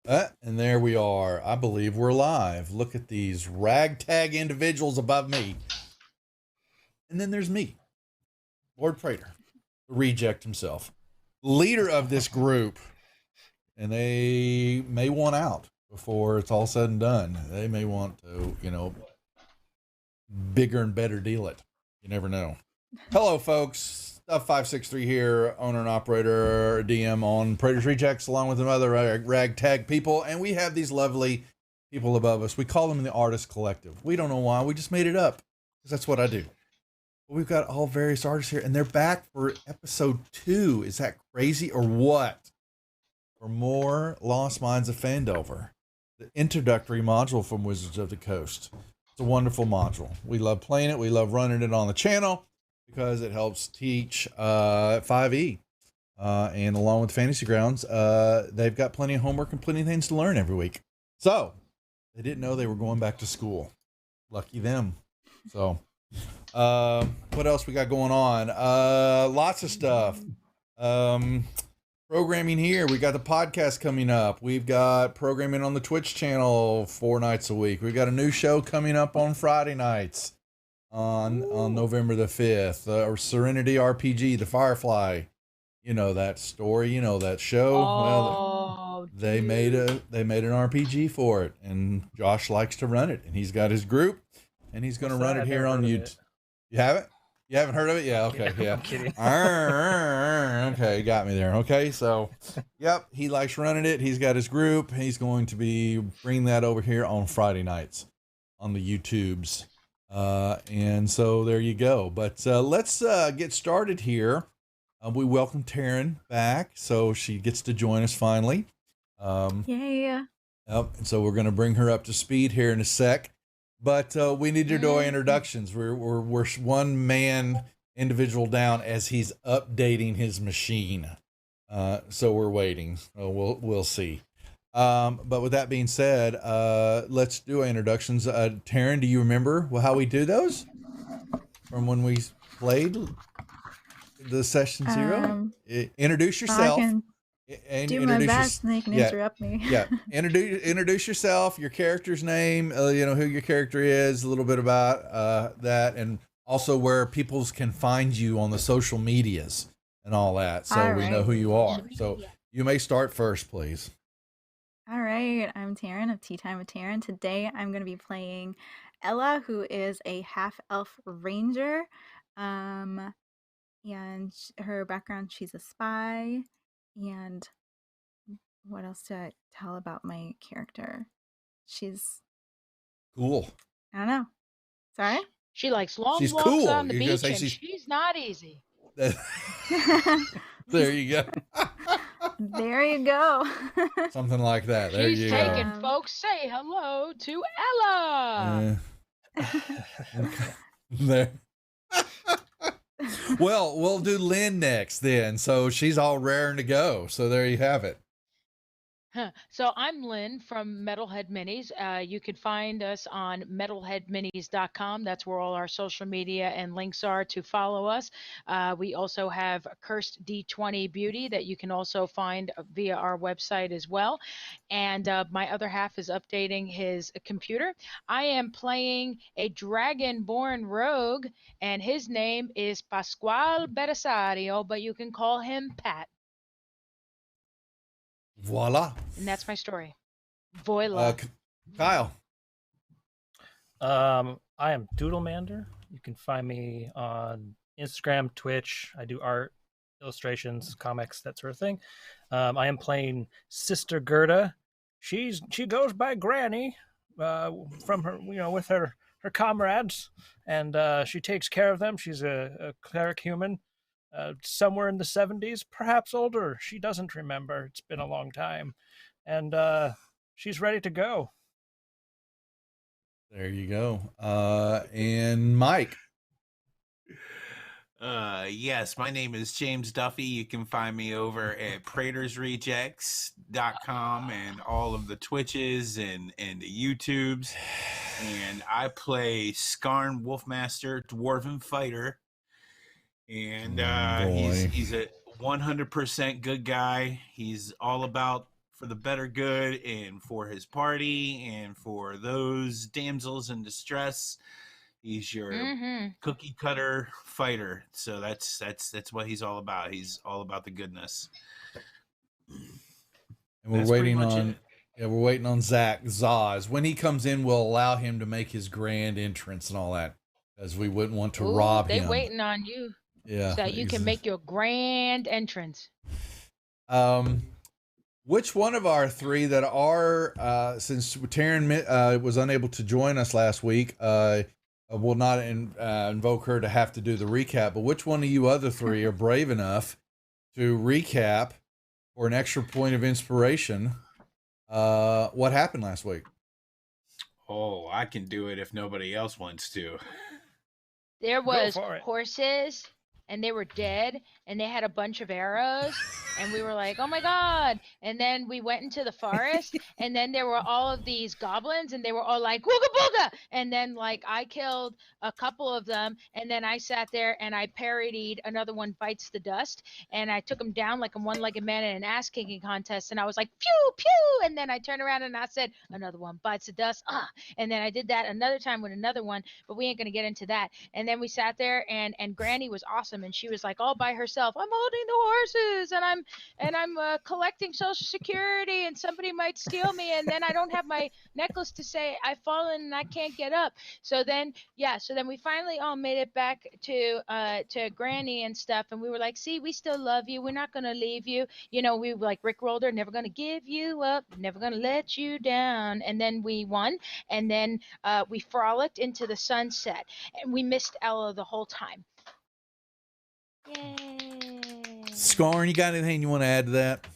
And there we are. I believe we're live. Look at these ragtag individuals above me. And then there's me, Lord Praetor, the reject himself, leader of this group. And they may want out before it's all said and done. They may want to, bigger and better deal it. You never know. Hello, folks. Duff563 here, owner and operator, DM on Praetor's Rejects, along with some other ragtag people. And we have these lovely people above us. We call them the Artist Collective. We don't know why. We just made it up because that's what I do. But we've got all various artists here, and they're back for episode 2. Is that crazy or what? For more Lost Mines of Phandelver, the introductory module from Wizards of the Coast. It's a wonderful module. We love playing it. We love running it on the channel because it helps teach 5e. And along with Fantasy Grounds, they've got plenty of homework and plenty of things to learn every week. So they didn't know they were going back to school. Lucky them. So what else we got going on? Lots of stuff. Programming here. We got the podcast coming up. We've got programming on the Twitch channel 4 nights a week. We've got a new show coming up on Friday nights on November the 5th. Serenity RPG, the Firefly. You know that story. You know that show. Well, they made an RPG for it, and Josh likes to run it, and he's got his group, and he's going to run it here on YouTube. You have it? You haven't heard of it? Yeah, okay, yeah. I'm kidding. Okay, you got me there. Okay, so, yep, he likes running it. He's got his group. He's going to be bringing that over here on Friday nights on the YouTubes. And so there you go. But let's get started here. We welcome Taryn back, so she gets to join us finally. Yeah. Yep, and so we're going to bring her up to speed here in a sec. But we need to do our introductions. We're one man individual down as he's updating his machine. So we're waiting. We'll see. But with that being said, let's do our introductions. Taryn, do you remember how we do those from when we played the session 0? Introduce yourself. And do my best, and they can interrupt me. Yeah, introduce yourself, your character's name, who your character is, a little bit about that, and also where people can find you on the social medias and all that, so we know who you are. So you may start first, please. All right, I'm Taryn of Tea Time with Taryn. Today I'm going to be playing Ella, who is a half-elf ranger, and her background, she's a spy. And what else do I tell about my character? She's cool. I don't know. Sorry? She likes long walks cool. on the beach, and she's not easy. There you go. There you go. Something like that. There she's you go. taking folks say hello to Ella. There. Well, we'll do Lynn next then. So she's all raring to go. So there you have it. So I'm Lynn from Metalhead Minis. You can find us on metalheadminis.com. That's where all our social media and links are to follow us. We also have Cursed D20 Beauty that you can also find via our website as well. And my other half is updating his computer. I am playing a dragonborn rogue, and his name is Pasquale Belisario, but you can call him Pat. Voila. And that's my story. Voila. Kyle. I am Doodlemander. You can find me on Instagram, Twitch. I do art, illustrations, comics, that sort of thing. I am playing Sister Gerda. She goes by Granny from her, with her comrades, and she takes care of them. She's a cleric human. Somewhere in the 70s, perhaps older. She doesn't remember. It's been a long time. And she's ready to go. There you go. And Mike. Yes, my name is James Duffy. You can find me over at praetorsrejects.com and all of the Twitches and the YouTubes. And I play Skarn Wolfmaster, Dwarven Fighter. And he's a 100% good guy. He's all about the better good and for his party and for those damsels in distress. He's your cookie cutter fighter. So that's what he's all about. He's all about the goodness. And we're waiting on we're waiting on Zaz. When he comes in, we'll allow him to make his grand entrance and all that, because we wouldn't want to rob him. They waiting on you. Yeah. So that you can make your grand entrance. Which one of our three that are, since Taryn was unable to join us last week, will not invoke her to have to do the recap, but which one of you other three are brave enough to recap for an extra point of inspiration what happened last week? Oh, I can do it if nobody else wants to. There was horses, and they were dead, and they had a bunch of arrows, and we were like, oh my god. And then we went into the forest, and then there were all of these goblins, and they were all like, wooga booga. And then like I killed a couple of them, and then I sat there and I parodied Another One Bites the Dust, and I took them down like a one-legged man in an ass kicking contest, and I was like, pew pew. And then I turned around and I said, Another One Bites the Dust. And then I did that another time with another one, but we ain't gonna get into that. And then we sat there, and Granny was awesome, and she was like all by herself, I'm holding the horses, and I'm collecting Social Security, and somebody might steal me, and then I don't have my necklace to say I've fallen and I can't get up. So then we finally all made it back to Granny and stuff, and we were like, see, we still love you, we're not gonna leave you, you know. We were like Rick rolled her, never gonna give you up, never gonna let you down. And then we won, and then we frolicked into the sunset, and we missed Ella the whole time. Yay. Scarn, you got anything you want to add to that?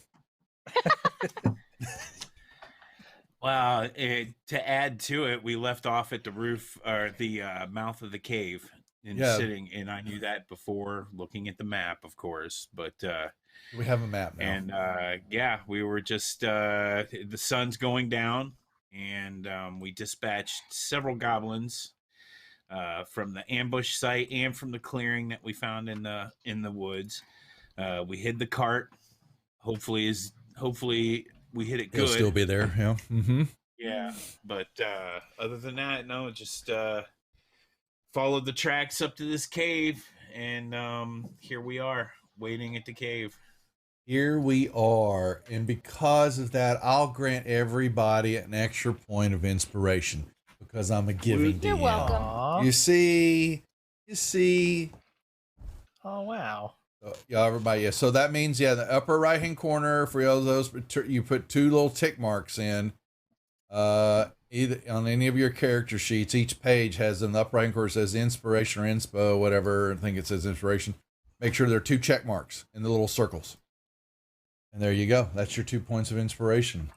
Well, to add to it, we left off at the roof or the mouth of the cave and sitting, and I knew that before looking at the map, of course. But we have a map now, and we were just the sun's going down, and we dispatched several goblins from the ambush site and from the clearing that we found in the woods. We hid the cart. Hopefully we hit it good. It'll still be there. Yeah. Mm-hmm. Yeah. But other than that, no, just followed the tracks up to this cave, and here we are waiting at the cave. Here we are, and because of that, I'll grant everybody an extra point of inspiration because I'm a giving DM. You're welcome. You see. Oh wow. Yeah, everybody. Yeah. So that means, the upper right hand corner for all those, you put two little tick marks in. Either on any of your character sheets, each page has in the upper right hand corner says inspiration or inspo, whatever. I think it says inspiration. Make sure there are two check marks in the little circles. And there you go. That's your 2 points of inspiration.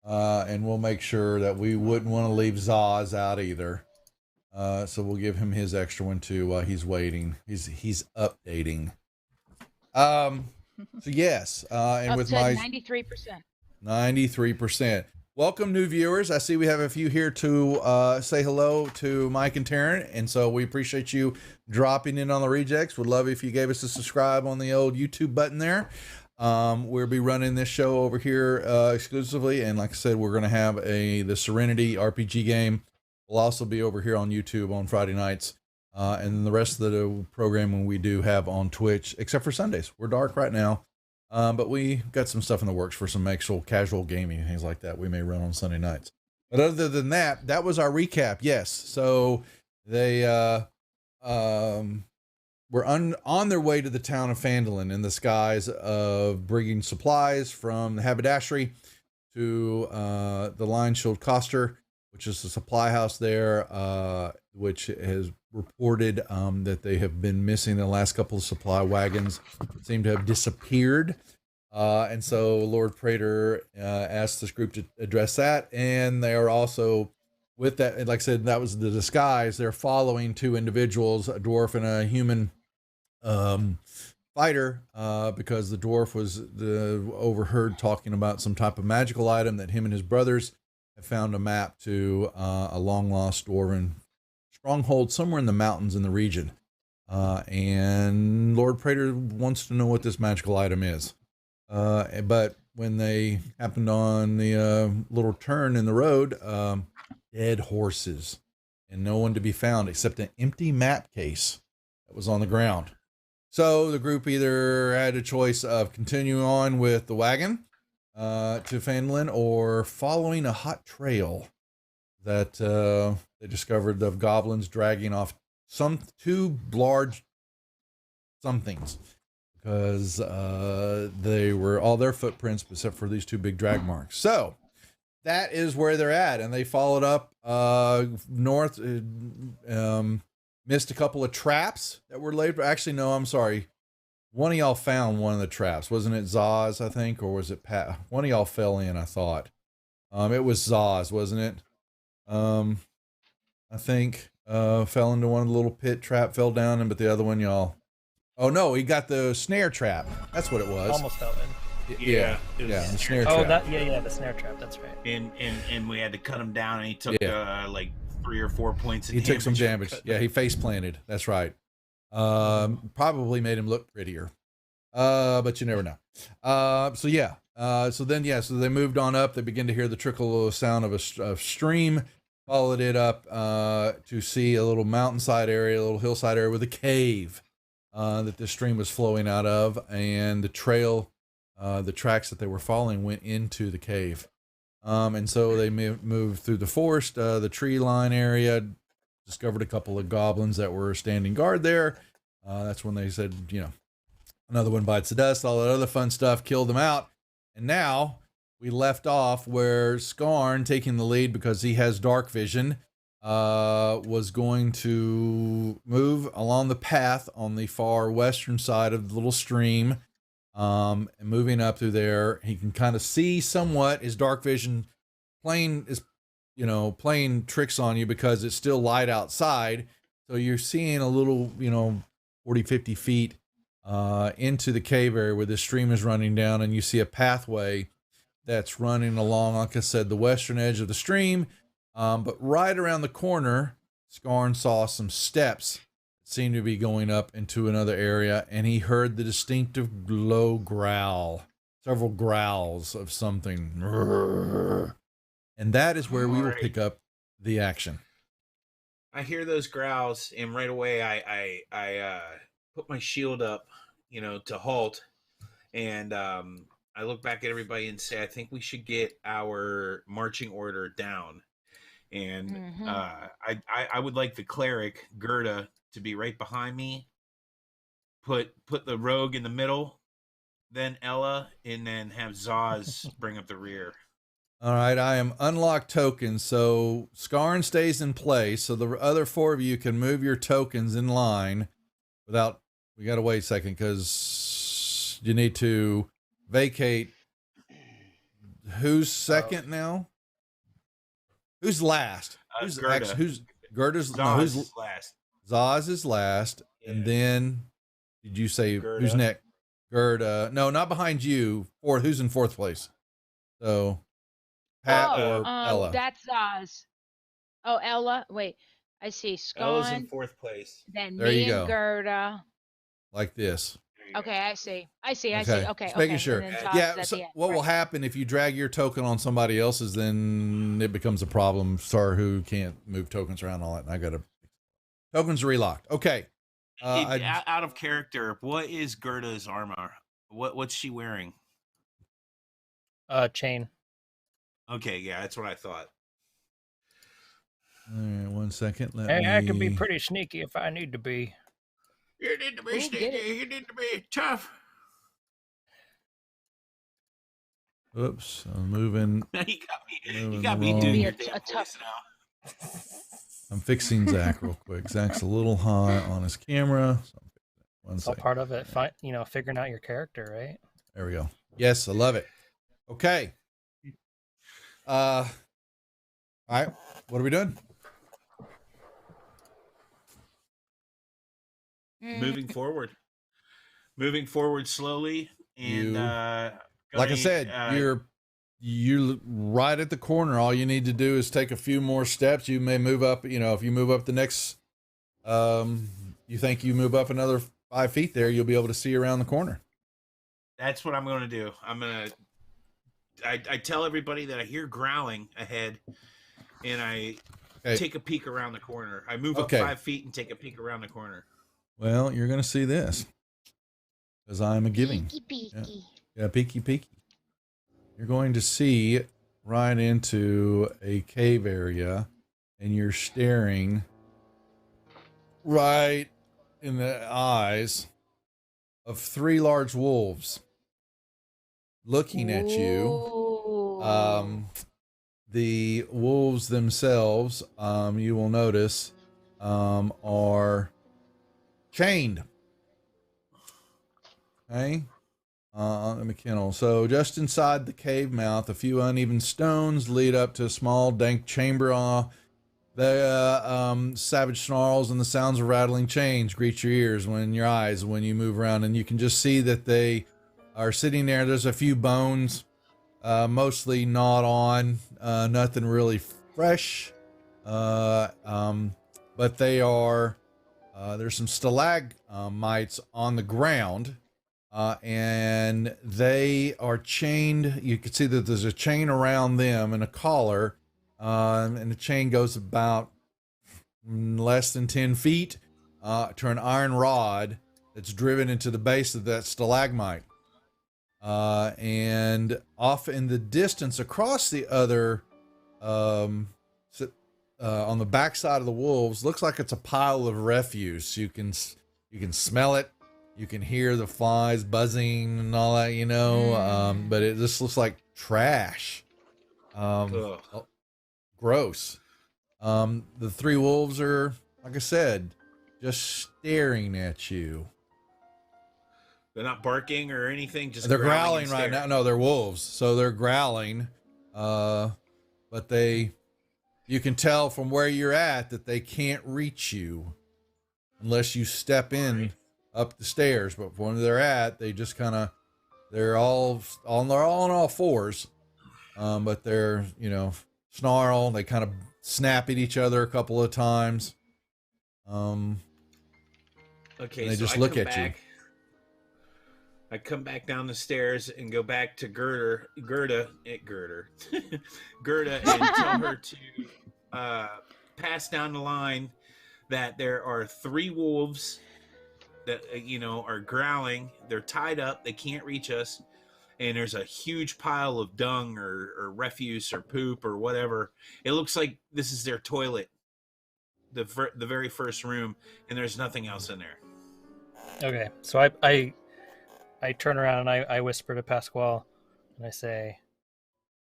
And we'll make sure that we wouldn't want to leave Zaz out either. So we'll give him his extra one too while he's waiting. He's updating. So yes, and up with to my 93%. Welcome, new viewers. I see we have a few here to say hello to Mike and Taryn, and so we appreciate you dropping in on the rejects. Would love if you gave us a subscribe on the old YouTube button there. We'll be running this show over here exclusively, and like I said, we're going to have the Serenity RPG game. We'll also be over here on YouTube on Friday nights. And then the rest of the programming we do have on Twitch, except for Sundays. We're dark right now, but we got some stuff in the works for some actual casual gaming and things like that we may run on Sunday nights. But other than that, that was our recap. Yes, so they were on their way to the town of Phandelver in the skies of bringing supplies from the haberdashery to the Lion Shield Coster, which is a supply house there, which has reported that they have been missing. The last couple of supply wagons seem to have disappeared. And so Lord Praetor asked this group to address that. And they are also, with that, like I said, that was the disguise. They're following two individuals, a dwarf and a human fighter, because the dwarf was overheard talking about some type of magical item that him and his brothers have found a map to a long lost dwarven stronghold somewhere in the mountains in the region. And Lord Praetor wants to know what this magical item is. But when they happened on the little turn in the road, dead horses and no one to be found except an empty map case that was on the ground. So the group either had a choice of continuing on with the wagon to Phandalin or following a hot trail that they discovered of goblins dragging off two large somethings, because they were all their footprints except for these two big drag marks. So that is where they're at, and they followed up north, missed a couple of traps that were laid. Actually, no, I'm sorry. One of y'all found one of the traps. Wasn't it Zaz, I think, or was it Pat? One of y'all fell in, I thought. It was Zaz, wasn't it? I think fell into one of the little pit trap, fell down, and but the other one y'all. Oh no, he got the snare trap. That's what it was. Almost fell in. Yeah, the snare trap. Oh, the snare trap. That's right. And we had to cut him down, and he took like 3 or 4 points. He took some damage. Yeah, he face planted. That's right. Probably made him look prettier. But you never know. So they moved on up. They began to hear the trickle sound of a stream. Followed it up to see a little mountainside area, a little hillside area with a cave that the stream was flowing out of, and the trail, the tracks that they were following went into the cave. And so they moved through the forest, the tree line area, discovered a couple of goblins that were standing guard there. That's when they said, another one bites the dust, all that other fun stuff, killed them out. And now we left off where Skarn, taking the lead because he has dark vision, was going to move along the path on the far western side of the little stream, and moving up through there. He can kind of see somewhat. His dark vision playing tricks on you because it's still light outside. So you're seeing a little, 40, 50 feet into the cave area where the stream is running down, and you see a pathway that's running along, like I said, the western edge of the stream. But right around the corner, Skarn saw some steps that seemed to be going up into another area, and he heard the distinctive low growl, several growls of something. And that is where we will pick up the action. I hear those growls, and right away I put my shield up, to halt, and I look back at everybody and say, I think we should get our marching order down. And I would like the cleric, Gerda, to be right behind me. Put the rogue in the middle, then Ella, and then have Zaz bring up the rear. All right, I am unlocked tokens, so Skarn stays in place, so the other 4 of you can move your tokens in line without... We got to wait a second, because you need to vacate. Who's second now? Who's last? Who's Gerda. Who's Gerda's? Zaz Who's is last? Zaz is last, and then did you say Gerda. Who's next? Gerda. No, not behind you. Fourth. Who's in 4th place? So Pat or Ella? That's Zaz. Oh, Ella. Wait, I see. Ella's in Skarn. 4th place. Then There you me go. and Gerda. Like this. Okay, I see. Okay. Just making sure. And then Zaz Yeah. at So the end. what will happen if you drag your token on somebody else's? Then it becomes a problem. Sorry, who can't move tokens around and all that. And I got to tokens are relocked. Okay. Out of character, what is Gerda's armor? What's she wearing? Chain. Okay, yeah, that's what I thought. All right, 1 second. I can be pretty sneaky if I need to be. You need to be sneaky. You need to be tough. Oops, I'm moving. You got me doing your damn voice now. I'm fixing Zach real quick. Zach's a little high on his camera. So It's all part of it. Figuring out your character, right? There we go. Yes, I love it. Okay. All right. What are we doing? Moving forward slowly, and like I said, you're right at the corner. All you need to do is take a few more steps. You may move up. If you move up the next, you think you move up another 5 feet there, you'll be able to see around the corner. That's what I'm going to do. I tell everybody that I hear growling ahead, and I take a peek around the corner. I move up 5 feet and take a peek around the corner. Well, you're going to see this because I'm a giving. Peeky, peeky. Yeah, peeky, peeky. You're going to see right into a cave area, and you're staring right in the eyes of 3 large wolves looking at you. The wolves themselves, you will notice, are chained. Okay. In the kennel. So just inside the cave mouth, a few uneven stones lead up to a small dank chamber. The savage snarls and the sounds of rattling chains greet your ears when you move around, and you can just see that they are sitting there. There's a few bones, mostly gnawed on, nothing really fresh, but they are. There's some stalagmites on the ground. And they are chained. You can see that there's a chain around them and a collar, and the chain goes about less than 10 feet to an iron rod that's driven into the base of that stalagmite. And off in the distance across the other, on the backside of the wolves, looks like it's a pile of refuse. You can smell it. You can hear the flies buzzing and all that, but it just looks like trash. Gross. The 3 wolves are, like I said, just staring at you. They're not barking or anything. Just they're growling right now. No, they're wolves, so they're growling. But you can tell from where you're at that they can't reach you unless you step in. Up the stairs, but when they're at, they just they're all on all fours, but they're snarl. They kind of snap at each other a couple of times. Okay, they just look at you. I come back down the stairs and go back to Gerda, Gerda, and tell her to pass down the line that there are 3 wolves that are growling. They're tied up, they can't reach us, and there's a huge pile of dung or refuse or poop or whatever. It looks like this is their toilet, the very first room, and there's nothing else in there. Okay, so I turn around and I whisper to Pasquale, and I say,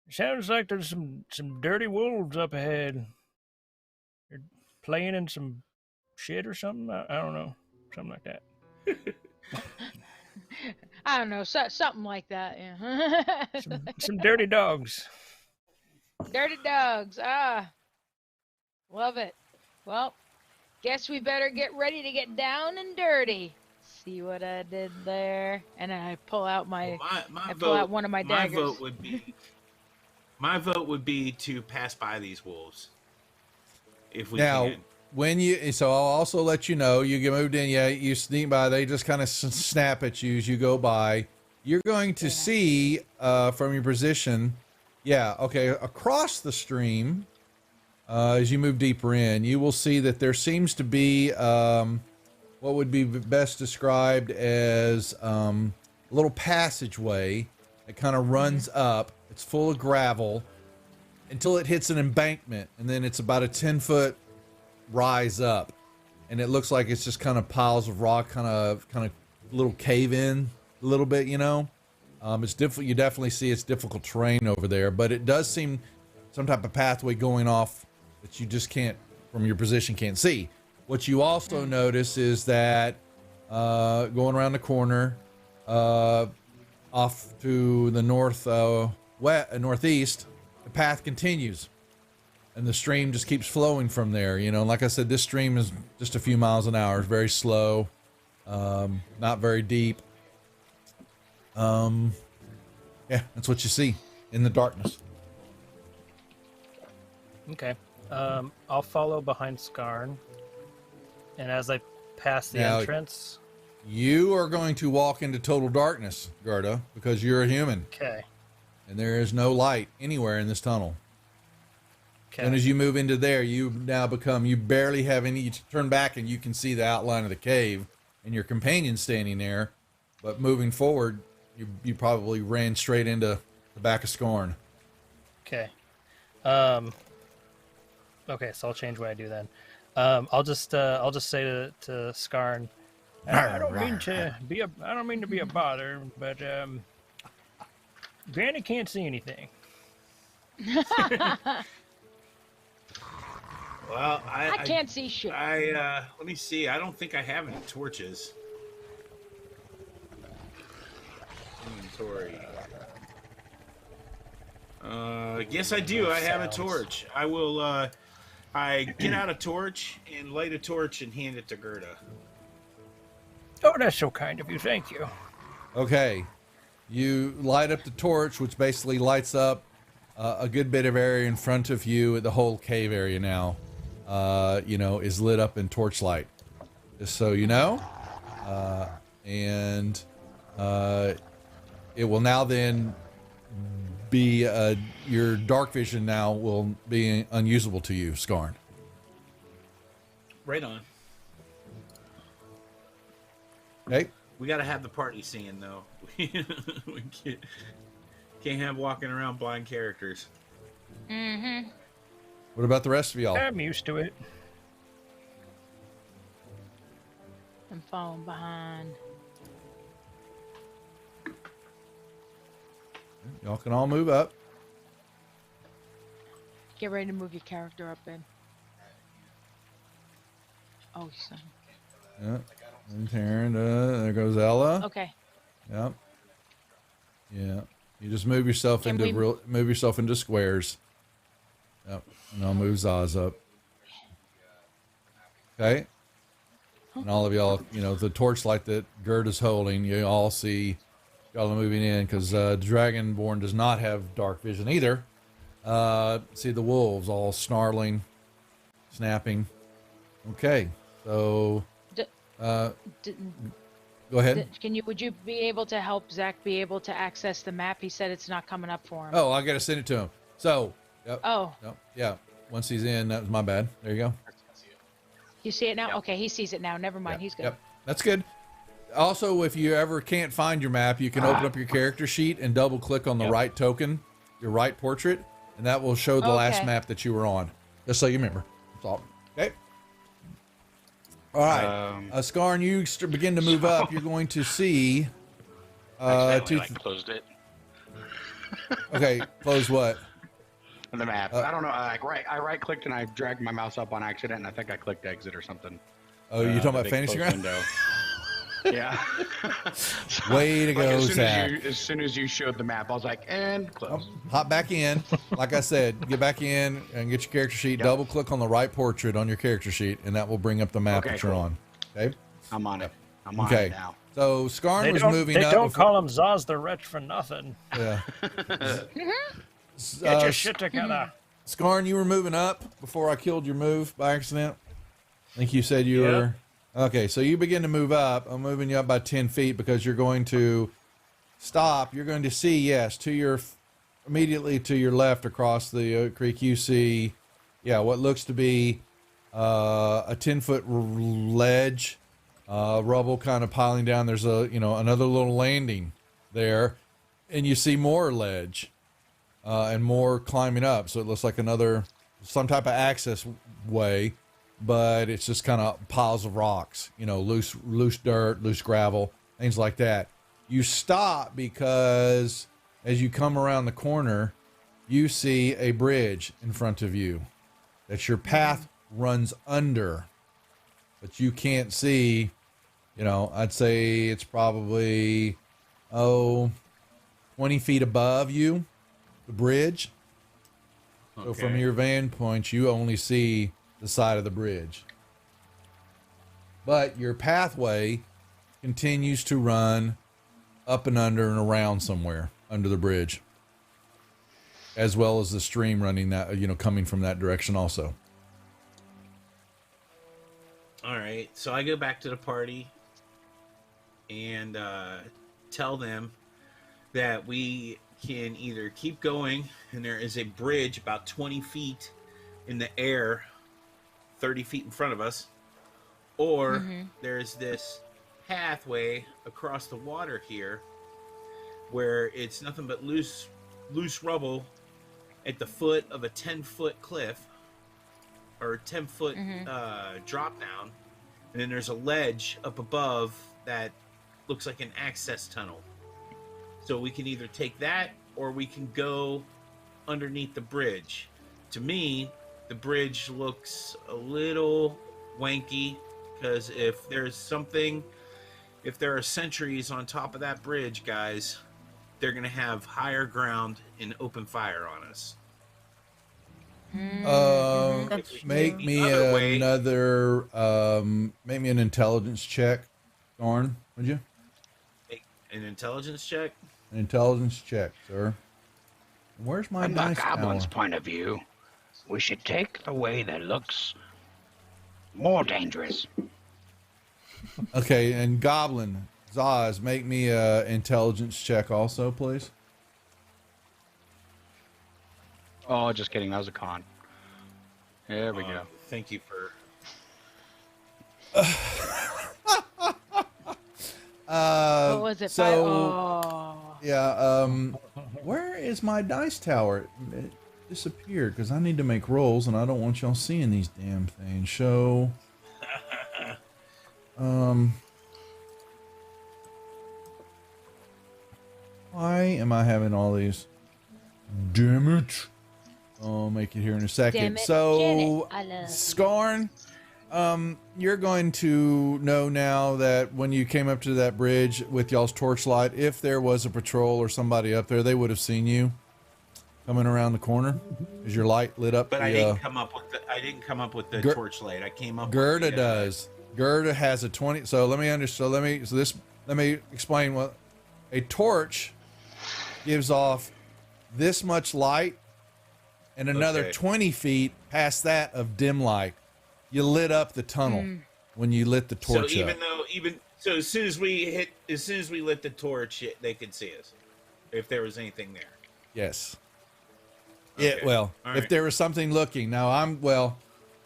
"Sounds like there's some dirty wolves up ahead. They're playing in some shit or something. I don't know, something like that." I don't know, something like that. Yeah. some dirty dogs. Dirty dogs. Love it. Well, guess we better get ready to get down and dirty. See what I did there? And I pull out pull out one of my daggers. My vote would be to pass by these wolves if we now, can. So I'll also let you know, you get moved in, you sneak by, they just kind of snap at you as you go by. You're going to see, from your position, across the stream, as you move deeper in, you will see that there seems to be, what would be best described as a little passageway that kind of runs up. It's full of gravel until it hits an embankment, and then it's about a 10-foot rise up, and it looks like it's just kind of piles of rock, kind of little cave in a little bit. It's difficult. You definitely see it's difficult terrain over there, but it does seem some type of pathway going off that you just can't, from your position, can't see. What you also notice is that going around the corner, off to the northeast, the path continues. And the stream just keeps flowing from there. Like I said, this stream is just a few miles an hour. It's very slow, not very deep. That's what you see in the darkness. Okay. I'll follow behind Skarn. And as I pass the entrance... You are going to walk into total darkness, Gerda, because you're a human. Okay. And there is no light anywhere in this tunnel. Okay. As soon as you move into there, you barely have any, you turn back and you can see the outline of the cave and your companion's standing there. But moving forward, you probably ran straight into the back of Scorn. Okay. Okay, so I'll change what I do then. I'll just say to Skarn, I don't mean to be a bother, but Granny can't see anything. Well, I can't see shit. Let me see. I don't think I have any torches. Inventory. Yes, I do. I have a torch. I will. I get out a torch and light a torch and hand it to Gerda. Oh, that's so kind of you. Thank you. Okay. You light up the torch, which basically lights up a good bit of area in front of you. The whole cave area now, is lit up in torchlight. Just so you know. And it will now then be your dark vision now will be unusable to you, Skarn. Right on. Okay. We gotta have the party scene though. We can't have walking around blind characters. Mm-hmm. What about the rest of y'all? I'm used to it. I'm falling behind. Y'all can all move up. Get ready to move your character up in. Oh, son. Yeah. And Taryn, there goes Ella. Okay. Yep. Yeah. You just move yourself into squares. Yep. And I'll move Zaz up. Okay. And all of y'all, the torchlight that Gerda's holding, you all see y'all moving in because Dragonborn does not have dark vision either. See the wolves all snarling, snapping. Okay. So go ahead. Would you be able to help Zach be able to access the map? He said it's not coming up for him. Oh, I got to send it to him. So, yep. Oh. Yep, yeah. Once he's in, that was my bad. There you go. You see it now? Yep. Okay, he sees it now. Never mind. Yep. He's good. Yep. That's good. Also, if you ever can't find your map, you can open up your character sheet and double click on the right token, your right portrait, and that will show the last map that you were on. Just so you remember. That's all. Okay. All right. Skarn, you begin to move up. You're going to see. I closed it. Okay. Close what? The map. I don't know. I right clicked and I dragged my mouse up on accident, and I think I clicked exit or something. Oh, you're talking about Fantasy Ground? Yeah. Way to go, Zach. As soon as you showed the map, I was like, and close. Hop back in. Like I said, get back in and get your character sheet. Yep. Double click on the right portrait on your character sheet, and that will bring up the map that you're on. Okay? I'm on it. I'm on it now. So Skarn was moving up. They don't call him Zaz the Wretch for nothing. Yeah. Get your shit together. Skarn, you were moving up before I killed your move by accident. I think you said you were. Okay, so you begin to move up. I'm moving you up by 10 feet because you're going to stop. You're going to see, yes, immediately to your left across the creek, you see, what looks to be a 10-foot ledge, rubble kind of piling down. There's another little landing there, and you see more ledge and more climbing up. So it looks like some type of access way. But it's just kind of piles of rocks, loose dirt, loose gravel, things like that. You stop because as you come around the corner, you see a bridge in front of you that your path runs under, but you can't see, I'd say it's probably, 20 feet above you, the bridge. Okay. So from your vantage point, you only see the side of the bridge, but your pathway continues to run up and under and around somewhere under the bridge, as well as the stream running that, coming from that direction also. All right, so I go back to the party. and tell them that we can either keep going, and there is a bridge about 20 feet in the air, 30 feet in front of us, or there's this pathway across the water here where it's nothing but loose rubble at the foot of a 10-foot cliff or 10-foot drop down, and then there's a ledge up above that looks like an access tunnel. So we can either take that or we can go underneath the bridge. To me, the bridge looks a little wanky, because if there are sentries on top of that bridge, guys, they're going to have higher ground and open fire on us. Make me an intelligence check, Thorn, would you? Make an intelligence check? An intelligence check, sir. Where's my From the dice goblin's tower? point of view, we should take the way that looks more dangerous. Okay, and Goblin, Zaz, make me a intelligence check also, please. Oh, just kidding. That was a con. There we go. Thank you for... What was it? Yeah, where is my dice tower? It disappeared because I need to make rolls and I don't want y'all seeing these damn things. Show. Why am I having all these? Damn it. I'll make it here in a second. Damn it, so, Janet, I love you. Scarn, you're going to know now that when you came up to that bridge with y'all's torchlight, if there was a patrol or somebody up there, they would have seen you coming around the corner. Is your light lit up? But I didn't come up with the torchlight. I came up Gerda with the, does. Gerda has a 20. So let me explain what a torch gives off this much light and another 20 feet past that of dim light. You lit up the tunnel when you lit the torch up. So as soon as we lit the torch, they could see us if there was anything there. Yes. Okay. Yeah, well, All if right. there was something looking. Now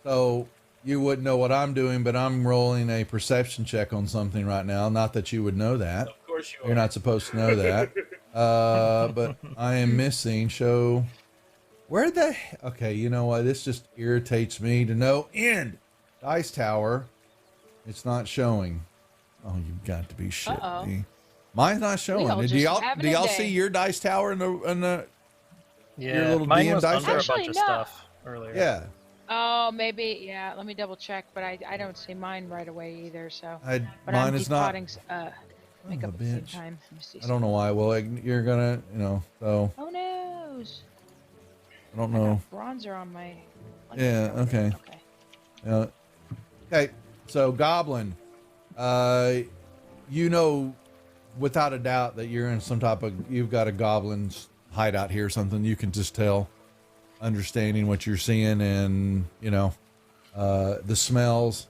so you wouldn't know what I'm doing, but I'm rolling a perception check on something right now. Not that you would know that. Of course you are. You're not supposed to know that. But I am missing. Show. Okay, you know what? This just irritates me to no end. Dice tower. It's not showing. Oh, you've got to be shitting me. Mine's not showing. all Do just y'all having a day. see your dice tower in the Yeah, little mine DM was dice under a Actually, bunch of no. stuff earlier. Yeah. Oh, maybe. Yeah, let me double check, but I don't see mine right away either. So, but Mine I'm is not. decotting, make Son up of at a the same bitch. time. Let me see I don't know why. Well, you're gonna, so Oh no! I don't I got know. bronzer on my. Yeah, okay. Okay. Okay. So Goblin, without a doubt that you're in some type of, you've got a goblin's hideout here or something. You can just tell, understanding what you're seeing and, the smells.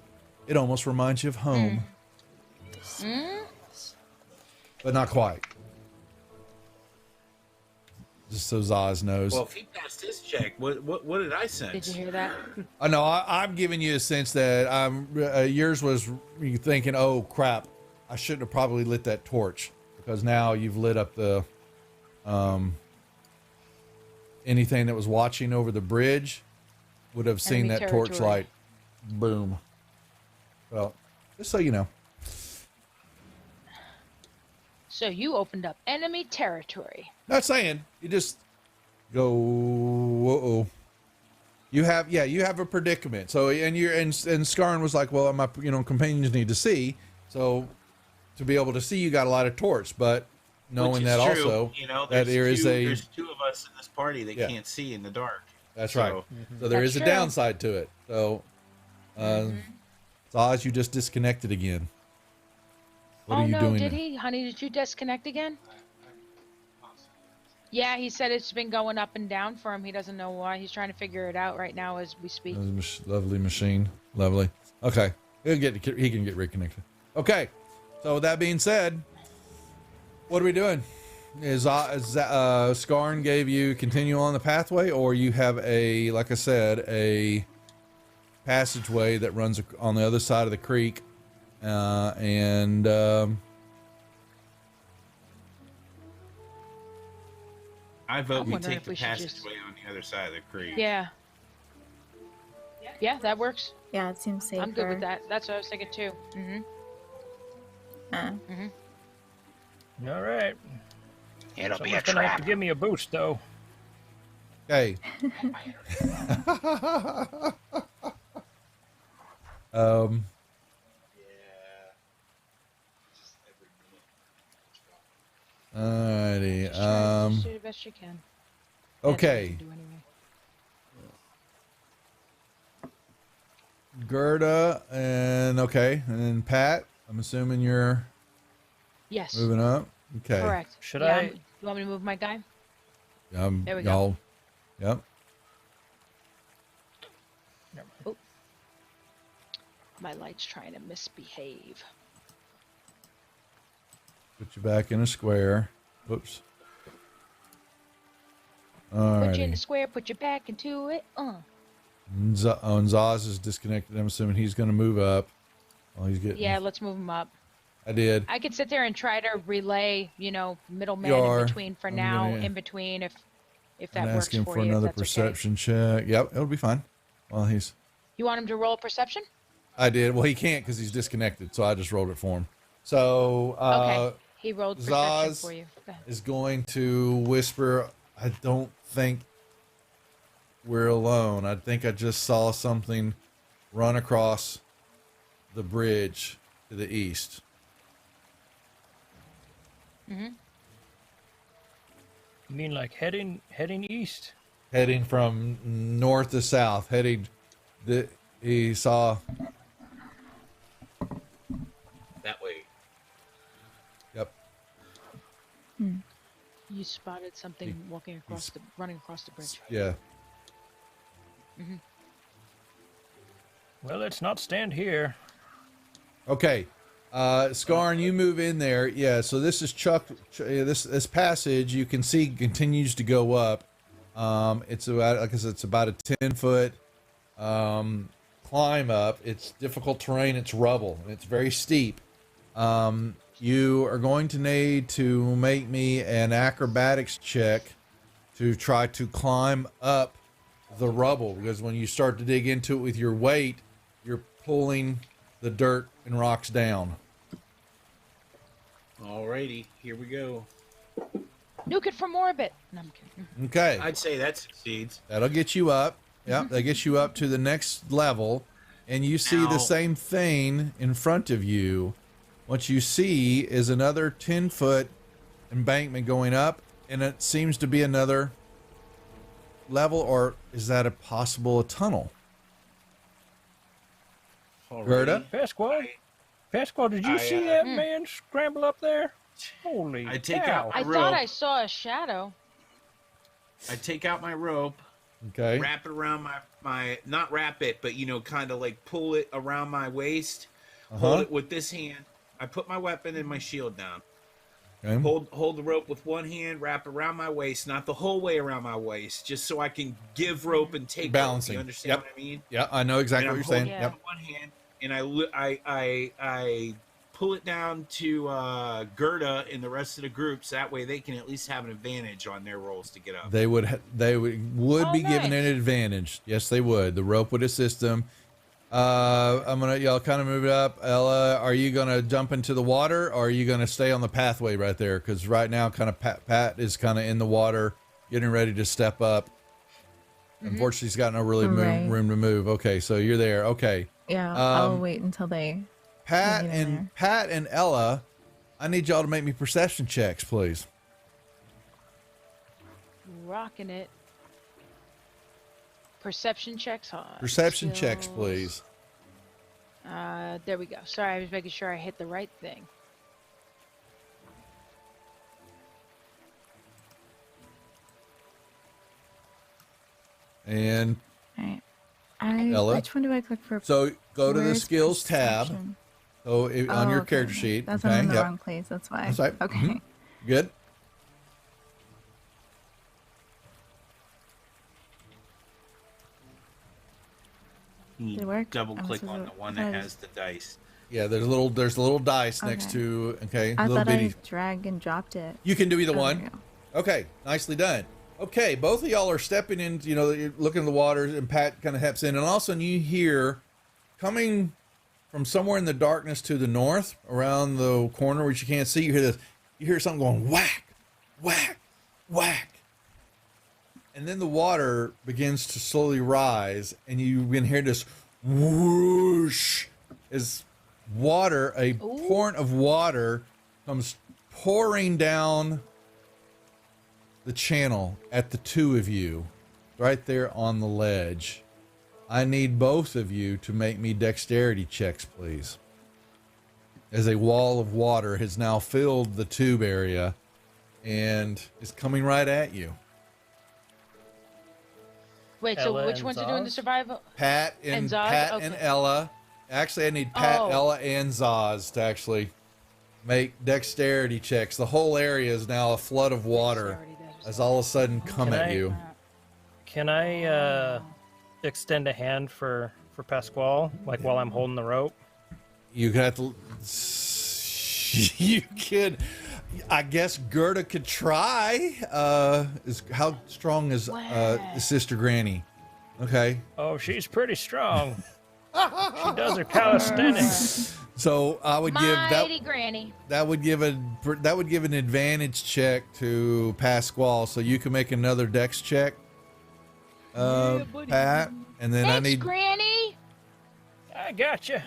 It almost reminds you of home. But not quite. Just so Zaz knows. Well, if he passed his check, what did I sense? Did you hear that? I know. I'm giving you a sense that yours was you thinking, oh crap, I shouldn't have probably lit that torch, because now you've lit up the anything that was watching over the bridge would have seen Enemy that territory. torchlight. Boom. Well, just so you know. So you opened up enemy territory. Not saying you just go. Whoa. You have a predicament. So and Skarn was like, well, my companions need to see. So to be able to see, you got a lot of torch, but knowing that Which is true. also that there's two of us in this party that can't see in the dark. That's So- right. So there That's is a true. downside to it. So, Zaz, you just disconnected again. What Oh are you no, doing? did he? Honey, did you disconnect again? Yeah, he said it's been going up and down for him. He doesn't know why. He's trying to figure it out right now as we speak. Lovely machine. Lovely. Okay. He can get reconnected. Okay. So with that being said, what are we doing? Is Skarn gave you continue on the pathway, or you have a, like I said, a passageway that runs on the other side of the creek, and I vote I'm we wondering take if the we should just- passageway on the other side of the creek. Yeah. Yeah, that works. Yeah, it seems safer. I'm good with that. That's what I was thinking too. Mm-hmm. All right. It'll be Someone's a gonna have trap. to give me a boost, though. okay. um. Alrighty. Just do the best you can. That's what you Okay. can do anyway. Gerda and then Pat. I'm assuming you're Yes. moving up. Okay. Correct. Should Yeah, I- You want me to move my guy? There we y'all. Yep. My light's trying to misbehave. Put you back in a square. Whoops. Put you in Alrighty. the square, put you back into it. And Zaz is disconnected. I'm assuming he's going to move up. Oh, he's getting. Yeah, let's move him up. I did. I could sit there and try to relay, middleman You in are. between for I'm now, gonna- in between if I'm that works asking for for you. another if that's perception check. Yep, it'll be fine. Well, Okay. You want him to roll a perception? I did. Well, he can't because he's disconnected, so I just rolled it for him. So, Okay. He rolled perception Zaz for you. Go ahead. is going to whisper, I don't think we're alone. I think I just saw something run across the bridge to the east. You mean like heading east? Heading from north to south. He saw. That way. Yep. You spotted something running across the bridge. Yeah. Well, let's not stand here. Okay. Skarn, you move in there. Yeah, so this is this passage you can see continues to go up. It's about, like I said, it's about a 10-foot climb up. It's difficult terrain, it's rubble, and it's very steep. You are going to need to make me an acrobatics check to try to climb up the rubble, because when you start to dig into it with your weight, you're pulling the dirt and rocks down. Alrighty, here we go. Nuke it from orbit. No, I'm kidding. Okay. I'd say that succeeds. That'll get you up. Yep, that gets you up to the next level. And you see the Ow. same thing in front of you. What you see is another 10-foot embankment going up, and it seems to be another level, or is that a possible tunnel? Alrighty. Gerda? Pasquale, did you I, see that man scramble up there? Holy I take cow. out I my thought rope. I saw a shadow. I take out my rope, Okay. wrap it around my not wrap it, but kind of like pull it around my waist, hold it with this hand. I put my weapon and my shield down. Okay. Hold the rope with one hand, wrap it around my waist, not the whole way around my waist, just so I can give rope and take Balancing. rope. You understand Yep. what I mean? Yeah, I know exactly And what I'm you're saying. holding- Yep. With one hand, and I pull it down to Gerda and the rest of the groups. That way, they can at least have an advantage on their rolls to get up. They would Oh, be given an nice. advantage. Yes, they would. The rope would assist them. Y'all kind of move it up. Ella, are you gonna jump into the water, or are you gonna stay on the pathway right there? Because right now, kind of Pat is kind of in the water, getting ready to step up. Unfortunately, he's got no really Right. room to move. Okay, so you're there. Okay, Yeah, I'll Um, wait until they. Pat Get in and there. Pat and Ella, I need y'all to make me perception checks, please. Rocking it. Perception checks. Perception checks, Skills. please. There we go. Sorry, I was making sure I hit the right thing. And All right. Ella? Which one do I click for? so go to the Where's skills tab. perception? So on your okay. character sheet. That's okay. I'm in the Yep. wrong place. That's why. That's right. Okay. Mhm. Good. You Did it work? double I'm click supposed on to- the one I thought that I has the dice. Yeah, there's a little dice next Okay. to okay, I little thought bitty. I drag and dropped it. You can do either Oh, there one. we go. Okay, nicely done. Okay, both of y'all are stepping in, you're looking at the water, and Pat kind of heps in, and all of a sudden you hear coming from somewhere in the darkness to the north, around the corner which you can't see, you hear this. You hear something going whack, whack, whack. And then the water begins to slowly rise, and you can hear this whoosh as water, a torrent of water comes pouring down the channel at the two of you right there on the ledge. I need both of you to make me dexterity checks, please. As a wall of water has now filled the tube area and is coming right at you. Wait, so Ella which and ones are doing the Zaz? survival? Pat and And Zaz? Pat and Okay. Ella. Actually, I need Pat, Oh. Ella, and Zaz to actually make dexterity checks. The whole area is now a flood of water as all of a sudden come Can at I- you. Can I extend a hand for Pasquale, like while I'm holding the rope? You could have to. You could. I guess Gerda could try. How strong is Sister Granny? Okay. Oh, she's pretty strong. She does her calisthenics. So I would give that. Mighty Granny. That would give an advantage check to Pasquale, so you can make another dex check, Pat, and then I Thanks, need. Granny. I gotcha.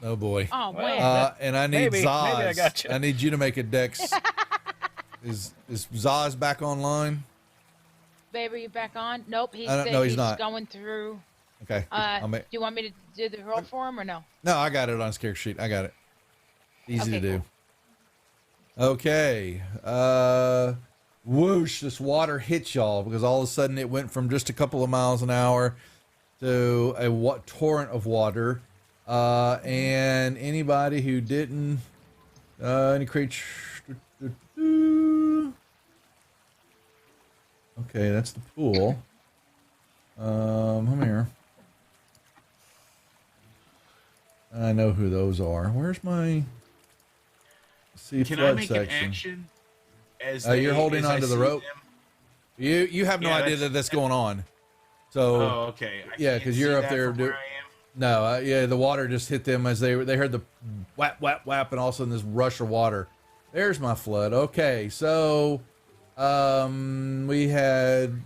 Oh boy. Oh, Well, man. And I need Maybe Zaz. I gotcha. I need you to make a dex. Is Zaz back online? Baby, you back on? Nope, he's No, he's he's not. going through. Okay. Do you want me to do the roll for him or no? No, I got it on his character sheet. I got it. Easy to Okay, do. Okay. Whoosh, this water hits y'all because all of a sudden it went from just a couple of miles an hour to a torrent of water. And anybody who didn't, any creature. Okay, that's the pool. Come here. I know who those are. Where's my see Can I flood make section? an action? As You're holding as I onto the see rope? them? You have no Yeah, idea that's going on. So Oh, okay. I yeah, can't 'cause see you're up that there from do- where I am. no, yeah, the water just hit them as they heard the whap whap whap, and all of a sudden this rush of water. There's my flood. Okay, so we had.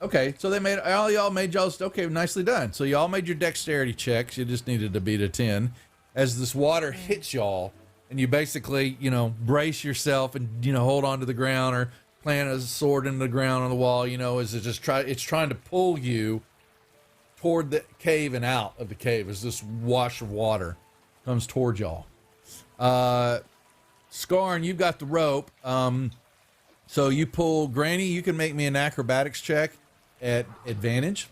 Okay, so they made all y'all made y'all's okay, nicely done. So y'all made your dexterity checks. You just needed to beat a 10. As this water hits y'all, and you basically, brace yourself and hold on to the ground or plant a sword in the ground on the wall. As it's trying to pull you toward the cave and out of the cave as this wash of water comes toward y'all. Scarn, you've got the rope. So you pull Granny. You can make me an acrobatics check at advantage.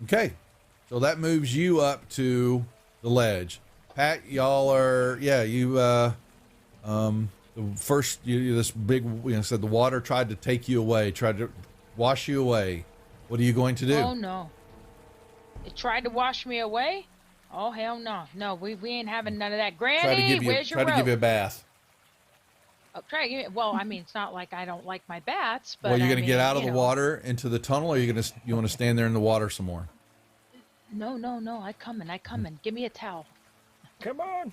Okay, so that moves you up to the ledge. Pat, y'all are the first this big said the water tried to take you away, tried to wash you away. What are you going to do? Oh no! It tried to wash me away. Oh hell no! No, we ain't having none of that. Granny, where's your try to rope? give you a bath. Oh, try to give me. Well, I mean, it's not like I don't like my bats, but Well, you're I going to get mean, out of the water into the tunnel, or you want to stand there in the water some more? No, I coming. Give me a towel. Come on.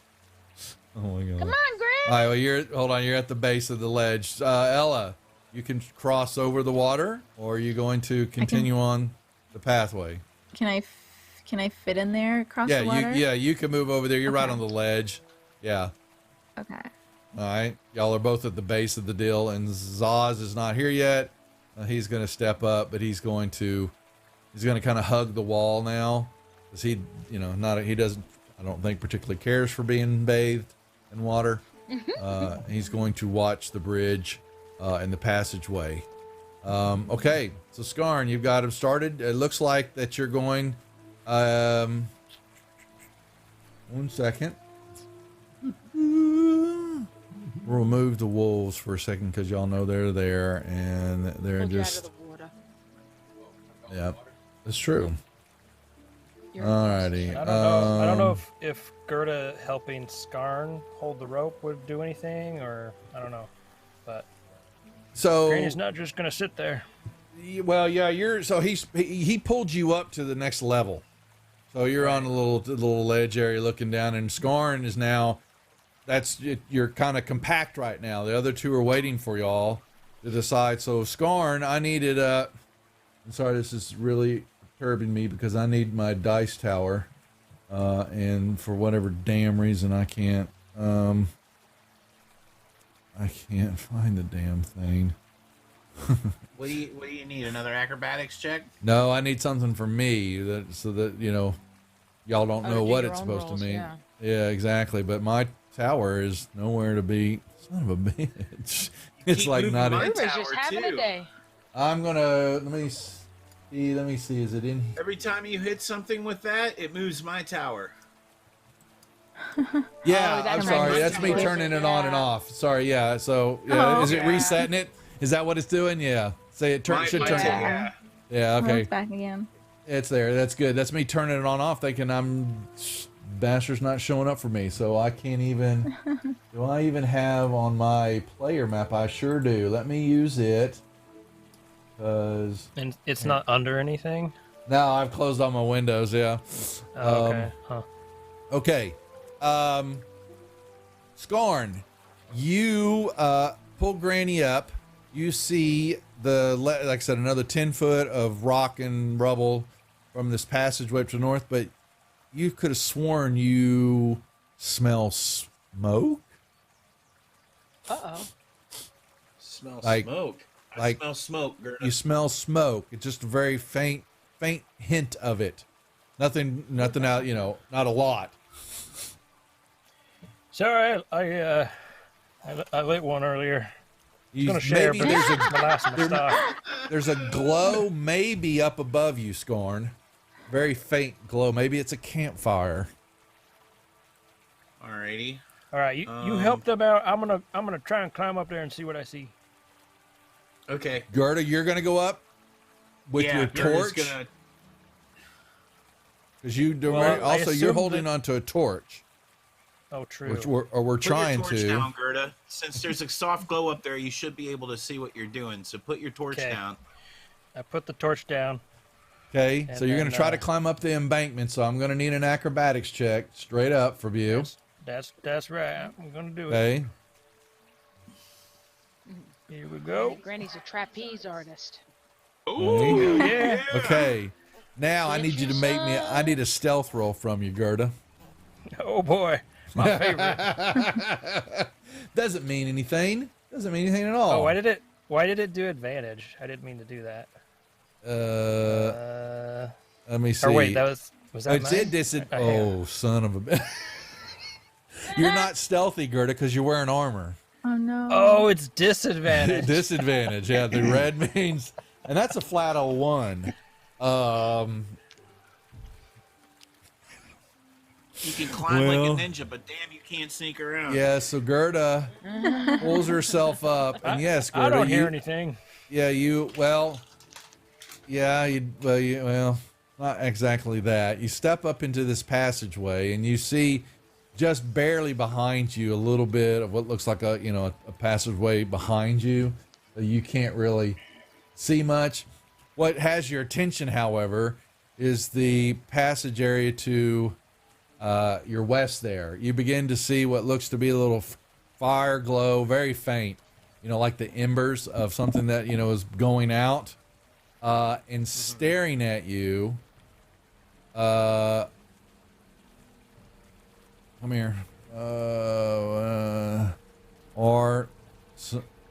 Oh my god! Come on, Granny. All right, well, hold on. You're at the base of the ledge. Ella, you can cross over the water, or are you going to continue on the pathway? Can I fit in there across the water? You can move over there. You're right on the ledge. Yeah. Okay. All right. Y'all are both at the base of the deal, and Zaz is not here yet. He's going to step up, but he's going to kind of hug the wall now, because he doesn't, I don't think, particularly cares for being bathed in water. He's going to watch the bridge and the passageway Okay, so Skarn, you've got him started. It looks like that you're going. 1 second. We'll remove the wolves for a second because y'all know they're there and they're Pulled you out just. of the water. Yeah, it's true. You're Alrighty. I don't know if Gerda helping Skarn hold the rope would do anything, or I don't know. But So Granny's not just gonna sit there. well, yeah, he pulled you up to the next level. So you're on a little ledge area looking down, and Skarn is now. You're kind of compact right now. The other two are waiting for y'all to decide. So Skarn, I needed I'm sorry, this is really perturbing me because I need my dice tower, and for whatever damn reason I can't find the damn thing. What do you need? Another acrobatics check? No, I need something for me so that y'all don't know do what your it's own supposed rolls, to mean. yeah. Yeah, exactly. But my tower is nowhere to be. Son of a bitch. It's Keep like moving not. my In, Ruber's just tower, having a too. day. I'm gonna let me see. Is it in? Every time you hit something with that, it moves my tower. Yeah, that's I'm sorry. right. That's me turning it on and Yeah. off. Sorry. Yeah. So yeah, Oh. is it Yeah. resetting it? Is that what it's doing? Yeah. Say it should turn. yeah. Yeah. Oh, Okay. it's back again. It's there. That's good. That's me turning it on off, thinking bastard's not showing up for me, so I can't even. Do I even have on my player map? I sure do. Let me use it. Cause And it's not under anything. now I've closed all my windows. Yeah. Oh, okay. Huh. Okay. Skarn, you pull Granny up. You see like I said, another 10 foot of rock and rubble from this passageway to the north, but you could have sworn you smell smoke. Uh-oh. Smell Like- smoke. I like- smell smoke, Gerda. You smell smoke. It's just a very faint hint of it. Nothing out, not a lot. Sorry, I lit one earlier. You, Gonna share, maybe but there's it's the last of my stock. there's a glow maybe up above you, Skarn. Very faint glow. Maybe it's a campfire. Alrighty. All right, you helped them out. I'm gonna try and climb up there and see what I see. Okay. Gerda, you're gonna go up with Yeah, your Gerda's torch gonna- because you do. Well, I also, you're assume holding that- onto a torch, Oh, true. which we're Put trying your torch to. down, Gerda. Since there's a soft glow up there, you should be able to see what you're doing. So put your torch Okay. down. I put the torch down. Okay, And so you're gonna then, try to climb up the embankment. So I'm gonna need an acrobatics check straight up from you. That's right. I'm gonna do it. Okay. Here we go. Granny's a trapeze artist. Ooh, Yeah. Okay. Now I Get need you to you make me. I need a stealth roll from you, Gerda. Oh boy, my favorite. Doesn't mean anything. Doesn't mean anything at all. Oh, why did it do advantage? I didn't mean to do that. Let me see. Or wait, was that It did mine? Oh, son of a bitch. You're not stealthy, Gerda, because you're wearing armor. Oh no. Oh, it's disadvantage. Disadvantage. Yeah, the red means, and that's a flat 01. You can climb like Well- a ninja, but damn, you can't sneak around. Yeah, so Gerda pulls herself up, and yes, Gerda, I don't hear anything. Yeah, well, not exactly that. You step up into this passageway, and you see just barely behind you a little bit of what looks like a passageway behind you. You can't really see much. What has your attention, however, is the passage area to your west there. You begin to see what looks to be a little fire glow, very faint, like the embers of something that, is going out, and staring at you. Come here.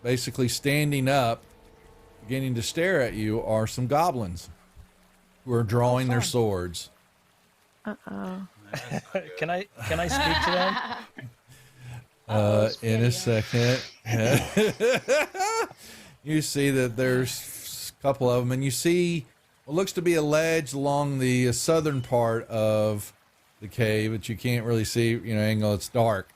Basically standing up, beginning to stare at you, are some goblins who are drawing their swords. Uh-oh. Can I speak to them? In a second. You see that there's couple of them, and you see what looks to be a ledge along the southern part of the cave, but you can't really see, angle. It's dark.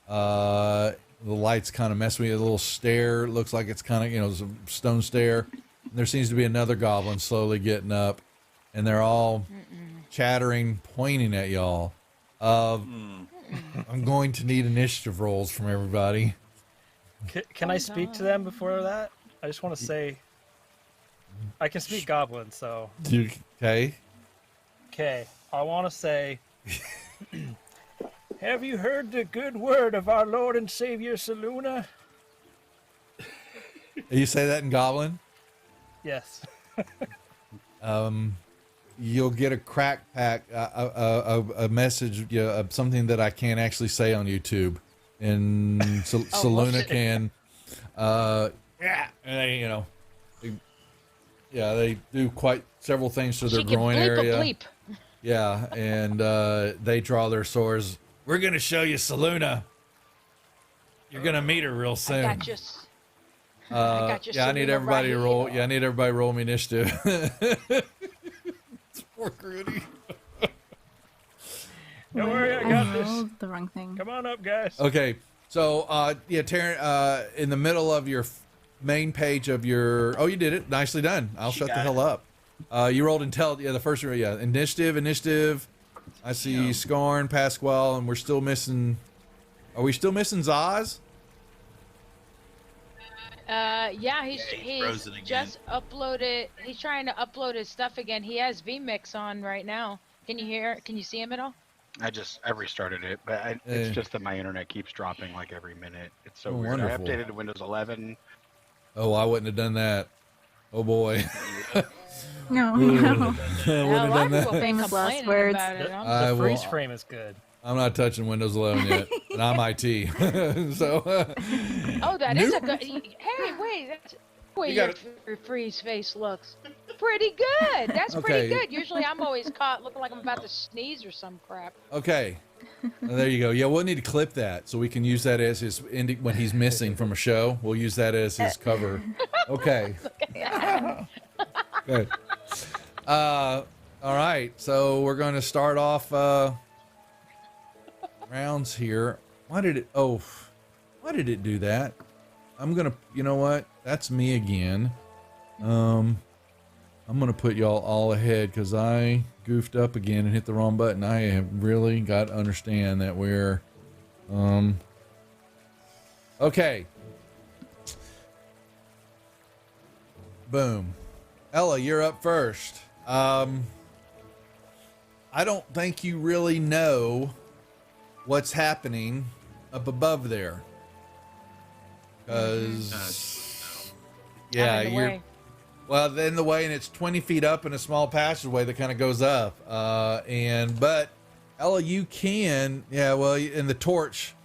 The lights kind of mess with you. A little stair. It looks like it's kind of, a stone stair. And there seems to be another goblin slowly getting up, and they're all chattering, pointing at y'all. I'm going to need initiative rolls from everybody. Can I speak to them before that? I just want to say, I can speak Goblin, so. Okay. Okay, I want to say, have you heard the good word of our Lord and Savior Saluna? You say that in Goblin? Yes. You'll get a crack pack, a message, something that I can't actually say on YouTube, and Saluna can. And they do quite several things to their groin area. Bleep. Yeah, and they draw their swords. We're gonna show you Saluna. You're gonna meet her real soon. I got you. I need everybody to roll. Yeah, I need everybody to roll me initiative. It's poor Grudy. Don't worry, I got this. rolled the wrong thing. Come on up, guys. Okay, so Taryn, in the middle of your main page of your, you did it, nicely done. I'll shut the hell up. You rolled the first one, initiative. I see Scorn, Pasquale, and we're still missing. Are we still missing Zaz? Yeah, he's frozen again. just uploaded. He's trying to upload his stuff again. He has vMix on right now. Can you see him at all? I restarted it, but it's just that my internet keeps dropping like every minute. It's so weird. Wonderful. I updated to Windows 11. Oh, I wouldn't have done that. Oh boy. No. I wouldn't have done that. Famous last words. The freeze frame is good. I'm not touching Windows 11 yet, and I'm IT. So. Oh, that is a good. Hey, wait. That's the way your freeze face looks. Pretty good. That's pretty good. Usually, I'm always caught looking like I'm about to sneeze or some crap. Okay. Well, there you go. Yeah, we'll need to clip that so we can use that as his when he's missing from a show. We'll use that as his cover. Okay. Good. All right. So we're going to start off rounds here. Why did it do that? I'm gonna, you know what? That's me again. I'm gonna put y'all all ahead because I goofed up again and hit the wrong button. I have really got to understand that we're, okay. Boom. Ella, you're up first. I don't think you really know what's happening up above there. Because, yeah, you're, well, in the way, and it's 20 feet up in a small passageway that kind of goes up. But Ella, you can, in the torch,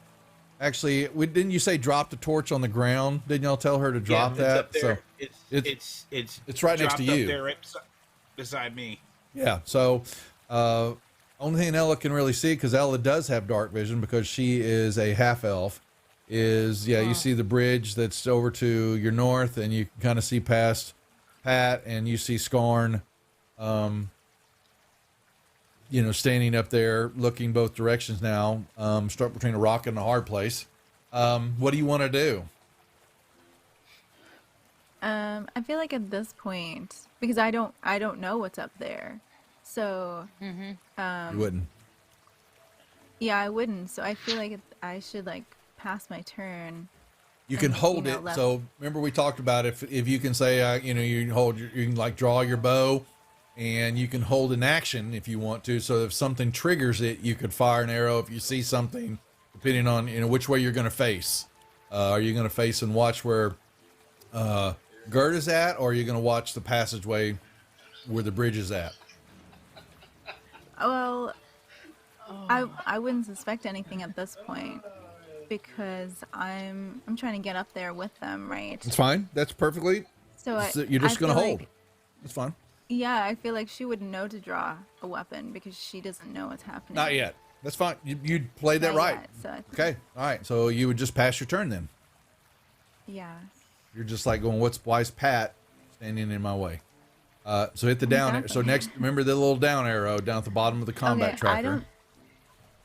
actually, didn't you say drop the torch on the ground? Didn't y'all tell her to drop that? Up there. So it's right next to you. Up there right beside me. Yeah. So, only thing Ella can really see, because Ella does have dark vision because she is a half elf, is you see the bridge that's over to your north, and you can kind of see past Pat, and you see Scorn, standing up there looking both directions now, stuck between a rock and a hard place. What do you want to do? I feel like at this point, because I don't know what's up there, so You wouldn't. yeah, I wouldn't. So I feel like I should pass my turn. You can hold it. So remember we talked about if you can say you can draw your bow, and you can hold an action if you want to. So if something triggers it, you could fire an arrow if you see something, depending on which way you're going to face. Are you going to face and watch where Gert is at, or are you going to watch the passageway where the bridge is at? Well, I wouldn't suspect anything at this point because I'm trying to get up there with them, right? It's fine. That's perfectly. So you're just going to hold. It's fine. Yeah, I feel like she wouldn't know to draw a weapon because she doesn't know what's happening. Not yet. That's fine. You played that Not right. yet, so Okay. All right. So you would just pass your turn then. yeah. You're just like going, why is Pat standing in my way. So hit the down. Exactly. So next, remember the little down arrow down at the bottom of the combat Okay, tracker.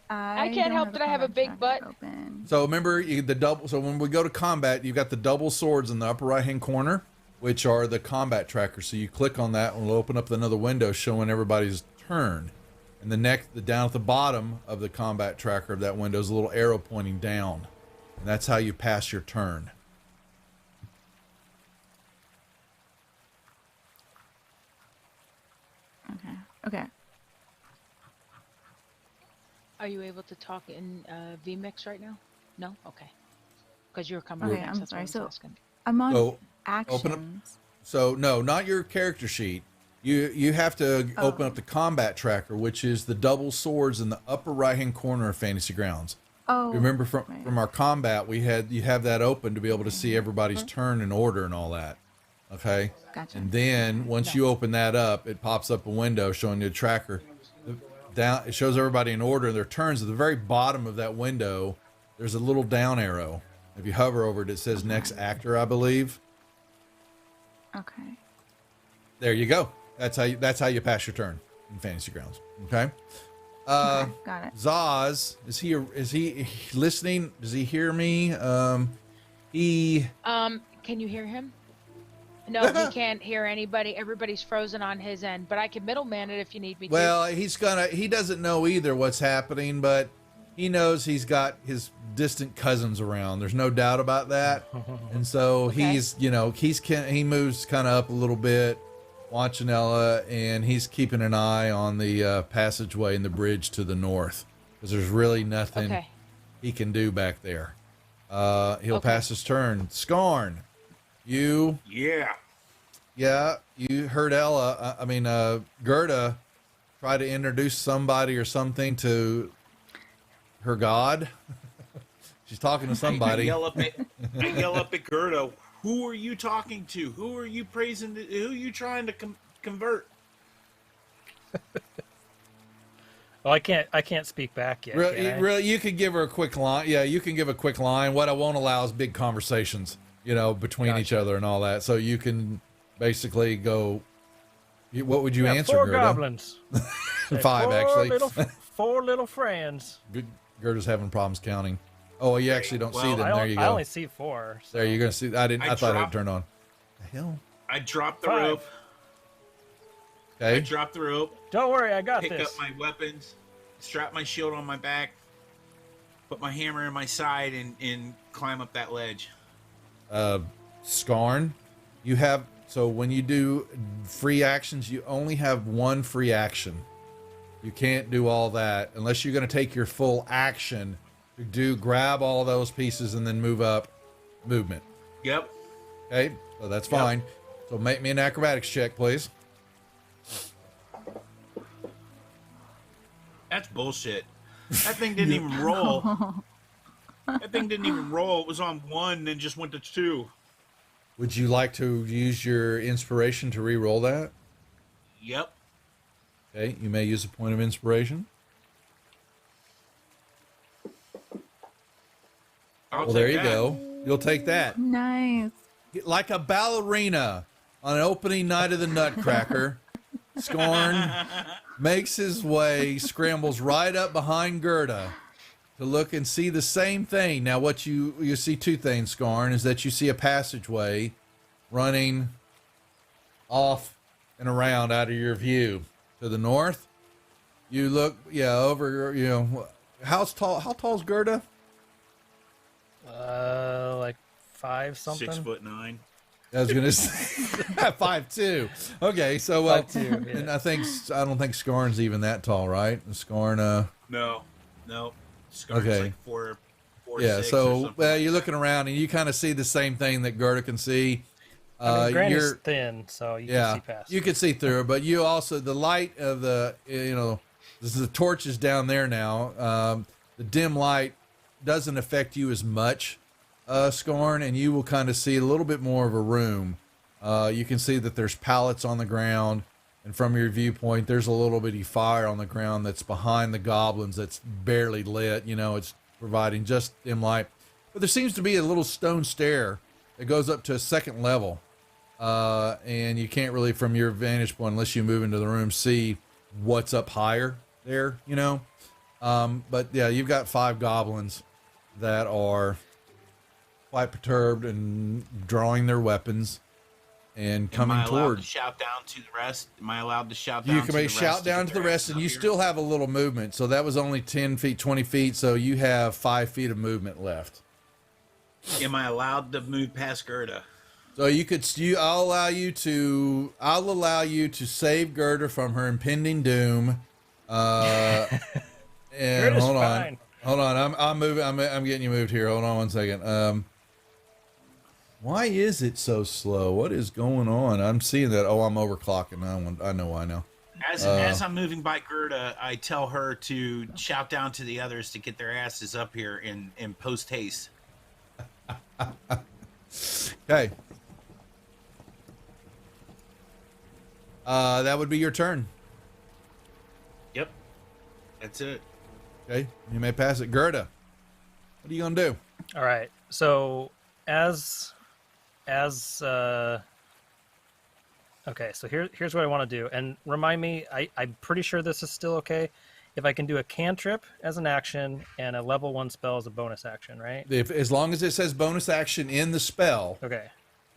I can't help that I have a big butt. Open. So remember the double. So when we go to combat, you've got the double swords in the upper right hand corner, which are the combat trackers. So you click on that, and it'll open up another window showing everybody's turn. And the down at the bottom of the combat tracker of that window is a little arrow pointing down, and that's how you pass your turn. Okay. Are you able to talk in VMix right now? No? Okay. Because you're coming Okay, next. I'm That's sorry. what I So was asking. I'm on So, actions. open up- So no, not your character sheet. You have to open up the combat tracker, which is the double swords in the upper right hand corner of Fantasy Grounds. Oh, Remember from our combat, you have that open to be able to see everybody's turn and order and all that. Okay. Gotcha. And then once you open that up, it pops up a window showing you a tracker. Down, it shows everybody in order and their turns. At the very bottom of that window, there's a little down arrow. If you hover over it, it says next actor, I believe. Okay. There you go. That's how you pass your turn in Fantasy Grounds. Okay. Okay, got it. Zaz, is he listening? Does he hear me? Can you hear him? No, he can't hear anybody. Everybody's frozen on his end, but I can middleman it if you need me to. Well, he doesn't know either what's happening, but he knows he's got his distant cousins around. There's no doubt about that. And so he moves kind of up a little bit, watching Ella, and he's keeping an eye on the passageway and the bridge to the north, because there's really nothing he can do back there. He'll pass his turn. Skarn, you heard Ella, Gerda try to introduce somebody or something to her god. She's talking to somebody. I yell up at Gerda. Who are you talking to? Who are you praising? Who are you trying to convert? Well, I can't speak back yet. Really, you could give her a quick line. Yeah, you can give a quick line. What I won't allow is big conversations, between each other and all that. So you can basically go. What would you answer, four Gerda? Goblins. Five, actually. Four little friends. Gerda's having problems counting. Oh, you actually don't see them. There you go. I only see four. So. There, you're gonna see. I thought it turned on. The hell? I dropped the rope. Okay. I dropped the rope. Don't worry, I got this. Pick up my weapons, strap my shield on my back, put my hammer in my side, and climb up that ledge. Skarn, you have. So when you do free actions, you only have one free action. You can't do all that unless you're going to take your full action to grab all those pieces and then move up movement. Yep. Okay, so that's fine. Yep. So make me an acrobatics check, please. That's bullshit. That thing didn't even roll. That thing didn't even roll. It was on 1 and just went to 2. Would you like to use your inspiration to re-roll that? Yep. Okay, you may use a point of inspiration. Well, there you go. You'll take that. Nice. Like a ballerina on an opening night of the Nutcracker, Skarn makes his way, scrambles right up behind Gerda to look and see the same thing. Now, what you see two things, Skarn, is that you see a passageway running off and around out of your view. To the north, you look, over, how tall's Gerda? Like 5 something. 6'9". I was gonna say 5'2". Okay, so 5'2", yeah. And I don't think Skarn's even that tall, right? Skarn, No. Skarn's okay. like 4'6". Yeah, so like you're looking around and you kind of see the same thing that Gerda can see. Granny's thin, so you can see past. You can see through, but you also the light of the the torch is down there now. The dim light doesn't affect you as much, Skarn, and you will kind of see a little bit more of a room. You can see that there's pallets on the ground, and from your viewpoint, there's a little bitty fire on the ground that's behind the goblins that's barely lit. It's providing just dim light. But there seems to be a little stone stair that goes up to a second level. and you can't really, from your vantage point, unless you move into the room, see what's up higher there, you know. But yeah, you've got 5 goblins that are quite perturbed and drawing their weapons and coming Am I allowed toward. to shout down to the rest? Am I allowed to shout down? You can shout down to the rest, and you still have a little movement. So that was only 10 feet, 20 feet. So you have 5 feet of movement left. Am I allowed to move past Gerda? So you could. I'll allow you to save Gerda from her impending doom. And Gerda's hold on. fine. Hold on, I'm moving. I'm getting you moved here. Hold on one second. Why is it so slow? What is going on? I'm seeing that. Oh, I'm overclocking. I know why now. As I'm moving by Gerda, I tell her to shout down to the others to get their asses up here in post haste. Okay. That would be your turn. Yep, that's it. Okay, you may pass it. Gerda, what are you gonna do? All right. So okay, so here's what I want to do, and remind me. I'm pretty sure this is still okay. If I can do a cantrip as an action and a level 1 spell as a bonus action, right? As long as it says bonus action in the spell, Okay.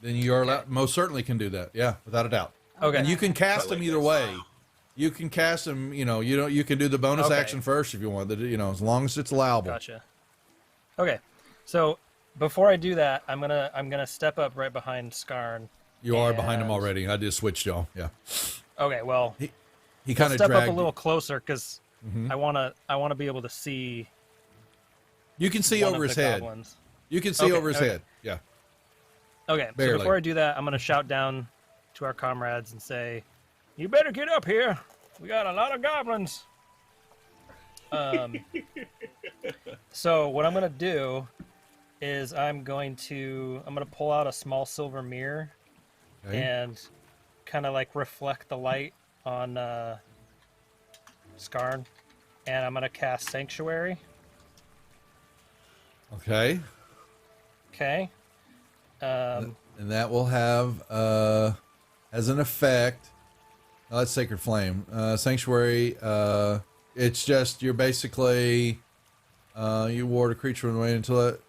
then you are allowed, most certainly can do that. Yeah, without a doubt. Okay. And you can cast them either way. You can cast them. You can do the bonus Okay. action first if you want. As long as it's allowable. Gotcha. Okay. So before I do that, I'm gonna step up right behind Skarn. You are behind him And- already. I just switched y'all. Yeah. Okay. Well, He I'll kind of step dragged. up a little closer because Mhm. I wanna be able to see. You can see one over of his the head. goblins. You can see Okay, over his okay. head. Yeah. Okay. Barely. So before I do that, I'm gonna shout down to our comrades and say, "You better get up here. We got a lot of goblins." So what I'm gonna do is I'm gonna pull out a small silver mirror Okay. and kind of like reflect the light on Skarn, and I'm gonna cast Sanctuary. Okay. Okay. And that will have as an effect. Oh, that's Sacred Flame. Sanctuary. It's just you're basically you ward a creature in the way until it.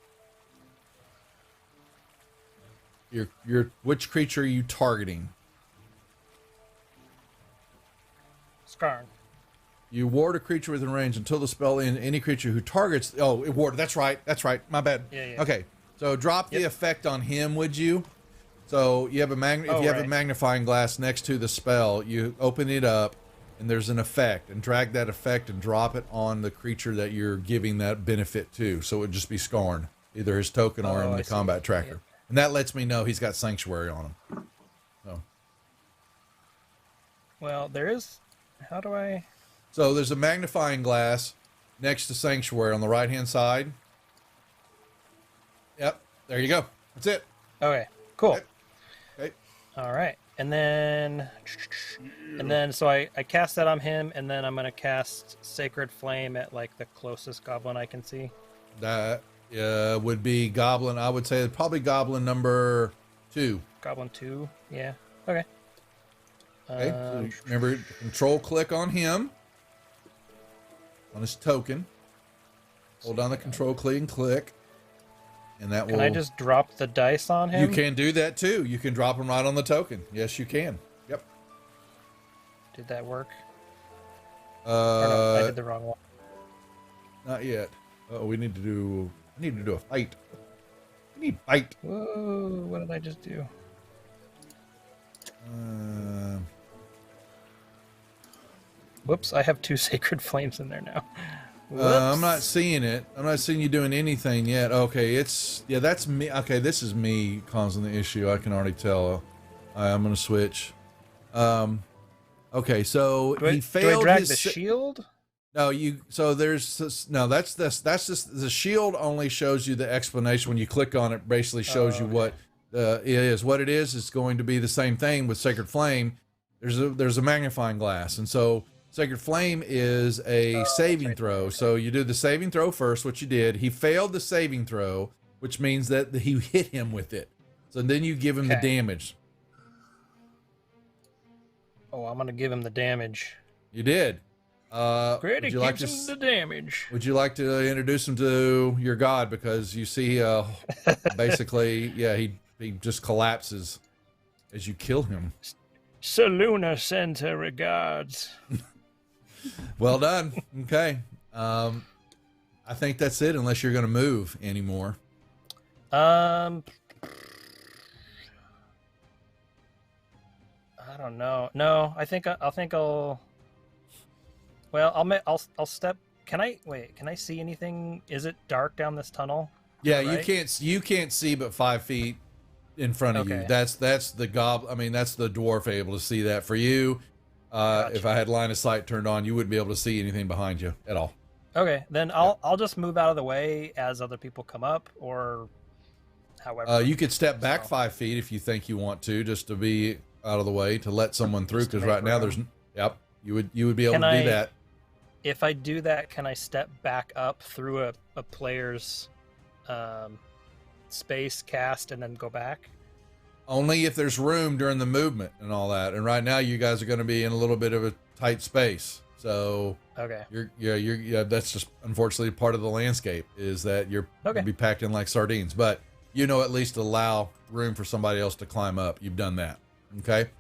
You're which creature are you targeting? Skarn. You ward a creature within range until the spell ends. Any creature who targets. Oh, it ward. That's right. That's right. My bad. Yeah. Okay. So drop the Yep. effect on him, would you? So you have a if you have a right. magnifying glass next to the spell, you open it up, and there's an effect, and drag that effect and drop it on the creature that you're giving that benefit to. So it would just be Skarn, either his token or in I the see. combat tracker, and that lets me know he's got Sanctuary on him. So. Well, there is. How do I? So there's a magnifying glass next to Sanctuary on the right-hand side. Yep, there you go. That's it. Okay. Cool. Okay. All right. And then so I cast that on him, and then I'm gonna cast Sacred Flame at like the closest goblin I can see. That would be Goblin. I would say probably Goblin number 2. Goblin 2. Yeah. Okay. Okay. So remember, control click on him. On his token. Hold down the control click and click. And that Can will. I just drop the dice on him? You can do that too. You can drop them right on the token. Yes, you can. Yep. Did that work? Or no, I did the wrong one. Not yet. Oh, we need to do. I need to do a fight. We need fight. Whoa! What did I just do? Whoops! I have 2 Sacred Flames in there now. I'm not Whoops. seeing it. I'm not seeing you doing anything yet. Okay, that's me. Okay, this is me causing the issue. I can already tell. I'm gonna switch. Okay, so he Do I failed drag his the shield? No, there's this, no, that's just the shield only shows you the explanation. When you click on it, basically shows you what it is. What it is going to be the same thing with Sacred Flame. There's a magnifying glass, and so Sacred Flame is a saving throw. So you do the saving throw first, which you did. He failed the saving throw, which means that he hit him with it. So then you give him the Okay. damage. Oh, I'm gonna give him the damage. You did. Great, would it you like gives to him the damage. Would you like to introduce him to your god? Because you see, basically, yeah, he just collapses as you kill him. Saluna sends her regards. Well done. Okay. I think that's it, unless you're going to move anymore. I don't know. No, I think I'll. Well, I'll step. Can I see anything? Is it dark down this tunnel? Yeah, Right? you can't see but 5 feet in front of you. Okay. That's the that's the dwarf able to see that. For you, Gotcha. if I had line of sight turned on, you wouldn't be able to see anything behind you at all. Okay, then I'll just move out of the way as other people come up, or however. You could step back So- 5 feet if you think you want to, just to be out of the way to let someone through. Just to Because make right now there's, room. yep, you would be able Can to do I- that. If I do that, can I step back up through a player's space cast and then go back? Only if there's room during the movement and all that. And right now you guys are going to be in a little bit of a tight space. So Okay. you're that's just unfortunately part of the landscape, is that you're going Okay. to be packed in like sardines. But at least allow room for somebody else to climb up. You've done that. Okay.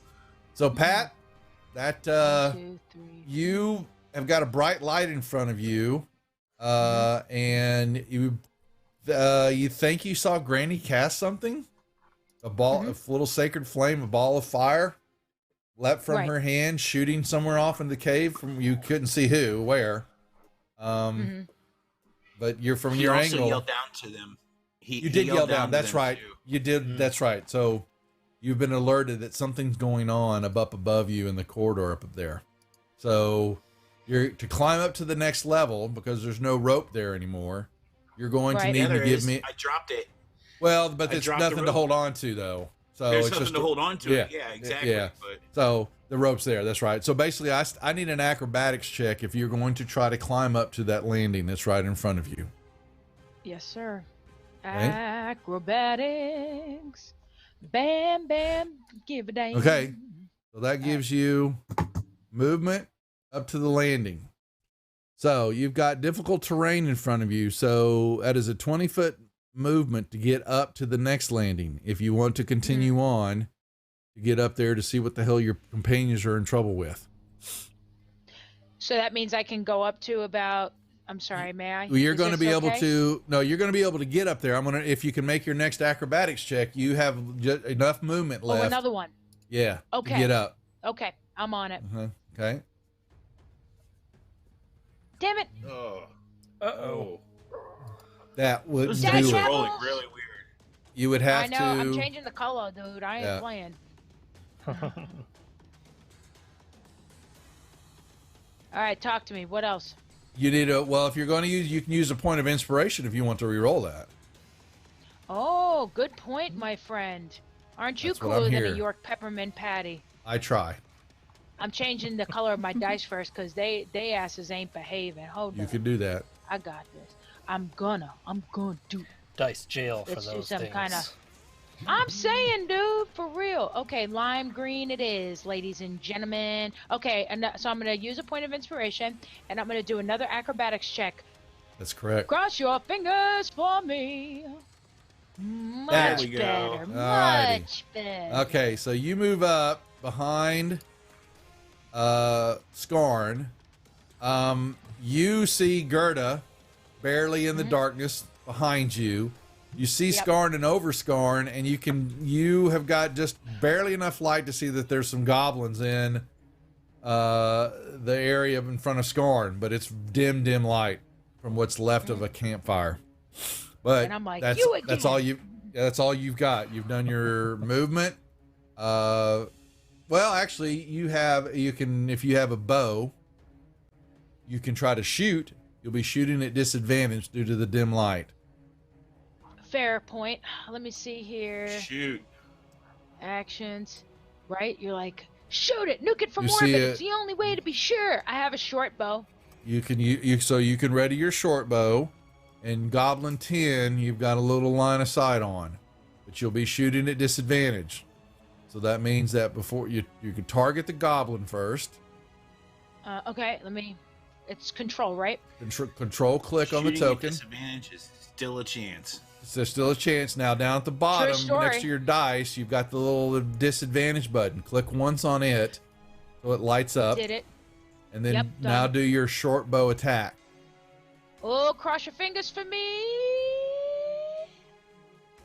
So Pat, that 1, 2, 3. you have got a bright light in front of you, and you think you saw Granny cast something, a ball, a little sacred flame, a ball of fire, leapt from Right. her hand, shooting somewhere off in the cave. From you couldn't see where, but you're from He your also angle. yelled down to them. You did yell down. to That's them, right. too. You did. That's right. So you've been alerted that something's going on up above you in the corridor up there. So you're to climb up to the next level, because there's no rope there anymore. You're going to Right. need Yeah, to there give is. me. I dropped it. Well, but I there's dropped the nothing to rope. hold on to though. So There's it's nothing just to hold on to. yeah. It. Yeah, exactly. Yeah. But So the rope's there. That's right. So basically, I need an acrobatics check if you're going to try to climb up to that landing that's right in front of you. Yes, sir. Okay. Acrobatics. Bam, bam. Give a damn. Okay. So that gives you movement up to the landing. So you've got difficult terrain in front of you. So that is a 20-foot movement to get up to the next landing. If you want to continue on to get up there to see what the hell your companions are in trouble with. So that means I can go up to about. I'm sorry, may I? You're Is going to this be able okay? to, no, you're going to be able to get up there. If you can make your next acrobatics check, you have just enough movement Oh, left. another one. Yeah. Okay. To get up. Okay, I'm on it. Okay. Damn it. oh, Uh-oh. That would this Jack do dice it. are Jack- rolling really weird. You would have I know. to. I'm changing the color, dude. I ain't Yeah. playing. All right, talk to me. What else? You need a, well, if you're going to use, you can use a point of inspiration if you want to re-roll that. Oh, good point, my friend. Aren't you That's what I'm cooler than here. a York peppermint patty? I try. I'm changing the color of my dice first because they asses ain't behaving. Hold You on. can do that. I got this. I'm gonna do. Dice jail for Let's do those some things. kinda- I'm saying, dude, for real. Okay, lime green it is, ladies and gentlemen. Okay, and so I'm gonna use a point of inspiration, and I'm gonna do another acrobatics check. That's correct. Cross your fingers for me. Much There we go. better. Alrighty. Much better. Okay, so you move up behind Skarn. You see Gerda barely in the darkness behind you. You see Yep. Skarn and over Skarn, and you have got just barely enough light to see that there's some goblins in the area in front of Skarn, but it's dim light from what's left of a campfire. But And I'm like, that's "You that's again." that's all you've got. You've done your movement. Well, actually, you can if you have a bow, you can try to shoot. You'll be shooting at disadvantage due to the dim light. Fair point. Let me see here. Shoot. Actions. Right? You're like, shoot it, nuke it from You orbit. see It's it- the only way to be sure. I have a short bow. You can so you can ready your short bow, and Goblin 10 you've got a little line of sight on, but you'll be shooting at disadvantage. So that means that before you could target the goblin first. Okay, it's control, right? Control click on the Shooting at token. disadvantage is still a chance. There's still a chance. Now down at the bottom story. next to your dice, you've got the little disadvantage button. Click once on it so it lights up. Did it. And then Yep, now done. do your short bow attack. Oh, cross your fingers for me.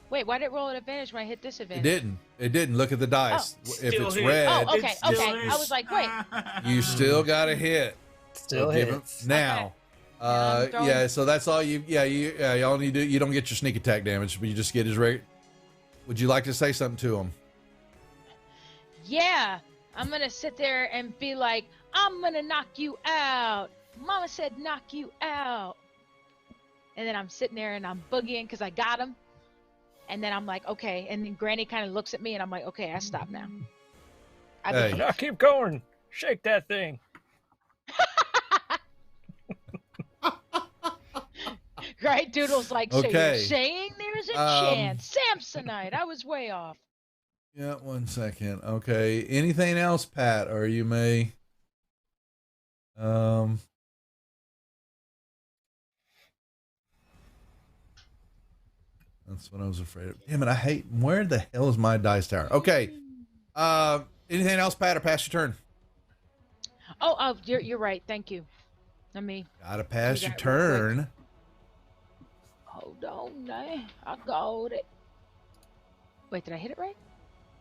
Wait, why did it roll an advantage when I hit disadvantage? It didn't. Look at the dice. If Still it's hit. red, Oh, okay, It still okay. is. I was like, wait. you still got to hit. Still give hits. him now. I'm throwing- Yeah, so that's all you. Yeah, you all need to. You don't get your sneak attack damage, but you just get his rate. Would you like to say something to him? Yeah, I'm gonna sit there and be like, I'm gonna knock you out. Mama said knock you out. And then I'm sitting there and I'm boogieing because I got him. And then I'm like, okay. And then Granny kind of looks at me and I'm like, okay, I stop now. I Hey. behave. Now keep going. Shake that thing. Right? Doodle's like, so Okay. you're saying there's a chance. Samsonite. I was way off. Yeah, 1 second. Okay. Anything else, Pat? Or you may. That's what I was afraid of. Damn it! I hate. Where the hell is my dice tower? Okay. Anything else, Pat? Or pass your turn. Oh, you're right. Thank you. Let me Gotta pass do your that real quick. turn. hold on. I got it. Wait, did I hit it right?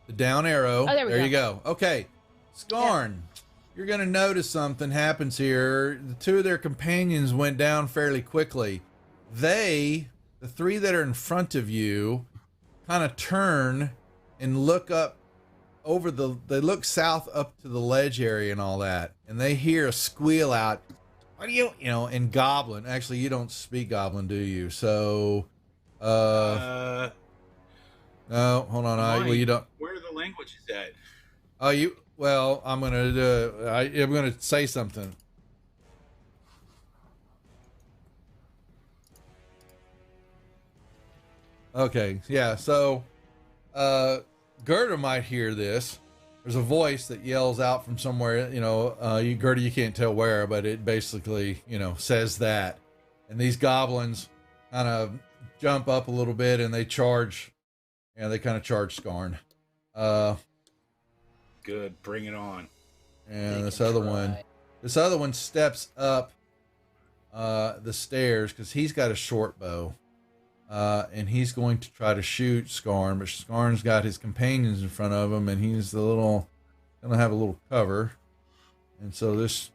The down arrow. Oh, there we you go. Okay. Scarn, you're going to notice something happens here. The two of their companions went down fairly quickly. The three that are in front of you, kind of turn and look up over they look south up to the ledge area and all that. And they hear a squeal out. What do you know, in Goblin. Actually, you don't speak Goblin, do you? So, no, hold on. Well, you don't. Where are the languages at? Oh, well, I'm gonna say something. Okay, yeah. So, Gerda might hear this. There's a voice that yells out from somewhere. Gerda, you can't tell where, but it basically, says that. And these goblins kind of jump up a little bit and they charge. Yeah, they kind of charge Scarn. Good, bring it on. And this other one steps up the stairs because he's got a short bow. And he's going to try to shoot Scarn, but Scarn's got his companions in front of him, and he's gonna have a little cover. And so this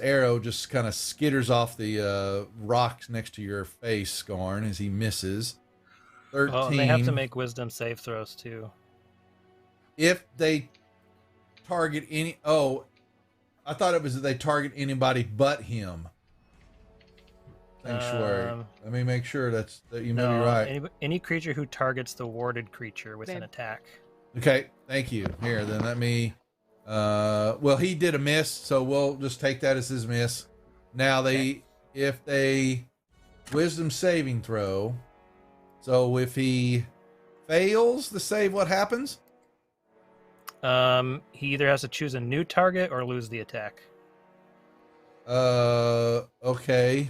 arrow just kind of skitters off the rocks next to your face, Scarn, as he misses. 13. Oh, and they have to make wisdom save throws too. If they target I thought it was that they target anybody but him. Sanctuary. Let me make sure that you may be right. Any creature who targets the warded creature with an attack. Okay, thank you. Here, then let me. Well, he did a miss, so we'll just take that as his miss. Now if they wisdom saving throw, so if he fails the save, what happens? He either has to choose a new target or lose the attack. Okay.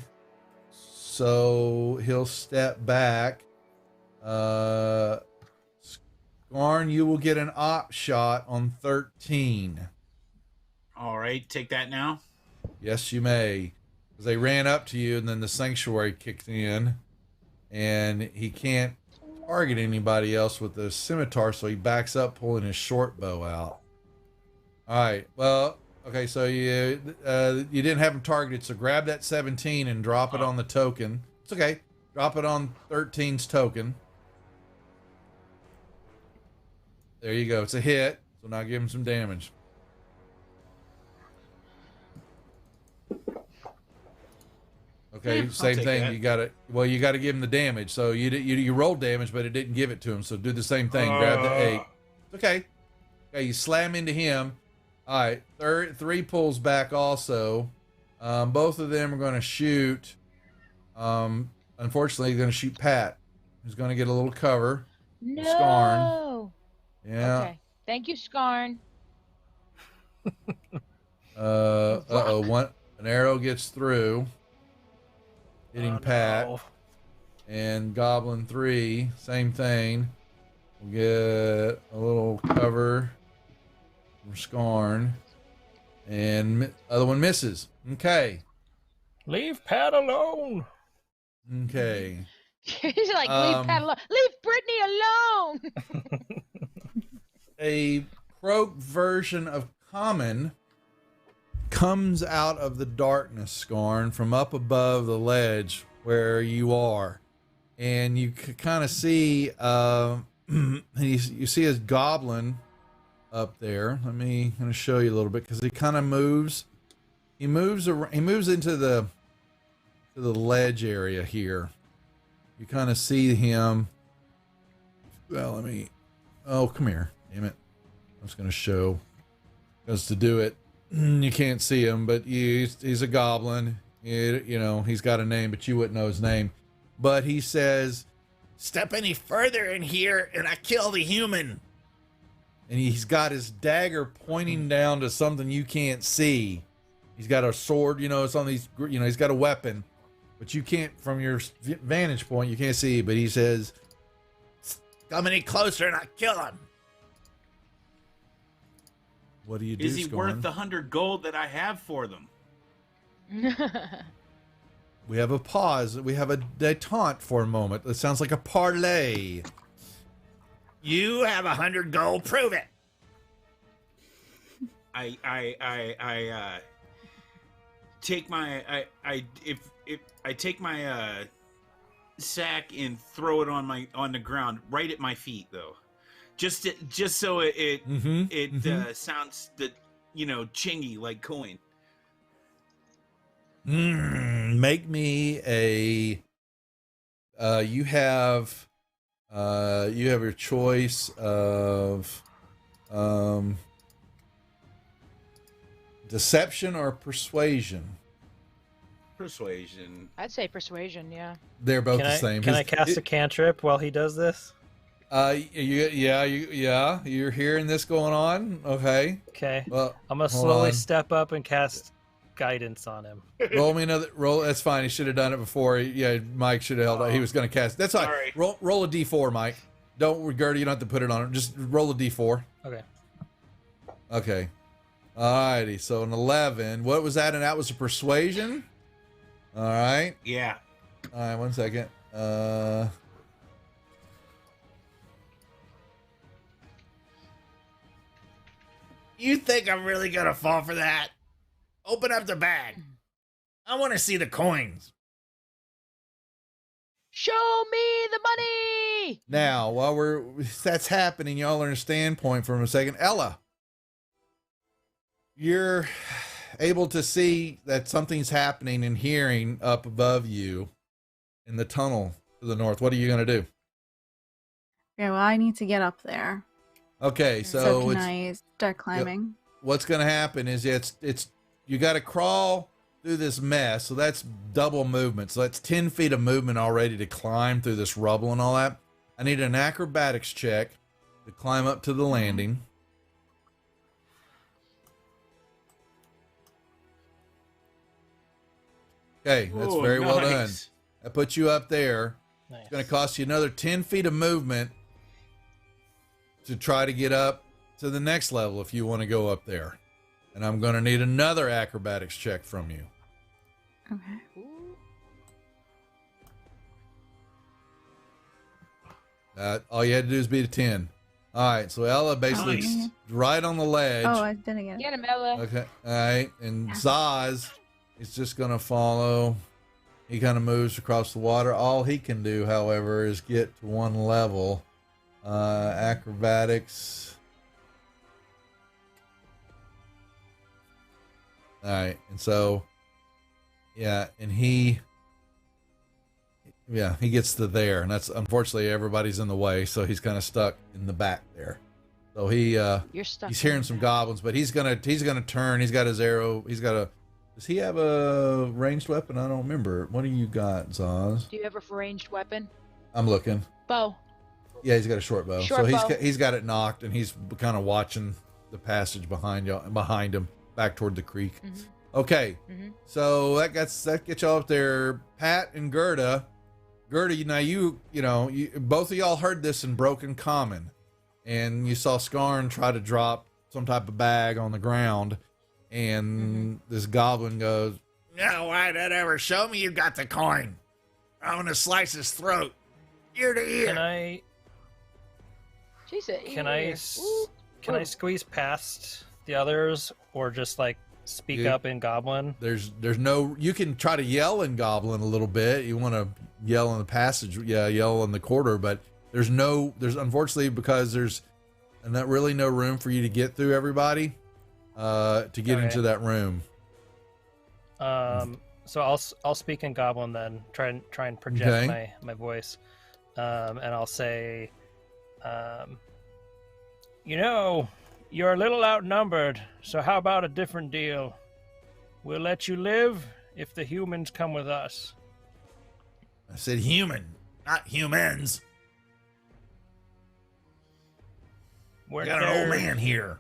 So he'll step back. Scarn, you will get an op shot on 13. All right, take that now. Yes, you may. Because they ran up to you and then the sanctuary kicked in. And he can't target anybody else with the scimitar, so he backs up, pulling his short bow out. All right. Well, okay, so you didn't have him targeted, so grab that 17 and drop it on the token. It's okay. Drop it on 13's token. There you go. It's a hit. So now give him some damage. Okay, same thing. that. You got to give him the damage. So you rolled damage, but it didn't give it to him. So do the same thing. Grab the 8. Okay. Okay, you slam into him. All right, 3 pulls back also. Both of them are going to shoot. Unfortunately, they're going to shoot Pat, who's going to get a little cover. No. Scarn. Yeah. Okay. Thank you, Skarn. Uh-oh, an arrow gets through, hitting Pat. No. And Goblin 3, same thing. We'll get a little cover from Skarn. And other one misses. Okay. Leave Pat alone. Okay. He's like, leave Pat alone. Leave Brittany alone. A croak version of Common comes out of the darkness, Skarn, from up above the ledge where you are. And you kind of see, you see his goblin up there. I'm going to show you a little bit because he kind of moves. He moves into the ledge area here. You kind of see him. Well, oh, come here. Damn it. I was going to show. Because to do it, you can't see him, but he's a goblin. He's got a name, but you wouldn't know his name. But he says, "Step any further in here and I kill the human." And he's got his dagger pointing down to something you can't see. He's got a sword, it's on these, he's got a weapon, but you can't, from your vantage point, you can't see. But he says, "Come any closer and I kill him." What do you do, Is he Skarn? worth the 100 gold that I have for them? We have a pause. We have a detente for a moment. It sounds like a parlay. You have 100 gold. Prove it. I take my I take my sack and throw it on the ground right at my feet, though, just so it sounds chingy like coin. Make me a. You have your choice of deception or persuasion. Persuasion. I'd say persuasion, yeah. They're both the same. Can I cast a cantrip while he does this? You're hearing this going on. Okay. Okay. Well, I'm gonna slowly step up and cast guidance on him. Roll me another roll. That's fine. He should have done it before. Mike should have held out. He was going to cast. That's all right. Roll a d4, Mike. Don't regard it. You don't have to put it on it. Just roll a d4. Okay. Alrighty. So an 11. What was that? And that was a persuasion. All right. Yeah. All right. 1 second. You think I'm really gonna fall for that? Open up the bag. I want to see the coins. Show me the money. Now, while that's happening, y'all are in a standpoint for a second. Ella, you're able to see that something's happening and hearing up above you in the tunnel to the north. What are you going to do? Okay, well, I need to get up there. Okay, So can I start climbing? What's going to happen is it's you got to crawl through this mess. So that's double movement. So that's 10 feet of movement already to climb through this rubble and all that. I need an acrobatics check to climb up to the landing. Okay, that's very well done. That puts you up there. Nice. It's going to cost you another 10 feet of movement to try to get up to the next level if you want to go up there. And I'm going to need another acrobatics check from you. Okay. All you had to do is beat a 10. All right, so Ella basically right on the ledge. Oh, I didn't get it. Get him, Ella. Okay, all right, and Zaz is just going to follow. He kind of moves across the water. All he can do, however, is get to one level. Acrobatics. All right, and so, yeah, and he gets to there, and that's unfortunately everybody's in the way, so he's kind of stuck in the back there. So You're stuck. he's hearing some goblins, but he's gonna turn. He's got his arrow. Does he have a ranged weapon? I don't remember. What do you got, Zaz? Do you have a ranged weapon? I'm looking. Bow. Yeah, he's got a short bow. Short bow. He's got it knocked, and he's kind of watching the passage behind him, back toward the creek. Mhm. Okay, Mhm. so that gets y'all up there. Pat and Gerda, now you know, both of y'all heard this in Broken Common, and you saw Skarn try to drop some type of bag on the ground, and this goblin goes, "No, why did ever show me you got the coin? I'm gonna slice his throat, ear to ear." Can I squeeze past the others, or just like speak up in Goblin? There's no. You can try to yell in Goblin a little bit. You want to yell in the passage, yell in the corridor, but there's unfortunately, because there's not really no room for you to get through everybody, to get into that room. So I'll speak in Goblin then. Try and project my voice, and I'll say, you're a little outnumbered, so how about a different deal? We'll let you live if the humans come with us. I said human, not humans. We got an old man here.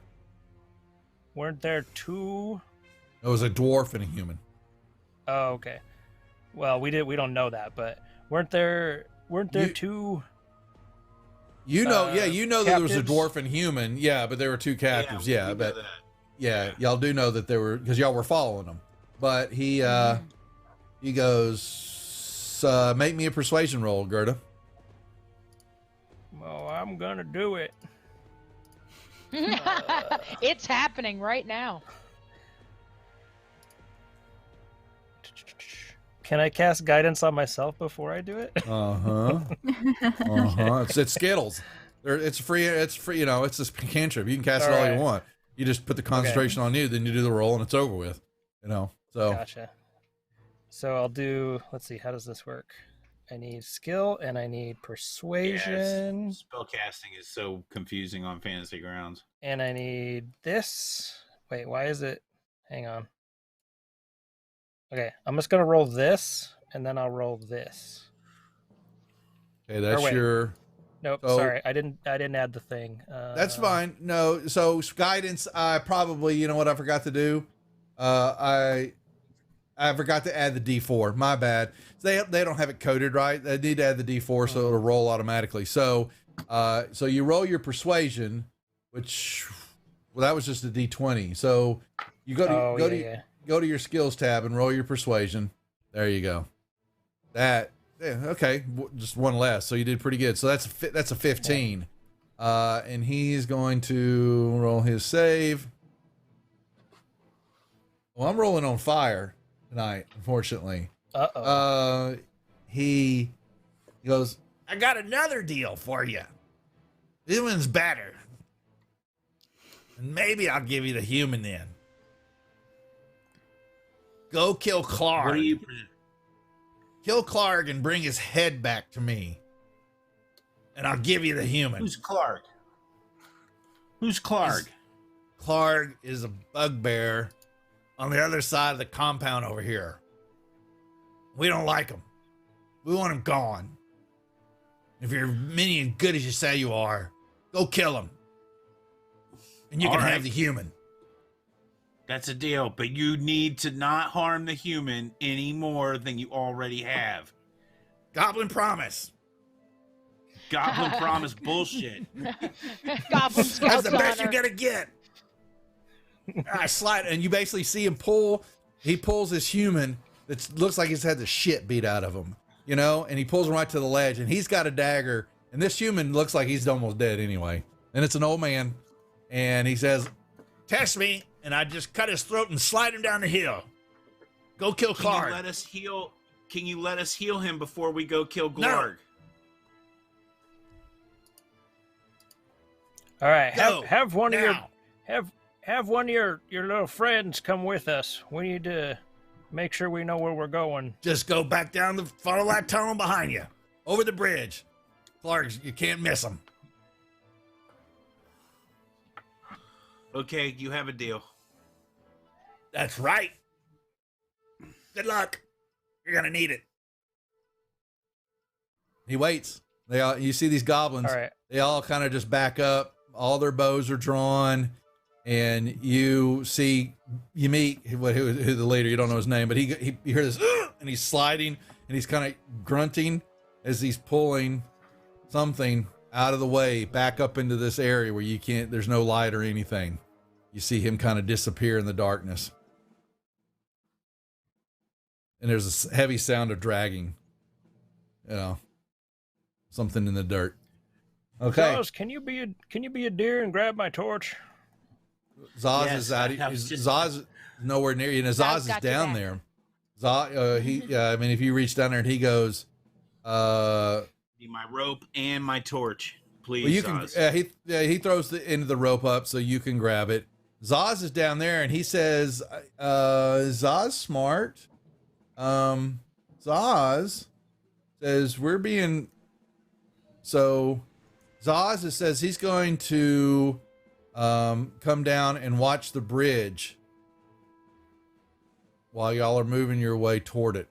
Weren't there two? It was a dwarf and a human. Oh, okay. Well, we don't know that, but weren't there two? You know that there was a captives? dwarf and human, but there were two captives, y'all do know that there were, because y'all were following them. But he goes, make me a persuasion roll, Gerda. Well, I'm gonna do it. It's happening right now. Can I cast guidance on myself before I do it? It's Skittles. It's free. It's a cantrip. You can cast it all you want. You just put the concentration on you, then you do the roll, and it's over with. So Gotcha. So I'll do. Let's see. How does this work? I need skill and I need persuasion. Spellcasting is so confusing on Fantasy Grounds. And I need this. Wait, why is it? Hang on. Okay, I'm just gonna roll this, and then I'll roll this. Okay, that's your. Nope, sorry, I didn't add the thing. That's fine. No, so guidance. I probably, you know what I forgot to do. I forgot to add the D4. My bad. They don't have it coded right. They need to add the D4 so it'll roll automatically. So you roll your persuasion, which that was just a D20. So you go to your skills tab and roll your persuasion. There you go. Okay, just one less. So you did pretty good. So that's a 15. And he's going to roll his save. Well, I'm rolling on fire tonight, unfortunately. He goes, I got another deal for you. This one's better. And maybe I'll give you the human then. Go kill Klarg. What do you... Kill Klarg and bring his head back to me. And I'll give you the human. Who's Klarg? Who's Klarg? Klarg is a bugbear on the other side of the compound over here. We don't like him. We want him gone. If you're many and good as you say you are, go kill him. And you can have the human. That's a deal, but you need to not harm the human any more than you already have. Goblin Promise. Goblin Promise bullshit. Goblin That's the best honor. you're gonna get. I slide, and you basically see him pull. He pulls this human that looks like he's had the shit beat out of him, and he pulls him right to the ledge, and he's got a dagger, and this human looks like he's almost dead anyway. And it's an old man, and he says, "Test me." And I just cut his throat and slide him down the hill. Go kill Klarg. Can you let us heal him before we go kill Klarg? No. All right, Go have one now. of have one of your little friends come with us. We need to make sure we know where we're going. Just go back down follow that tunnel behind you. Over the bridge. Klarg, you can't miss him. Okay, you have a deal. That's right. Good luck. You're going to need it. He waits. You see these goblins. All right. They all kind of just back up. All their bows are drawn, and you meet who the leader. You don't know his name, but you hear this, and he's sliding, and he's kind of grunting as he's pulling something out of the way back up into this area where there's no light or anything. You see him kind of disappear in the darkness, and there's a heavy sound of dragging. Something in the dirt. Okay. Zaz, can you be a deer and grab my torch? Zaz Yes, is out. I was just- Zaz nowhere near you. And Zaz is got your down back. there. Zaz, I mean, if you reach down there and he goes, Need my rope and my torch, please. well, you can. Zaz. He throws the end of the rope up so you can grab it. Zaz is down there and he says, "Zaz smart. Zaz says we're being so." Zaz says he's going to come down and watch the bridge while y'all are moving your way toward it,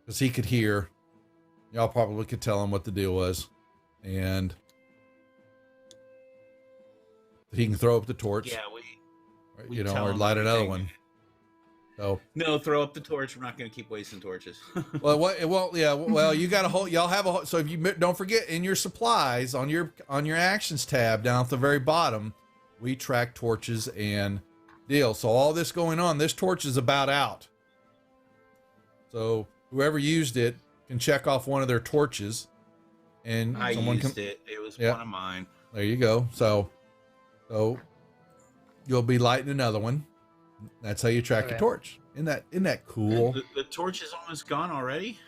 because he could hear. Y'all probably could tell him what the deal was, and he can throw up the torch. Yeah, we you know, tell or him light another everything. one. So, No, throw up the torch. We're not going to keep wasting torches. well, you got a whole. Y'all have a whole. So if you don't forget, in your supplies on your actions tab down at the very bottom, we track torches and deal. So all this going on, this torch is about out. So whoever used it can check off one of their torches, and I someone used can. it. It was Yeah. one of mine. There you go. So you'll be lighting another one. That's how you track your Okay. torch. Isn't that cool? The torch is almost gone already.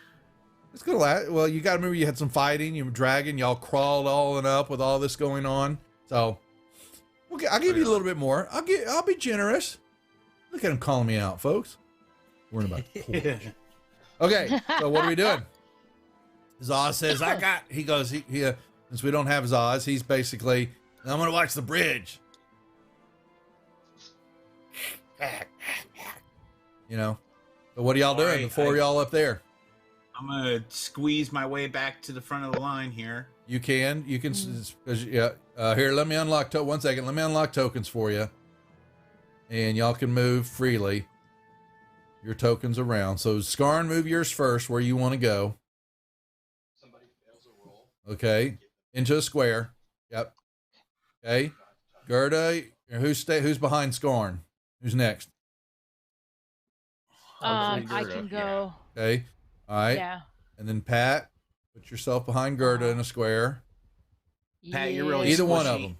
It's gonna last. Well, you got to remember you had some fighting. You were dragging. Y'all crawled all and up with all this going on. So, okay, I'll give you a little bit more. I'll be generous. Look at him calling me out, folks. Worrying about the torch. Okay, so what are we doing? Zaz says, he goes, since we don't have Zaz, he's basically, I'm going to watch the bridge. You know, so what are y'all doing? Alright, The four of y'all up there. I'm going to squeeze my way back to the front of the line here. You can, because here, let me unlock, 1 second. Let me unlock tokens for you. And y'all can move freely your tokens around. So Skarn, move yours first where you want to go. Okay, into a square. Yep. Okay, Gerda, who's behind Skarn? Who's next? I Gerda, can yeah. go. Okay, all right. Yeah. And then Pat, put yourself behind Gerda in a square. Pat, you're really Either one of squishy.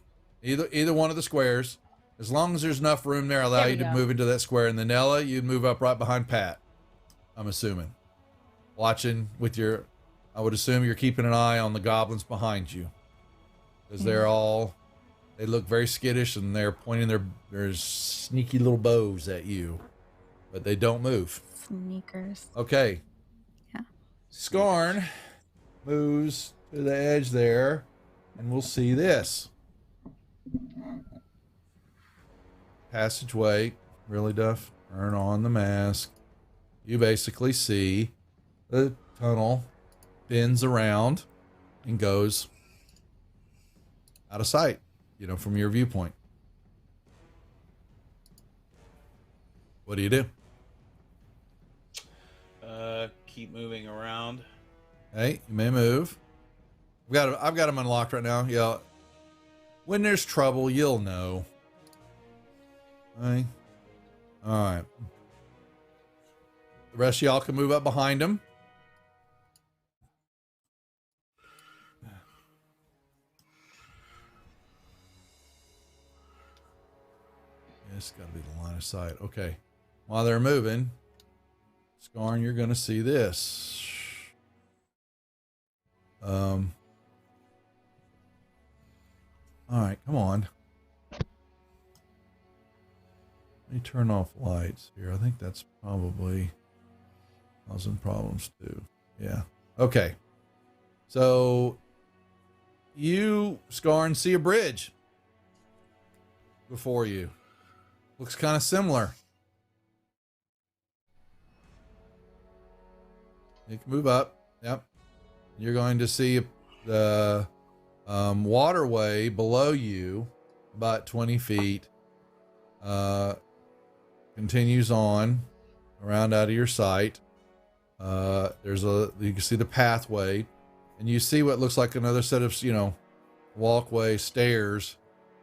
them. Either one of the squares. As long as there's enough room there, allow There you we to go. move into that square. And then Ella, you'd move up right behind Pat. I'm assuming. Watching with your, I would assume you're keeping an eye on the goblins behind you. Because they look very skittish and they're pointing their sneaky little bows at you. But they don't move. Sneakers. Okay. Yeah. Skarn moves to the edge there, and we'll see this. Passageway, really, Duff? Turn on the mask. You basically see the tunnel bends around and goes out of sight, from your viewpoint. What do you do? Keep moving around. Hey, you may move. I've got them unlocked right now. Yeah. When there's trouble, you'll know. Hey. All right. The rest of y'all can move up behind him. It's got to be the line of sight. Okay. While they're moving, Skarn, you're going to see this. All right, come on. Let me turn off lights here. I think that's probably causing problems too. Yeah. Okay. So you, Skarn, see a bridge before you. Looks kind of similar. You can move up. Yep. You're going to see the waterway below you, about 20 feet, continues on around out of your sight. You can see the pathway, and you see what looks like another set of, walkway stairs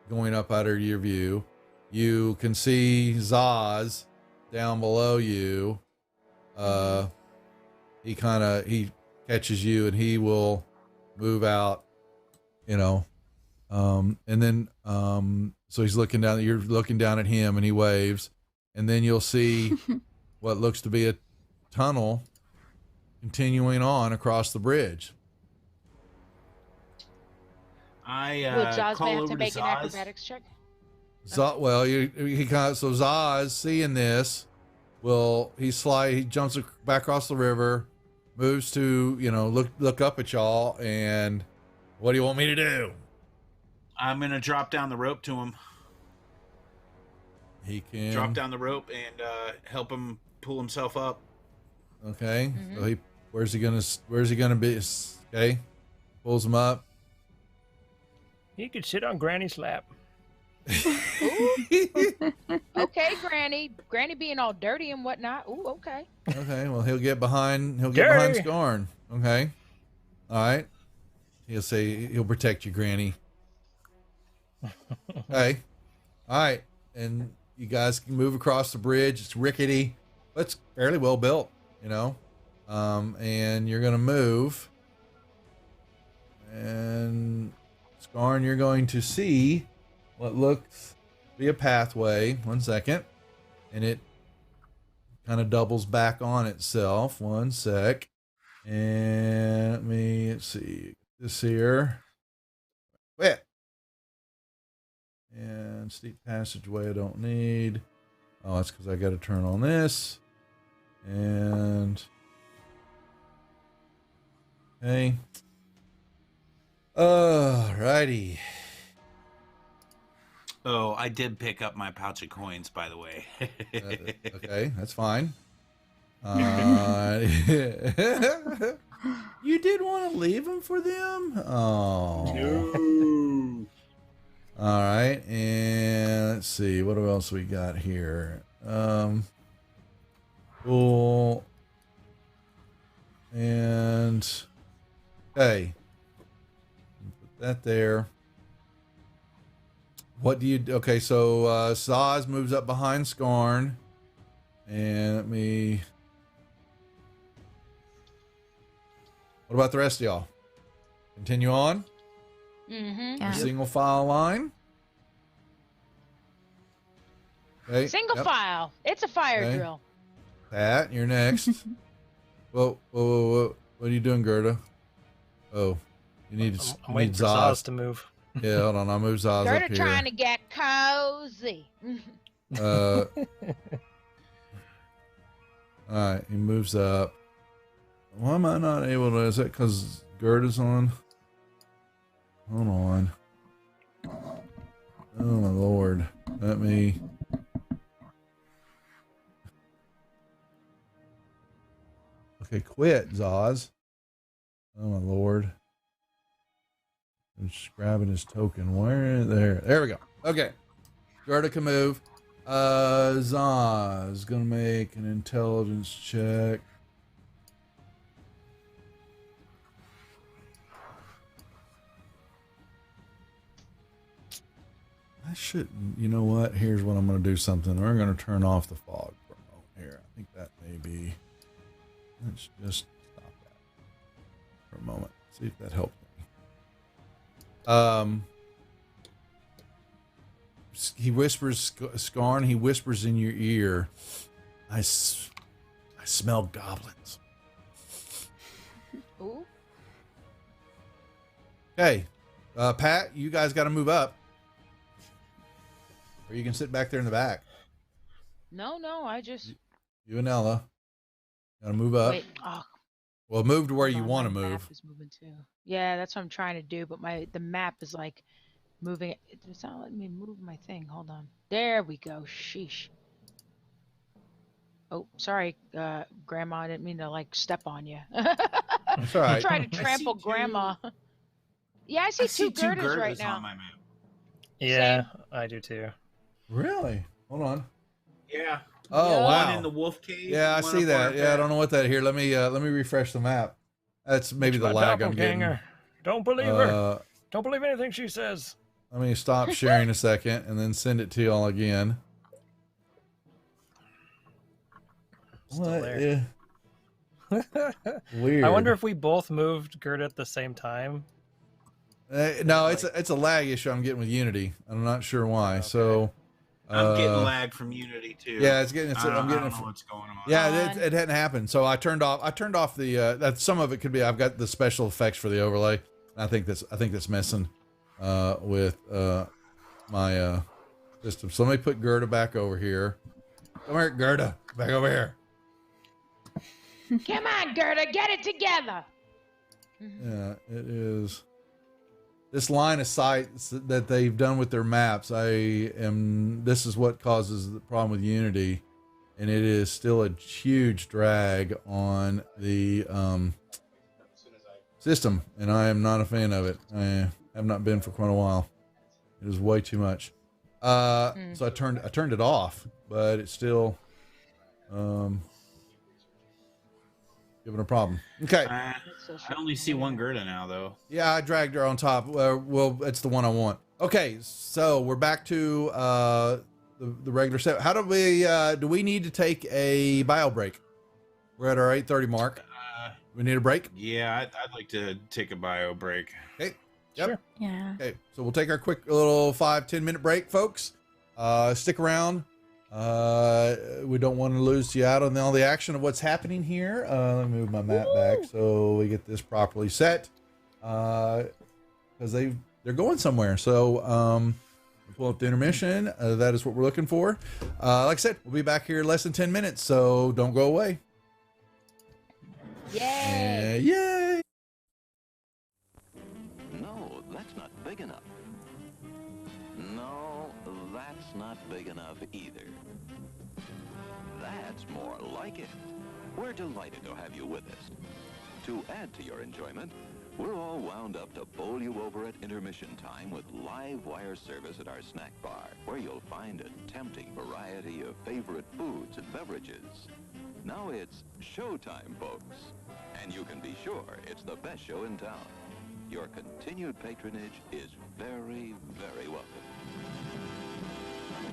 going up out of your view. You can see Zaz down below you. He catches you, and he will move out, and then so he's looking down, you're looking down at him, and he waves, and then you'll see what looks to be a tunnel continuing on across the bridge. Would Zaz call have over to make an Zaz. acrobatics check? Zaz, seeing this, he jumps back across the river, moves to look up at y'all, and what do you want me to do? I'm gonna drop down the rope to him. He can Drop down the rope and help him pull himself up. Okay. So where's he gonna be? Okay. Pulls him up. He could sit on Granny's lap. Okay, Granny. Granny being all dirty and whatnot. Ooh, okay. Okay. Well, he'll get behind Dirty. Scorn. Okay. All right. He'll say he'll protect you, Granny. Okay. All right. And you guys can move across the bridge. It's rickety, but it's fairly well built, and you're going to move, and Scarn, you're going to see what looks to be a pathway. 1 second. And it kind of doubles back on itself. 1 sec. And let's see this here. Quit. And steep passageway I don't need. Oh, that's because I got to turn on this. And okay. Alrighty. Oh, I did pick up my pouch of coins, by the way. Okay, that's fine. You did want to leave them for them? Oh. No. All right, and let's see what else we got here. Cool. And okay, put that there. What do you? Okay, so Saz moves up behind Scarn, and what about the rest of y'all? Continue on. Yeah. Single file line. Okay. Single file. It's a fire Okay. drill. Pat, you're next. Whoa. What are you doing, Gerda? Oh, you need I'm waiting for Zaz to move. Yeah, hold on. I'll move Zaz Gerda up here. trying to get cozy. All right, he moves up. Why am I not able to? Is that because Gerda's on? Hold on. Oh my lord. Let me. Okay, quit, Zaz. Oh my lord. I'm just grabbing his token. Where? There we go. Okay. Gerda can move. Zaz gonna make an intelligence check. I shouldn't. You know what? Here's what I'm going to do something. We're going to turn off the fog for a moment here. I think that may be. Let's just stop that for a moment. See if that helps me. He whispers, Scarn, he whispers in your ear, I smell goblins. Ooh. Okay. Pat, you guys got to move up. Or you can sit back there in the back. No, I just. You and Ella got to move up. Wait. Oh, Well, move to where you hold on, want to my move. Map is moving too. Yeah, that's what I'm trying to do, but the map is like moving. It's not letting me move my thing. Hold on. There we go. Sheesh. Oh, sorry, Grandma. I didn't mean to like step on you. That's all right. Try to trample Grandma. Yeah, I see two two girders right girders now. on my map. Yeah, I do too. Really? Hold on. Yeah. Oh Yeah. wow. One in the wolf cave. Yeah, I and one see up that. our Yeah, I pit. don't know what that here. Let me refresh the map. That's maybe It's the my lag I'm getting. doppelganger. Don't believe her. Don't believe anything she says. Let me stop sharing a second and then send it to y'all again. Still What? there. Weird. I wonder if we both moved Gerda at the same time. No, it's a lag issue I'm getting with Unity. I'm not sure why. Okay. So I'm getting lag from Unity too. yeah, it's getting. I I'm getting. don't know what's going on. Yeah, it hadn't happened. So I turned off the. That some of it could be. I've got the special effects for the overlay. I think that's messing with my system. So let me put Gerda back over here. Come here, Gerda. Back over here. Come on, Gerda, get it together. Yeah, it is. This line of sight that they've done with their maps, this is what causes the problem with Unity, and it is still a huge drag on the system, and I am not a fan of it. I have not been for quite a while. It is way too much. So I turned it off, but it's still giving a problem. Okay. I only see one Gerda now, though. Yeah, I dragged her on top. Well, it's the one I want. Okay, so we're back to the regular set. How do we need to take a bio break? We're at our 8:30 mark. We need a break? Yeah, I'd like to take a bio break. Okay. Yep. Sure. Yeah. Okay, so we'll take our quick little 5-10 minute break, folks. Stick around. We don't want to lose you out on all the action of what's happening here. Let me move my map back so we get this properly set. Because they're going somewhere. So we'll pull up the intermission. That is what we're looking for. Like I said, we'll be back here in less than 10 minutes. So don't go away. Yay! Yay! No, that's not big enough. No, that's not big enough either. That's more like it. We're delighted to have you with us. To add to your enjoyment, we're all wound up to bowl you over at intermission time with live wire service at our snack bar, where you'll find a tempting variety of favorite foods and beverages. Now it's showtime, folks. And you can be sure it's the best show in town. Your continued patronage is very, very welcome.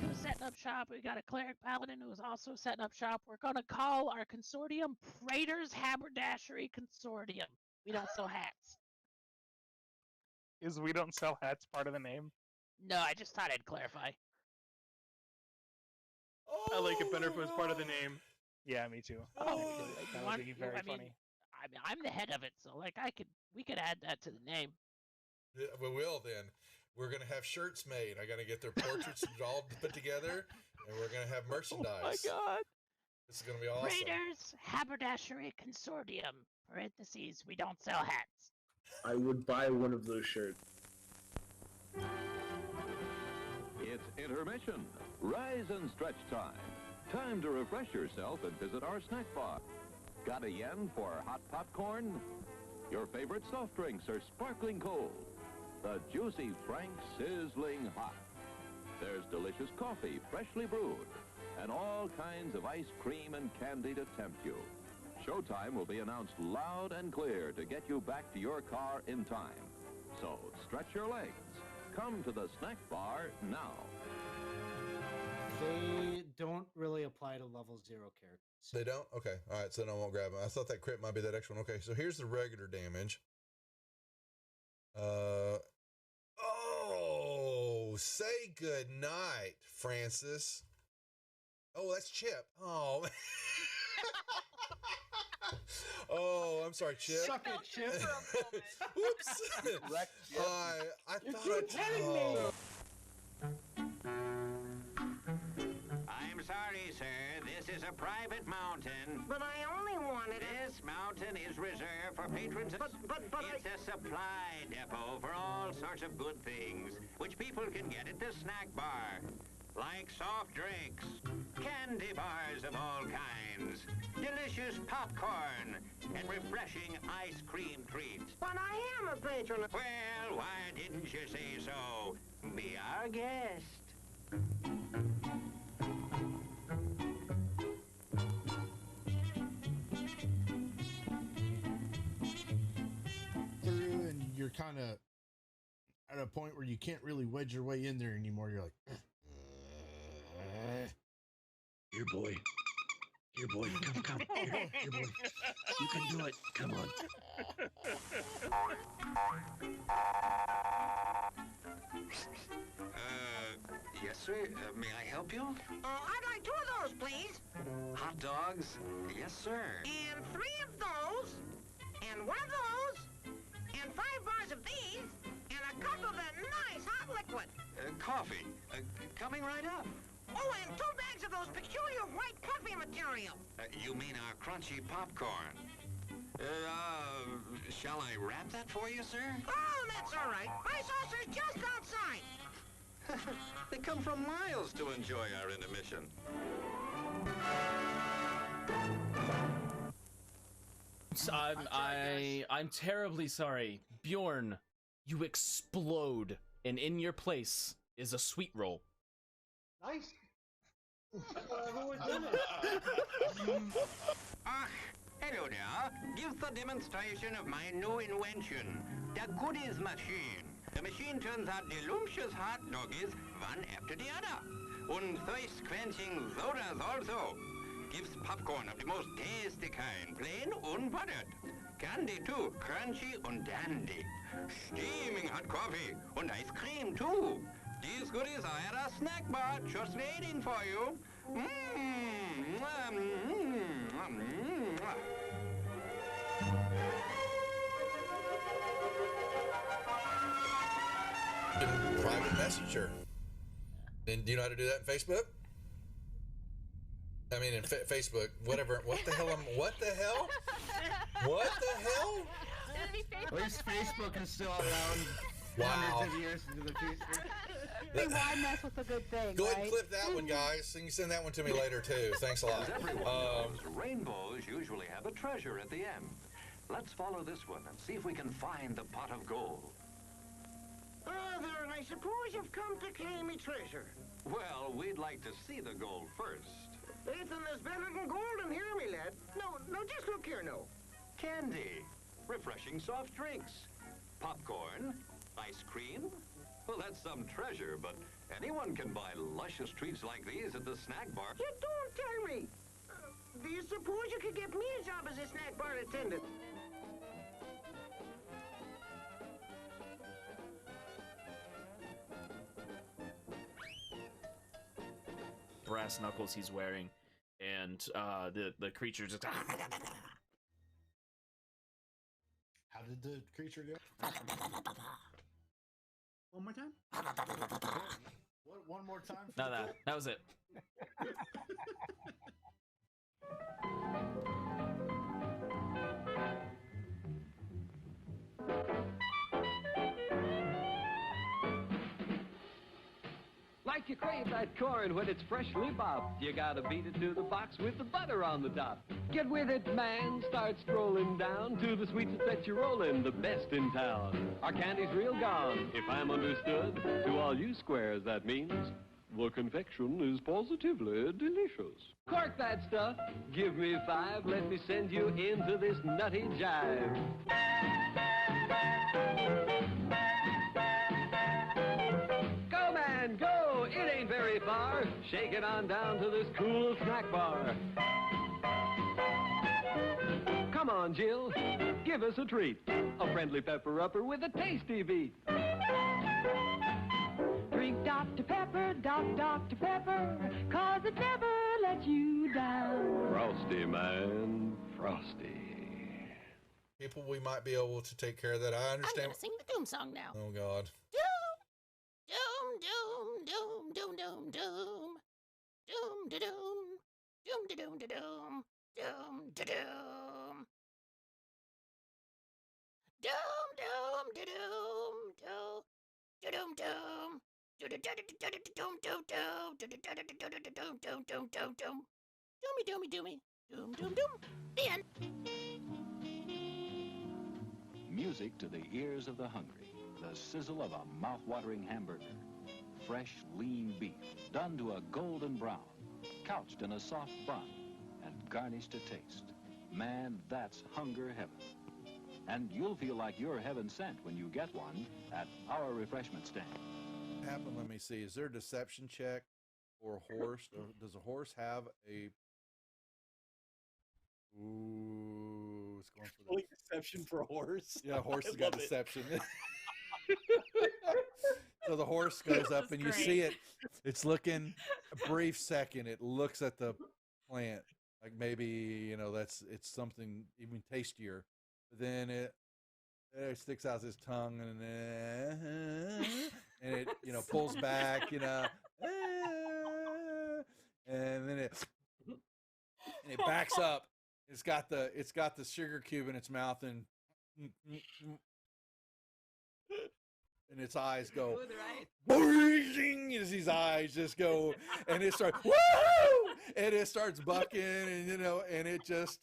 Who's setting up shop? We got a Klarg Paladin who's also setting up shop. We're gonna call our consortium Praetor's Haberdashery Consortium. We don't sell hats. Is we don't sell hats part of the name? No, I just thought I'd clarify. I like it better if it was part of the name. Yeah, me too. Oh, that would be very funny. I mean, I'm the head of it, so like we could add that to the name. Yeah, we will then. We're gonna have shirts made. I gotta get their portraits all put together, and we're gonna have merchandise. Oh my god! This is gonna be awesome. Praetor's Haberdashery Consortium. Parentheses, we don't sell hats. I would buy one of those shirts. It's intermission. Rise and stretch time. Time to refresh yourself and visit our snack bar. Got a yen for hot popcorn? Your favorite soft drinks are sparkling cold. The juicy Frank sizzling hot. There's delicious coffee, freshly brewed, and all kinds of ice cream and candy to tempt you. Showtime will be announced loud and clear to get you back to your car in time. So stretch your legs. Come to the snack bar now. They don't really apply to level 0 characters. They don't? Okay. All right. So then I won't grab them. I thought that crit might be that extra one. Okay. So here's the regular damage. Oh, say good night, Francis. Oh, that's Chip. Oh. Oh, I'm sorry, Chip. Suck it, Chip. Whoops. I thought I'm sorry, sir. This is a private mountain. But I only wanted This mountain is reserved for patrons. But it's a supply depot for all sorts of good things, which people can get at the snack bar. like soft drinks, candy bars of all kinds, delicious popcorn, and refreshing ice cream treats. But I am a patron. Well, why didn't you say so? Be our guest. Through, and you're kind of at a point where you can't really wedge your way in there anymore. You're like, Here, boy. Here, boy. Come. Here, boy. You can do it. Come on. Yes, sir. May I help you? I'd like 2 of those, please. Hot dogs? Yes, sir. And 3 of those, and 1 of those, and 5 bars of these, and a cup of that nice hot liquid. Coffee. Coming right up. Oh, and 2 bags of those peculiar white puffy material. You mean our crunchy popcorn? Shall I wrap that for you, sir? Oh, that's all right. My saucer's just outside. They come from miles to enjoy our intermission. I'm terribly sorry. Bjorn, you explode, and in your place is a sweet roll. Nice. Hello there. Give the demonstration of my new invention, the goodies machine. The machine turns out delicious hot doggies one after the other. And thirst-quenching sodas also. Gives popcorn of the most tasty kind, plain unbuttered. Candy too, crunchy and dandy. Steaming hot coffee and ice cream too. These goodies are at our snack bar, just waiting for you. Private messenger. And do you know how to do that in Facebook? I mean, in Facebook, whatever. What the hell? What the hell? What the hell? At least Facebook is still around Wow. hundreds of years into the future. Why mess with a good thing, Go ahead and right? clip that one, guys. You can send that one to me later, too. Thanks a lot. As everyone knows, rainbows usually have a treasure at the end. Let's follow this one and see if we can find the pot of gold. There, and I suppose you've come to claim me treasure. Well, we'd like to see the gold first. Ethan, there's better than gold in here, me lad. No, just look here, no. Candy, refreshing soft drinks, popcorn, ice cream. Well, that's some treasure, but anyone can buy luscious treats like these at the snack bar. You don't tell me. Do you suppose you could get me a job as a snack bar attendant? Brass knuckles he's wearing, and the creature just. How did the creature go? One more time? What, one more time? No, that was it. Like you crave that corn when it's freshly bobbed, you gotta beat it to the box with the butter on the top. Get with it, man. Start strolling down to the sweets that set you rolling, the best in town. Our candy's real gone, if I'm understood. To all you squares, that means the confection is positively delicious. Cork that stuff. Give me 5. Let me send you into this nutty jive. Go, man, go! It ain't very far. Shake it on down to this cool snack bar. Come on, Jill. Give us a treat. A friendly pepper-upper with a tasty beat. Drink Dr. Pepper, Dr. Pepper, 'cause it never lets you down. Frosty, man. Frosty. People, we might be able to take care of that. I I'm understand. gonna sing the doom song now. Oh, God. Doom, doom, doom, doom, doom, doom. Doom, da doom. Doom, da doom, da doom. Doom, da doom. Doom, doom, da doom, doom. Da doom, doom. Doom, doom, doom, The end. Music to the ears of the hungry. The sizzle of a mouth-watering hamburger. Fresh, lean beef, done to a golden brown, couched in a soft bun, and garnished to taste. Man, that's hunger heaven. And you'll feel like you're heaven sent when you get one at our refreshment stand. Happen, let me see. Is there a deception check for a horse? Or does a horse have a... Ooh, it's going for the... Deception for a horse? Yeah, a horse I has got love it. deception. So the horse goes up and you see it. It's looking a brief second. It looks at the plant like maybe, you know, it's something even tastier. Then it sticks out its tongue and it, you know, pulls back, you know, and then it backs up. It's got the sugar cube in its mouth and its eyes go, as these eyes just go, and it starts, woo! And it starts bucking, and you know, and it just.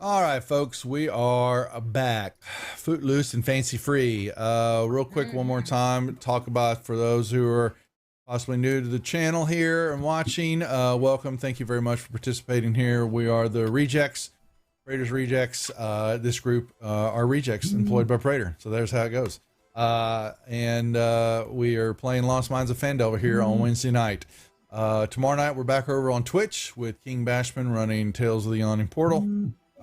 All right, folks, we are back. Footloose and fancy free. Real quick, one more time, talk about for those who are possibly new to the channel here and watching. Welcome. Thank you very much for participating here. We are the Rejects, Praetor's Rejects. This group are rejects employed by Praetor. So there's how it goes. And we are playing Lost Mines of Phandelver here on Wednesday night. Tomorrow night, we're back over on Twitch with King Bashman running Tales of the Yawning Portal.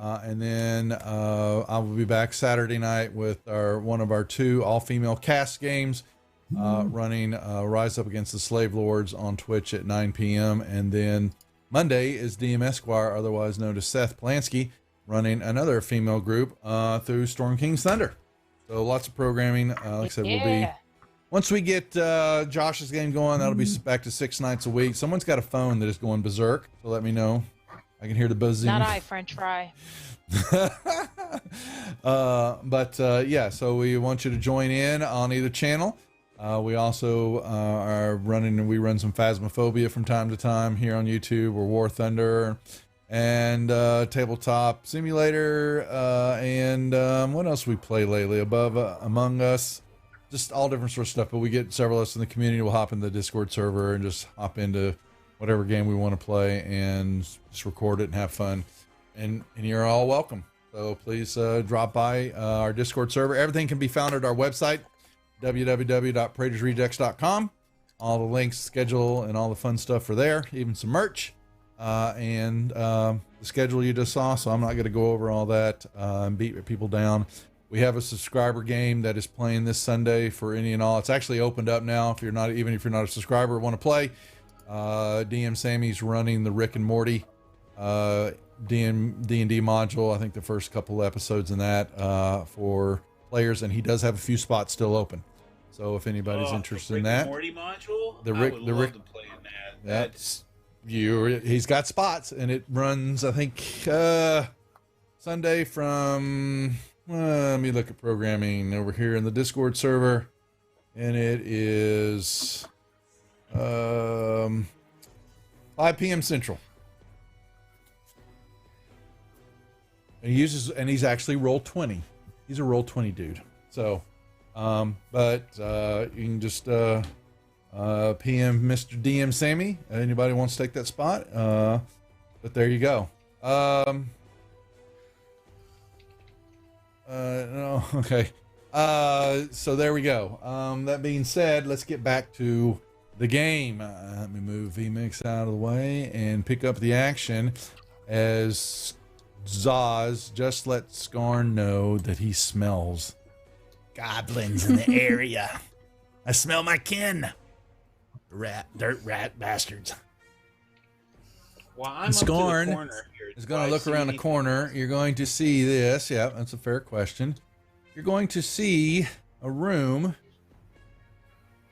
And then I will be back Saturday night with one of our two all-female cast games, running Rise Up Against the Slave Lords on Twitch at 9 p.m. And then Monday is DM Esquire, otherwise known as Seth Plansky, running another female group through Storm King's Thunder. So lots of programming. Like I said, we'll be... Once we get Josh's game going, that'll be back to 6 nights a week. Someone's got a phone that is going berserk, so let me know. I can hear the buzzing. Not I, French fry. Yeah, so we want you to join in on either channel. We also are we run some Phasmophobia from time to time here on YouTube, or War Thunder, and Tabletop Simulator, and what else we play lately? Among Us, just all different sort of stuff. But we get several of us in the community. We'll hop in the Discord server and just hop into whatever game we want to play and just record it and have fun. And you're all welcome. So please drop by our Discord server. Everything can be found at our website, www.praetorsrejects.com. All the links, schedule, and all the fun stuff are there, even some merch. And the schedule you just saw, so I'm not going to go over all that and beat people down. We have a subscriber game that is playing this Sunday for any and all. It's actually opened up now. If you're not a subscriber, want to play. DM Sammy's running the Rick and Morty D&D module. I think the first couple episodes in that for players, and he does have a few spots still open. So if anybody's interested in that, Morty module, I would love to play in that. That's he's got spots, and it runs, I think, Sunday from. Let me look at programming over here in the Discord server, and it is 5 p.m. Central. And he's actually roll 20. He's a roll 20 dude. So, you can just PM Mr. DM Sammy. Anybody wants to take that spot? But there you go. No, okay. So there we go. That being said, let's get back to the game. Let me move VMix out of the way and pick up the action as Zaz just let Skarn know that he smells Goblins in the area. I smell my kin. Dirt rat bastards. Well, I'm Scorn up to the corner here. is Do going I to look see around the anything corner. else? You're going to see this. Yeah, that's a fair question. You're going to see a room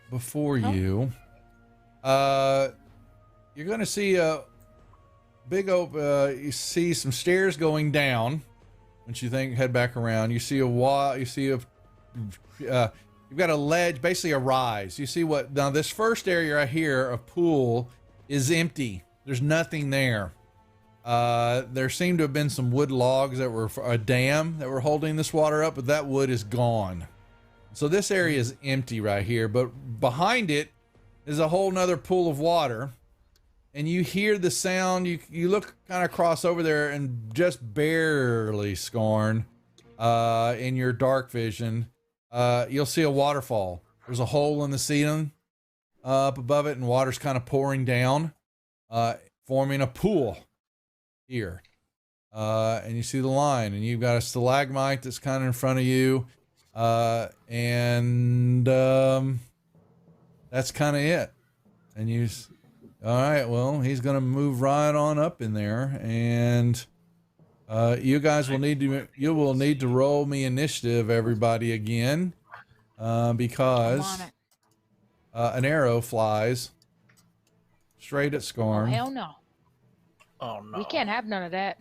before you. You're going to see a big you see some stairs going down. Once you head back around, you see a wall. You see a you've got a ledge, basically a rise. You see what now? This first area right here, a pool, is empty. There's nothing there. There seemed to have been some wood logs that were a dam that were holding this water up, but that wood is gone. So this area is empty right here, but behind it is a whole nother pool of water. And you hear the sound, you look kind of cross over there and just barely, Scorn, in your dark vision, you'll see a waterfall. There's a hole in the ceiling up above it, and water's kind of pouring down, forming a pool here. And you see the line, and you've got a stalagmite that's kind of in front of you. And that's kind of it. And all right, well, he's going to move right on up in there, and you guys will need to roll me initiative, everybody, again, because an arrow flies straight at Oh, Scorn. hell no. Oh no. We can't have none of that.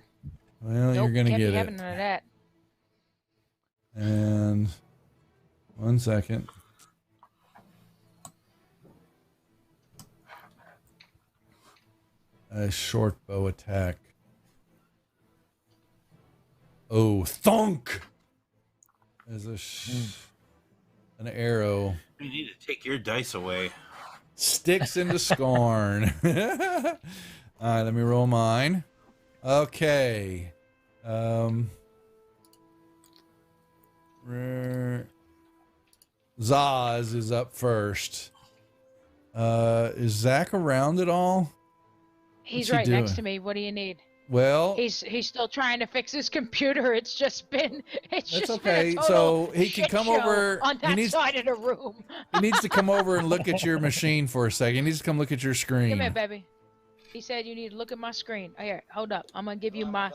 Well, Nope, you're going to can't get be it. having none of that. And 1 second. A short bow attack. Oh, thunk! As an arrow You need to take your dice away. sticks into Scorn. All right, let me roll mine. Okay. Zaz is up first. Is Zach around at all? He's What's he right next doing? to me. What do you need? Well, He's still trying to fix his computer. It's just been That's just okay. been a total So he can shit come show over- on he that needs- side of the room. he needs to come over and look at your machine for a second. He needs to come look at your screen. Come here, baby. He said you need to look at my screen. Oh, here, hold up. I'm gonna give you my.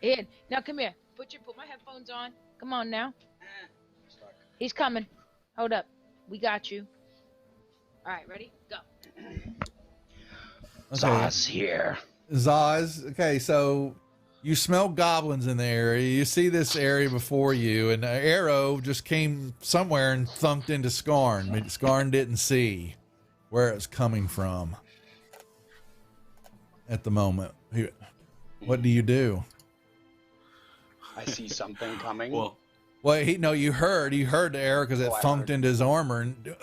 Here, now come here. Put my headphones on. Come on now. He's coming. Hold up. We got you. All right, ready? Go. Zaz here. Zaz. Okay, so you smell goblins in the area. You see this area before you, and an arrow just came somewhere and thunked into Scarn. But Scarn didn't see where it's coming from at the moment. What do you do? I see something coming. Well, you heard the arrow because it Oh, I thunked into his armor, and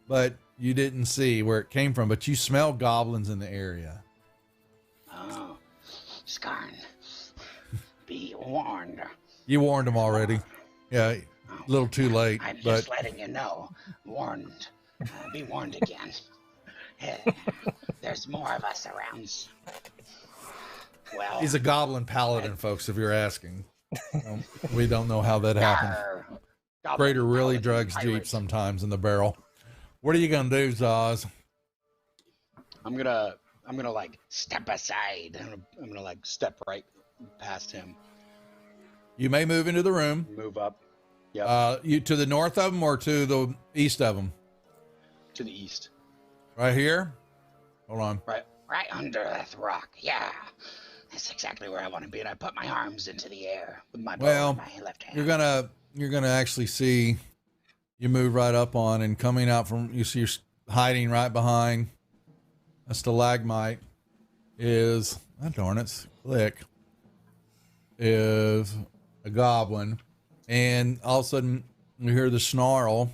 but you didn't see where it came from. But you smell goblins in the area. Oh, Scarn, be warned. You warned him already. Yeah, a little too late. I'm but just letting you know. Warned. Be warned again. There's more of us around. Well, he's a Goblin Paladin, folks, if you're asking. We don't know how that happened. Goblin Crater really Paladin drugs pirate. deep sometimes in the barrel. What are you gonna do, Zaz? I'm gonna like step aside. I'm gonna like step right past him. You may move into the room. Move up. Yep. You to the north of them or to the east of them? To the east. Right here. Hold on. Right under that rock. Yeah. That's exactly where I want to be. And I put my arms into the air with my bow in my left hand. You're gonna actually see. You move right up on, and coming out from, you see you're hiding right behind a stalagmite is, oh darn it, click, is a goblin. And all of a sudden you hear the snarl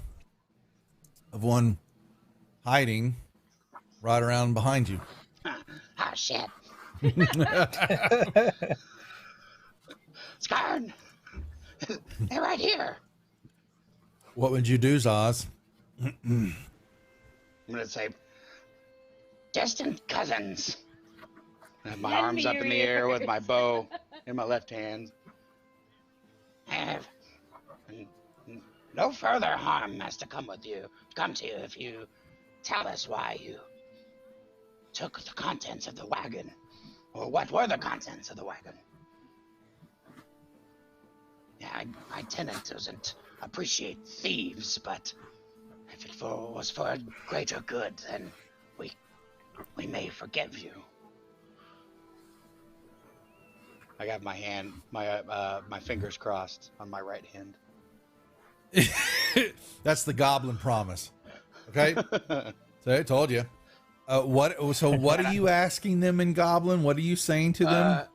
of one hiding right around behind you. Oh, shit. Scarn! They're right here. What would you do, Zaz? I'm going to say, distant cousins. I have my Lend arms me up your in the air with ears. my bow in my left hand. No further harm has to come to you if you tell us why you took the contents of the wagon. Or what were the contents of the wagon? Yeah, my tenant doesn't appreciate thieves, but if it was for a greater good, then we may forgive you. I got my fingers crossed on my right hand. That's the Goblin Promise. Okay, so I told you. What are you asking them in Goblin? What are you saying to them?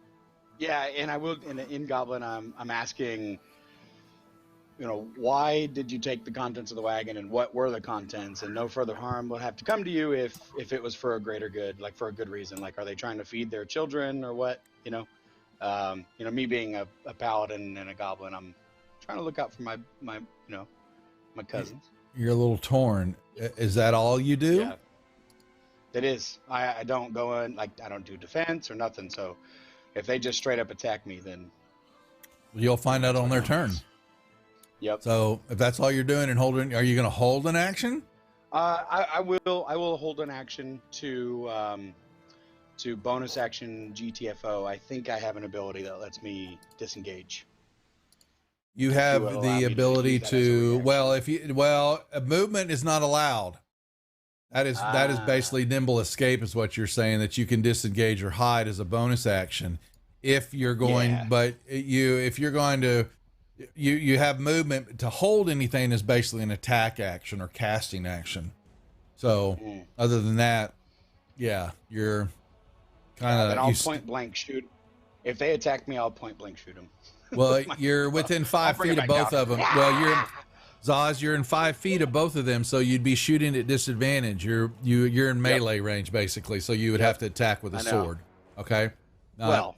Yeah, and I will in Goblin. I'm asking, why did you take the contents of the wagon, and what were the contents? And no further harm would have to come to you if it was for a greater good, like for a good reason. Like, are they trying to feed their children or what? Me being a paladin and a goblin, I'm trying to look out for my cousins. You're a little torn. Is that all you do? Yeah. It is. I don't go in, I don't do defense or nothing. So if they just straight up attack me, then you'll find out on their turn. Yep. So if that's all you're doing and holding, are you going to hold an action? I will hold an action to bonus action GTFO. I think I have an ability that lets me disengage. You have the ability to a movement is not allowed. That is basically nimble escape is what you're saying, that you can disengage or hide as a bonus action. If you're going, but if you're going to, you have movement to hold anything is basically an attack action or casting action. So other than that, you're kind of. I'll point blank shoot. If they attack me, I'll point blank shoot them. Well, you're within 5 feet of both of them. Well, you're in 5 feet of both of them, so you'd be shooting at disadvantage. You're in melee range basically, so you would have to attack with a sword. Okay. Well,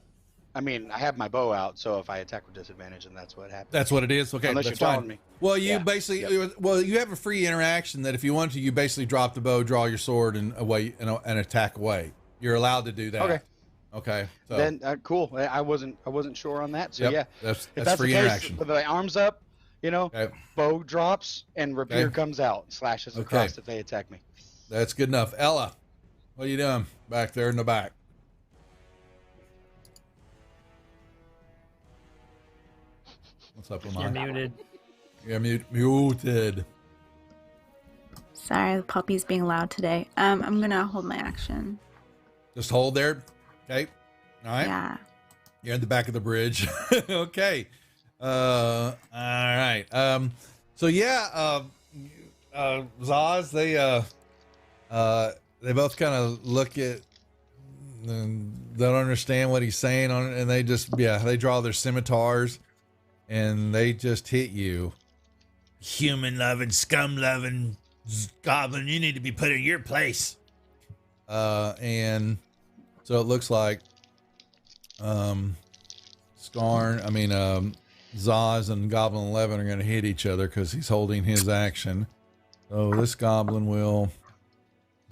I mean, I have my bow out, so if I attack with disadvantage, then that's what happens. That's what it is. Okay, unless that's you're fine. telling me. Well, you basically, you have a free interaction that if you want to, you basically drop the bow, draw your sword, and away, and attack away. You're allowed to do that. Okay. Okay. So. Then cool. I wasn't sure on that. So that's if that's free the case, interaction. with the arms up, bow drops and rapier comes out, slashes across if they attack me. That's good enough. Ella, what are you doing back there in the back? What's up, Lamar? You're muted. You're muted. Sorry, the puppy's being loud today. I'm gonna hold my action. Just hold there. Okay. All right. Yeah. You're in the back of the bridge. Okay. All right. So Zaz, they both kind of look at and don't understand what he's saying and they just they draw their scimitars and they just hit you. Human loving, scum loving goblin, you need to be put in your place. And so it looks like Zaz and Goblin 11 are going to hit each other because he's holding his action. So this Goblin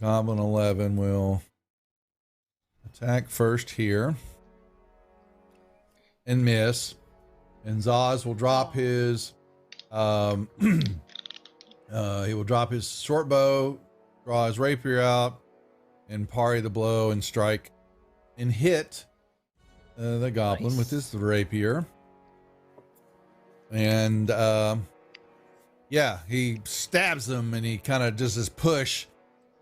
11 will attack first here and miss. And Zaz will drop his, he will drop his short bow, draw his rapier out, and parry the blow and strike and hit the goblin with his rapier. And he stabs them and he kind of does this push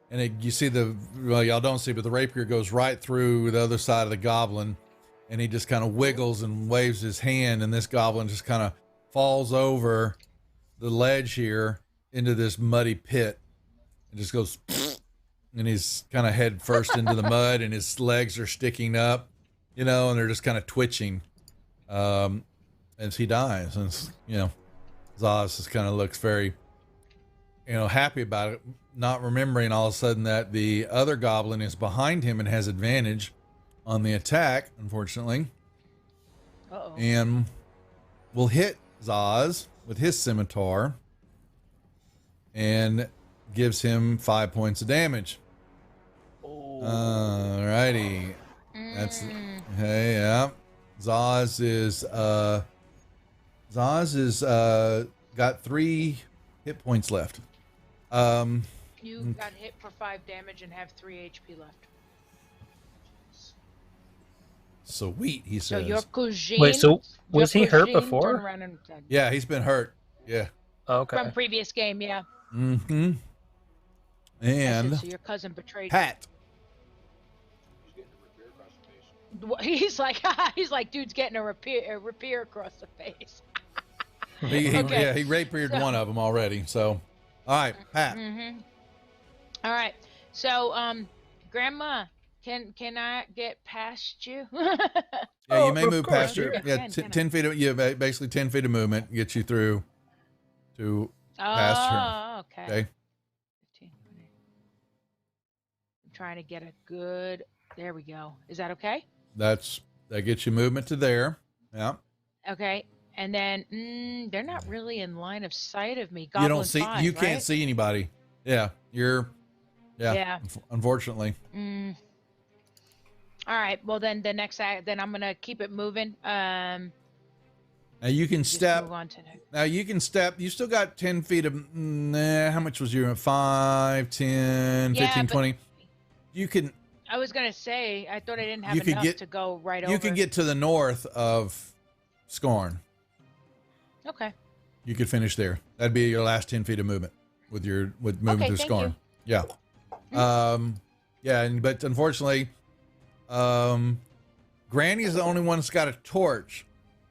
and you see y'all don't see, but the rapier goes right through the other side of the goblin and he just kind of wiggles and waves his hand and this goblin just kind of falls over the ledge here into this muddy pit and just goes and he's kind of head first into the mud and his legs are sticking up, and they're just kind of twitching as he dies. And, Zaz just kind of looks very, happy about it, not remembering all of a sudden that the other goblin is behind him and has advantage on the attack, unfortunately. Uh-oh. And will hit Zaz with his scimitar and gives him 5 points of damage. Alrighty. That's Zaz is got 3 hit points left. You got hit for 5 damage and have 3 HP left. Sweet, he says. So your cousin. Wait, so was he hurt cousin before? turned around and said- Yeah, he's been hurt. Yeah. Okay. From previous game, yeah. Mm-hmm. And So your cousin betrayed Pat. you. He's like, dude's getting a rapier across the face. Yeah, he raped one of them already. So, all right, Pat. Mm-hmm. All right. So, Grandma, can I get past you? Yeah, you may move past Sure. your 10 feet. Basically 10 feet of movement gets you through to past her. Okay. 15, 20. I'm trying to get a good. There we go. Is that okay? That gets you movement to there. Yeah. Okay. And then they're not really in line of sight of me. You don't Goblin see. 5, You can't right? see anybody. Yeah. Yeah. Yeah. Unfortunately. All right. Well, then the next then I'm gonna keep it moving. Now you can step. Move on to next. Now you can step. You still got 10 feet of. How much was your 5, 10, Yeah, 15, but- 20? You can. I was gonna say I thought I didn't have You could enough get- to go right over. You could get to the north of Scorn. Okay. You could finish there. That'd be your last 10 feet of movement with moving Okay, through thank Scorn. you. Yeah. Yeah, but unfortunately, Granny is the only one that's got a torch.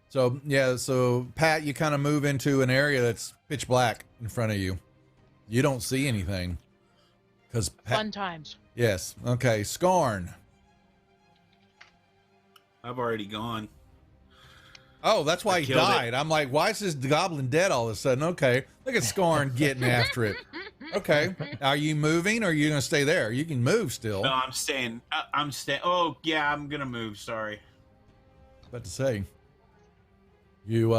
So yeah, so Pat, you kind of move into an area that's pitch black in front of you. You don't see anything. Fun times. Yes. Okay. Scorn. I've already gone. Oh, that's why I he killed it. died. I'm like, why is this goblin dead all of a sudden? Okay. Look at Scorn getting after it. Okay. Are you moving or are you going to stay there? You can move still. No, I'm staying. I'm staying. Oh, yeah, I'm gonna move. Sorry. About to say. You,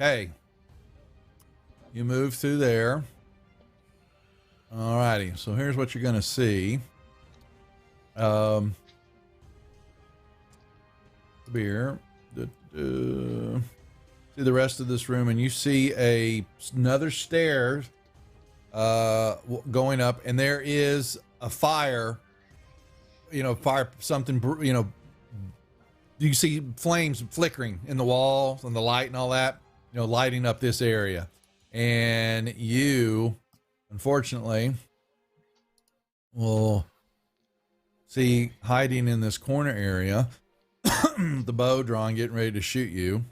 okay. You move through there. Alrighty. So here's what you're going to see. Here. See the rest of this room, and you see another stairs going up, and there is a fire. Something. You see flames flickering in the walls and the light and all that. Lighting up this area, and you, unfortunately, will see hiding in this corner area. The bow drawn, getting ready to shoot you,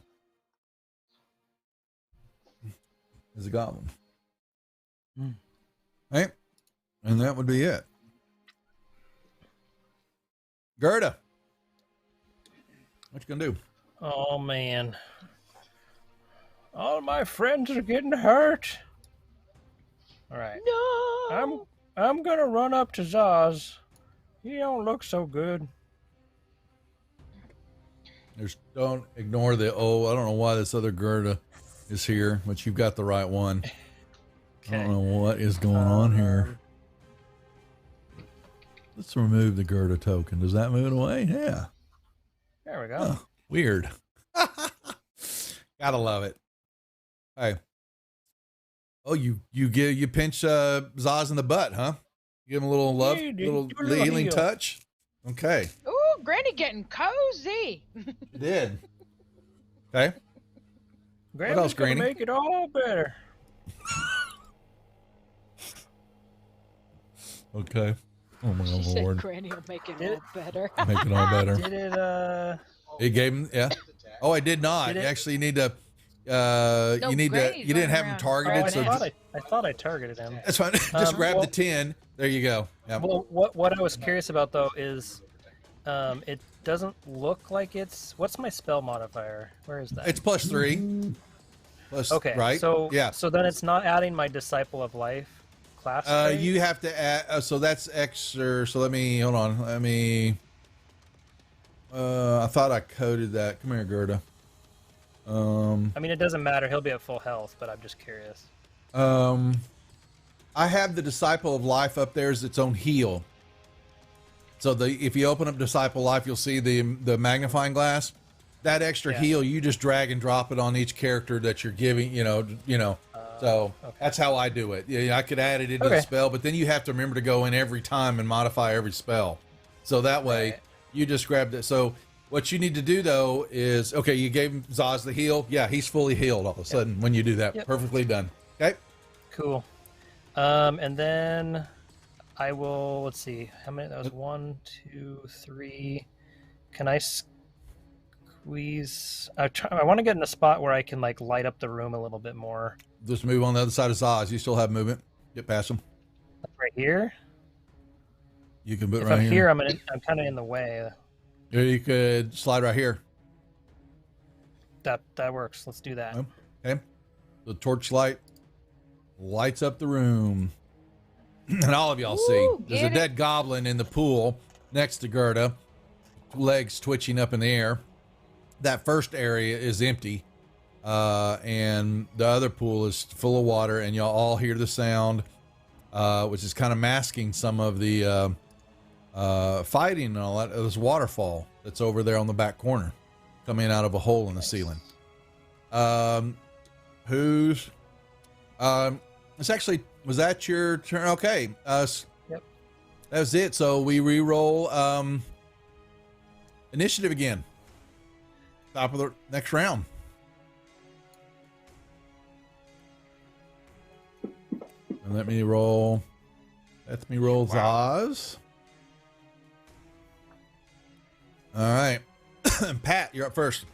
is a goblin. Right? And that would be it. Gerda, what you gonna do? Oh man, all of my friends are getting hurt. All right. No. I'm gonna run up to Zaz. He don't look so good. Don't ignore the, I don't know why this other Gerda is here, but you've got the right one. I don't know what is going on here. Let's remove the Gerda token. Does that move it away? Yeah. There we go. Oh, weird. Gotta love it. Hey. Oh, you pinch Zaz in the butt, huh? Give him a little love, Yeah, dude. little Do a little healing heal. touch. Okay. Ooh, Granny getting cozy. You did. Okay. Granny's else, gonna Granny? make it all better. Okay. Oh my She said Lord. Granny will make it all better. Make it all better. Did it? It gave him, yeah. Oh, I did not. Did it? You actually need to. No, you need to. Granny's You didn't running have him around. targeted, I so thought I targeted him. that's fine. Just grab well- the 10. There you go. Yeah. Well, what I was curious about though is, it doesn't look like it's. What's my spell modifier? Where is that? It's +3. Plus, Okay. right? So yeah. So then it's not adding my Disciple of Life class. trait? You have to add. So that's extra. So let me hold on. Let me. I thought I coded that. Come here, Gerda. I mean, it doesn't matter. He'll be at full health, but I'm just curious. I have the Disciple of Life up there as its own heal. So if you open up Disciple Life, you'll see the magnifying glass. that extra heal, you just drag and drop it on each character that you're giving, so that's how I do it. Yeah, I could add it into the spell, but then you have to remember to go in every time and modify every spell. So that way you just grabbed it. So what you need to do though is, okay, you gave him Zaz the heal. Yeah, he's fully healed all of a sudden when you do that. Perfectly done. Okay. Cool. And then I will, let's see, how many, that was 1, 2, 3. Can I squeeze? I want to get in a spot where I can like light up the room a little bit more. Just move on the other side of Zaz. You still have movement. Get past him. Right here. You can put if right I'm here. I'm kind of in the way. You could slide right here. That works. Let's do that. Okay. The torchlight lights up the room, and all of y'all see there's a dead goblin in the pool next to Gerda, legs twitching up in the air. That first area is empty, and the other pool is full of water, and y'all all hear the sound, which is kind of masking some of the fighting and all that. There's waterfall that's over there on the back corner coming out of a hole in the ceiling. It's actually, was that your turn? Okay. Yep. That was it. So we re-roll initiative again. Top of the next round. And let me roll Zaz. All right. Pat, you're up first.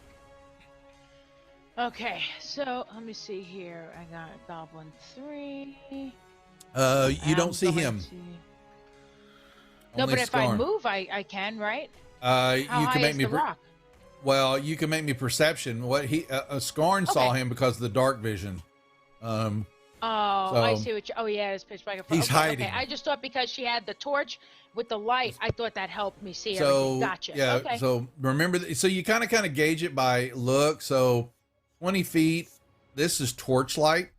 Okay, so let me see here. I got Goblin 3. You don't see him. No, Only but if Skarn. I move, I can, right? How you can make me rock? Well, you can make me perception. What he Skarn saw him because of the dark vision. Oh, I see what you. Oh, yeah, it's pitch black. He's hiding. Okay. I just thought because she had the torch with the light, I thought that helped me see So everything. Gotcha. yeah. Okay. So remember, so you kind of gauge it by look. So 20 feet. This is torchlight,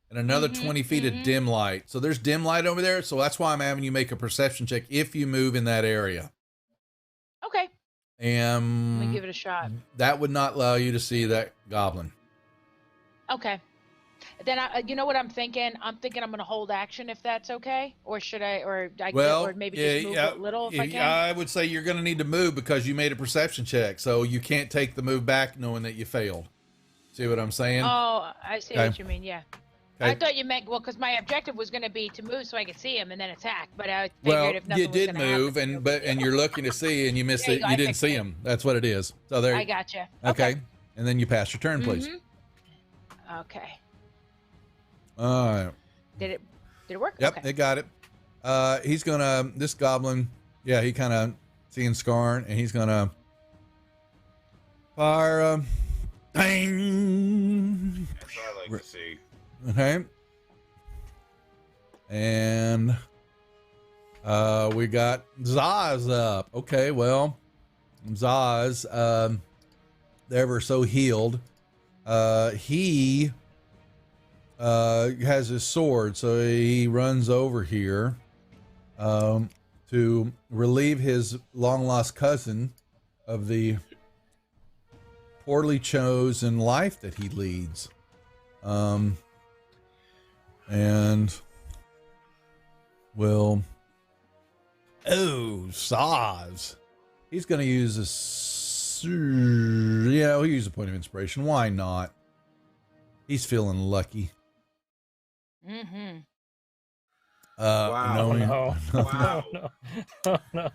and another 20 feet of dim light. So there's dim light over there. So that's why I'm having you make a perception check if you move in that area. Okay. And Let me give it a shot. that would not allow you to see that goblin. Okay. Then you know what I'm thinking? I'm thinking I'm going to hold action if that's okay, or should I? Or maybe just move a little if I can. I would say you're going to need to move because you made a perception check, so you can't take the move back knowing that you failed. See what I'm saying? Oh, I see what you mean. Yeah. Okay. I thought you meant because my objective was going to be to move so I could see him and then attack. But I figured if nothing you did move, and you're looking to see, and you missed it. You didn't see him. That's what it is. So there. I gotcha. Okay. And then you pass your turn, please. Okay. All right. Did it work? Yep, Okay. it got it. He's gonna this goblin. Yeah, he kind of seeing Skarn, and he's gonna fire. Bang. That's what I like to see. Okay. And we got Zaz up. Okay, well, Zaz, ever so healed. He has his sword, so he runs over here to relieve his long lost cousin of the poorly chosen life that he leads. And will Zaz. He's going to use a he'll use a point of inspiration. Why not? He's feeling lucky. Wow. No. Wow. No.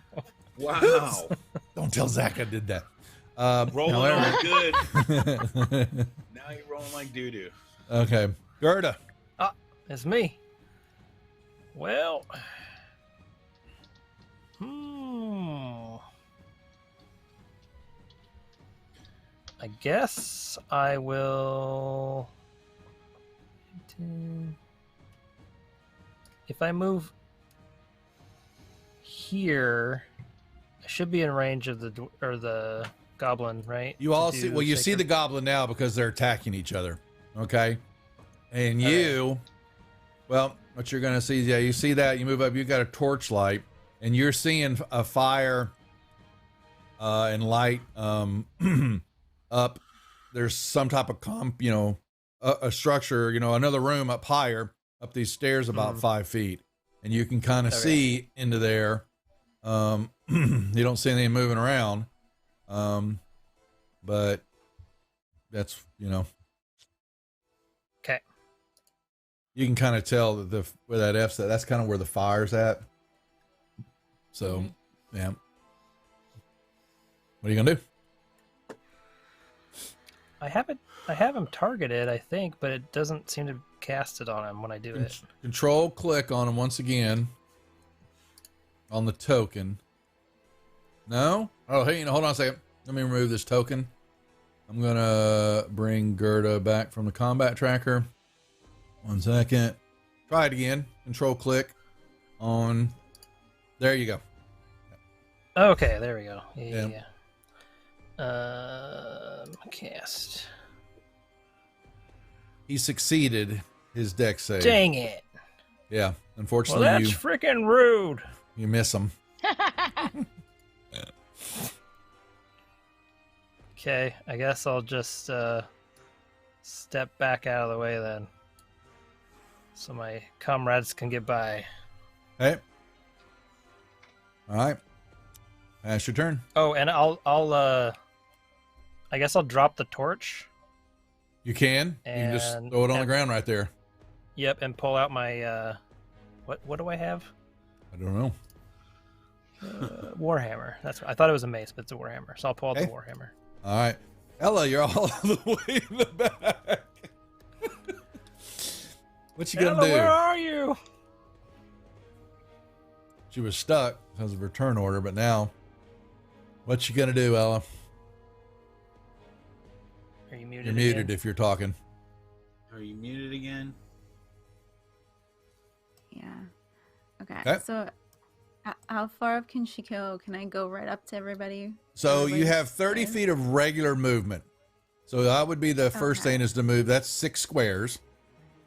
Wow. Don't tell Zach I did that. Rolling on good. Now you're rolling like doo-doo. Okay. Gerda. It's me. Well. I guess I will. If I move here, I should be in range of the goblin, right? You all see, well, you see the goblin now because they're attacking each other. Okay. And you, well, what you're going to see, yeah, you see that, you move up, you got a torchlight, and you're seeing a fire and light up. There's some type of a structure, another room up higher, up these stairs about 5 feet, and you can kind of see into there. You don't see anything moving around, but that's okay. You can kind of tell that where that F's at. That's kind of where the fire's at. So, yeah. What are you gonna do? I have him targeted, I think, but it doesn't seem to cast it on him when I do it. Control click on him once again. On the token. No? Oh, hey, hold on a second. Let me remove this token. I'm gonna bring Gerda back from the combat tracker. 1 second. Try it again. Control click on. There you go. Okay, there we go. Yeah. Cast. He succeeded his dex save. Dang it. Yeah, unfortunately, well, that's freaking rude. You miss him. Okay, I guess I'll just step back out of the way then, so my comrades can get by. Hey. All right. That's your turn. Oh, and I'll I guess I'll drop the torch. You can. You can just throw it on the ground right there. Yep, and pull out my what do I have? I don't know. Warhammer. That's what I thought it was a mace, but it's a warhammer. So I'll pull out the warhammer. All right, Ella, you're all the way in the back. What you gonna do? Where are you? She was stuck because of her turn order, but now, what you gonna do, Ella? Are you muted? You're muted if you're talking. Are you muted again? Yeah. Okay. So, how far up can she go? Can I go right up to everybody? So you have 30 feet of regular movement. So that would be the first thing is to move. That's 6 squares.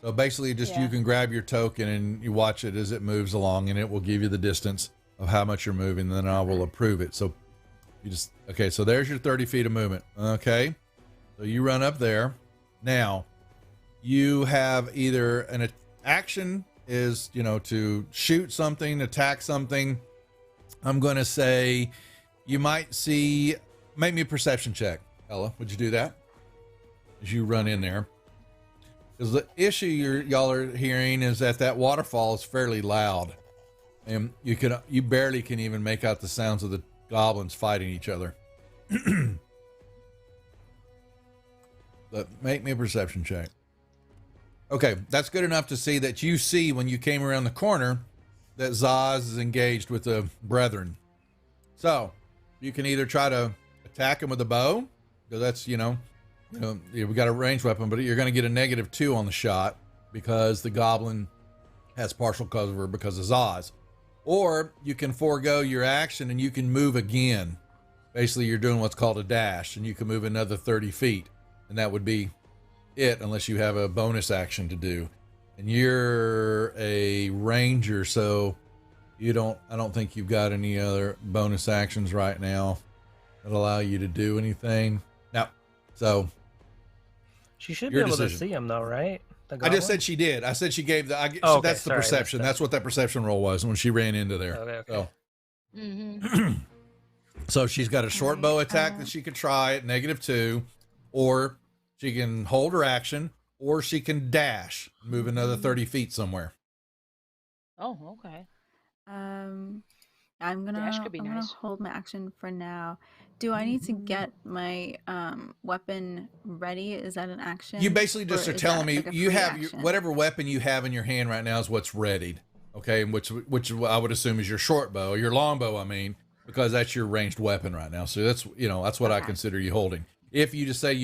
So basically just you can grab your token and you watch it as it moves along, and it will give you the distance of how much you're moving. And then I will approve it. So you just, okay. So there's your 30 feet of movement. Okay. So you run up there. Now you have either an action is, to shoot something, attack something. I'm going to say you might see, make me a perception check. Ella, would you do that? As you run in there. Because the issue y'all are hearing is that waterfall is fairly loud. And you barely can even make out the sounds of the goblins fighting each other. But make me a perception check. Okay, that's good enough to see that you see when you came around the corner that Zaz is engaged with the brethren. So you can either try to attack him with a bow, because that's, we got a ranged weapon, but you're going to get a -2 on the shot because the goblin has partial cover because of Zaz. Or you can forego your action and you can move again. Basically, you're doing what's called a dash, and you can move another 30 feet. And that would be it, unless you have a bonus action to do. And you're a ranger, so I don't think you've got any other bonus actions right now that allow you to do anything. No. So she should be able to see him though, right? I just said she did. I said she gave the that's the perception. That's what that perception roll was when she ran into there. Okay. So, so she's got a short bow attack that she could try at -2, or she can hold her action, or she can dash, move another 30 feet somewhere. Oh, okay. I'm gonna hold my action for now. Do I need to get my weapon ready? Is that an action? You basically just are telling me you have whatever weapon you have in your hand right now is what's readied. Okay, which I would assume is your short bow, your long bow, I mean, because that's your ranged weapon right now. So that's that's what I consider you holding. If you just say if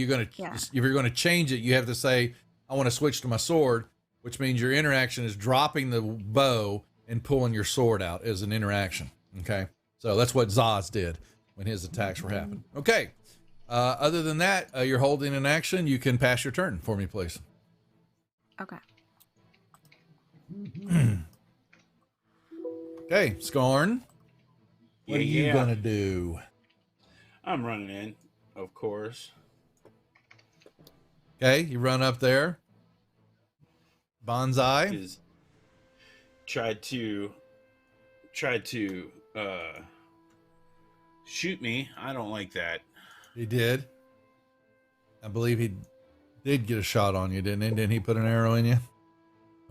you're gonna change it, you have to say, I want to switch to my sword, which means your interaction is dropping the bow and pulling your sword out as an interaction. Okay, so that's what Zaz did when his attacks were happening. Okay, other than that, you're holding an action. You can pass your turn for me, please. Okay. Okay, Scorn. What are you gonna do? I'm running in, of course. Okay, you run up there. Bonsai is tried to shoot me. I don't like that. He did. I believe he did get a shot on you, didn't he? Didn't he put an arrow in you?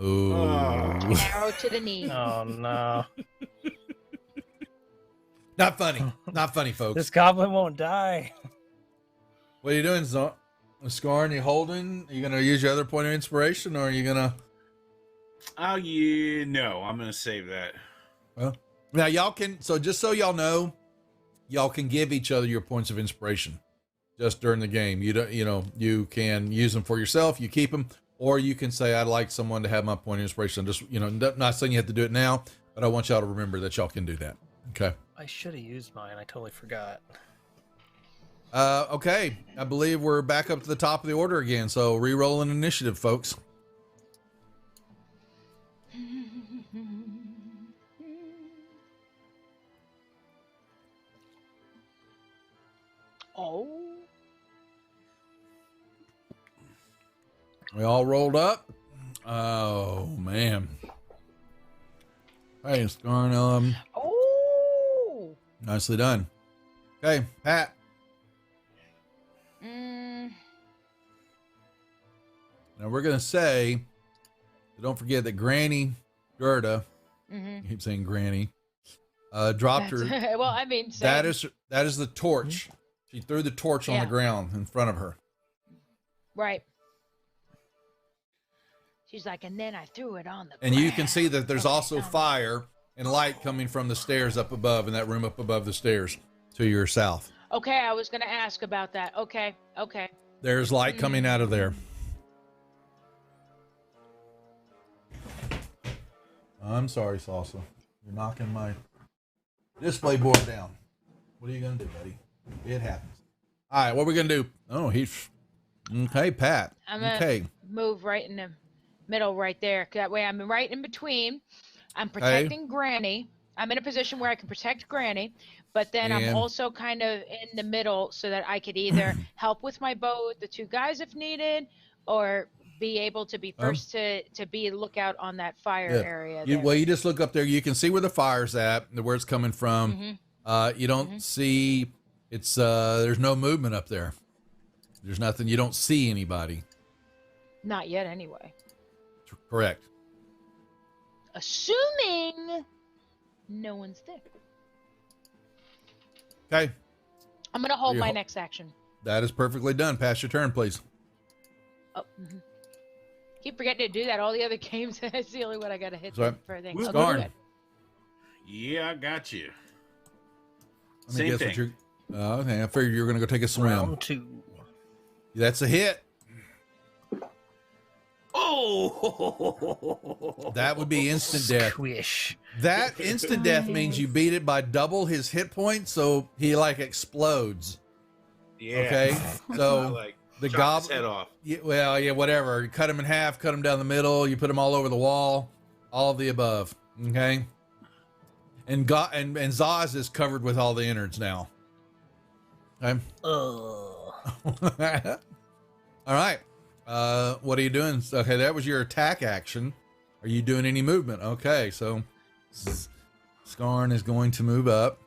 Ooh. An arrow to the knee. Oh no. Not funny. Not funny, folks. This goblin won't die. What are you doing, Scorn? You holding? Are you gonna use your other point of inspiration, or are you gonna? Oh, yeah, no, I'm gonna save that. Well, now y'all can. So just so y'all know, y'all can give each other your points of inspiration just during the game. You don't, you can use them for yourself. You keep them, or you can say, "I'd like someone to have my point of inspiration." Just, not saying you have to do it now, but I want y'all to remember that y'all can do that. Okay. I should have used mine. I totally forgot. Okay. I believe we're back up to the top of the order again. So re-rolling initiative, folks. Oh. We all rolled up. Oh man. Hey, Scarn. Oh. Nicely done. Okay, Pat. Now we're gonna say, don't forget that Granny Gerda, I keep saying Granny, dropped her. Well, I mean, that is the torch. She threw the torch on the ground in front of her. Right. She's like, and then I threw it on the And ground. you can see that there's also fire and light coming from the stairs up above, in that room up above the stairs to your south. Okay, I was going to ask about that. Okay. There's light coming out of there. I'm sorry, Salsa. You're knocking my display board down. What are you going to do, buddy? It happens. All right, what are we going to do? Oh, he's... Okay, Pat. I'm going to move right in the middle right there. That way I'm right in between. I'm protecting Granny. I'm in a position where I can protect Granny, but then I'm also kind of in the middle so that I could either help with my bow with the two guys if needed, or be able to be first to be lookout on that fire area. You just look up there. You can see where the fire's at, where it's coming from. You don't see... It's there's no movement up there. There's nothing. You don't see anybody. Not yet, anyway. Correct. Assuming no one's there. Okay. I'm gonna hold my next action. That is perfectly done. Pass your turn, please. Oh, keep forgetting to do that. All the other games, that's the only one I gotta hit for things. Scarn. Yeah, I got you. Same thing. Okay, I figured you were going to go take a swim. Round 2. That's a hit. Oh! That would be instant death. Squish. That instant death means you beat it by double his hit points, so he like explodes. Yeah. Okay. So like, the chop his goblin. head off. Yeah, well, yeah, whatever. You cut him in half, cut him down the middle. You put him all over the wall. All of the above. Okay. And Zaz is covered with all the innards now. Okay. All right. What are you doing? Okay, that was your attack action. Are you doing any movement? Okay, so Scarn is going to move up.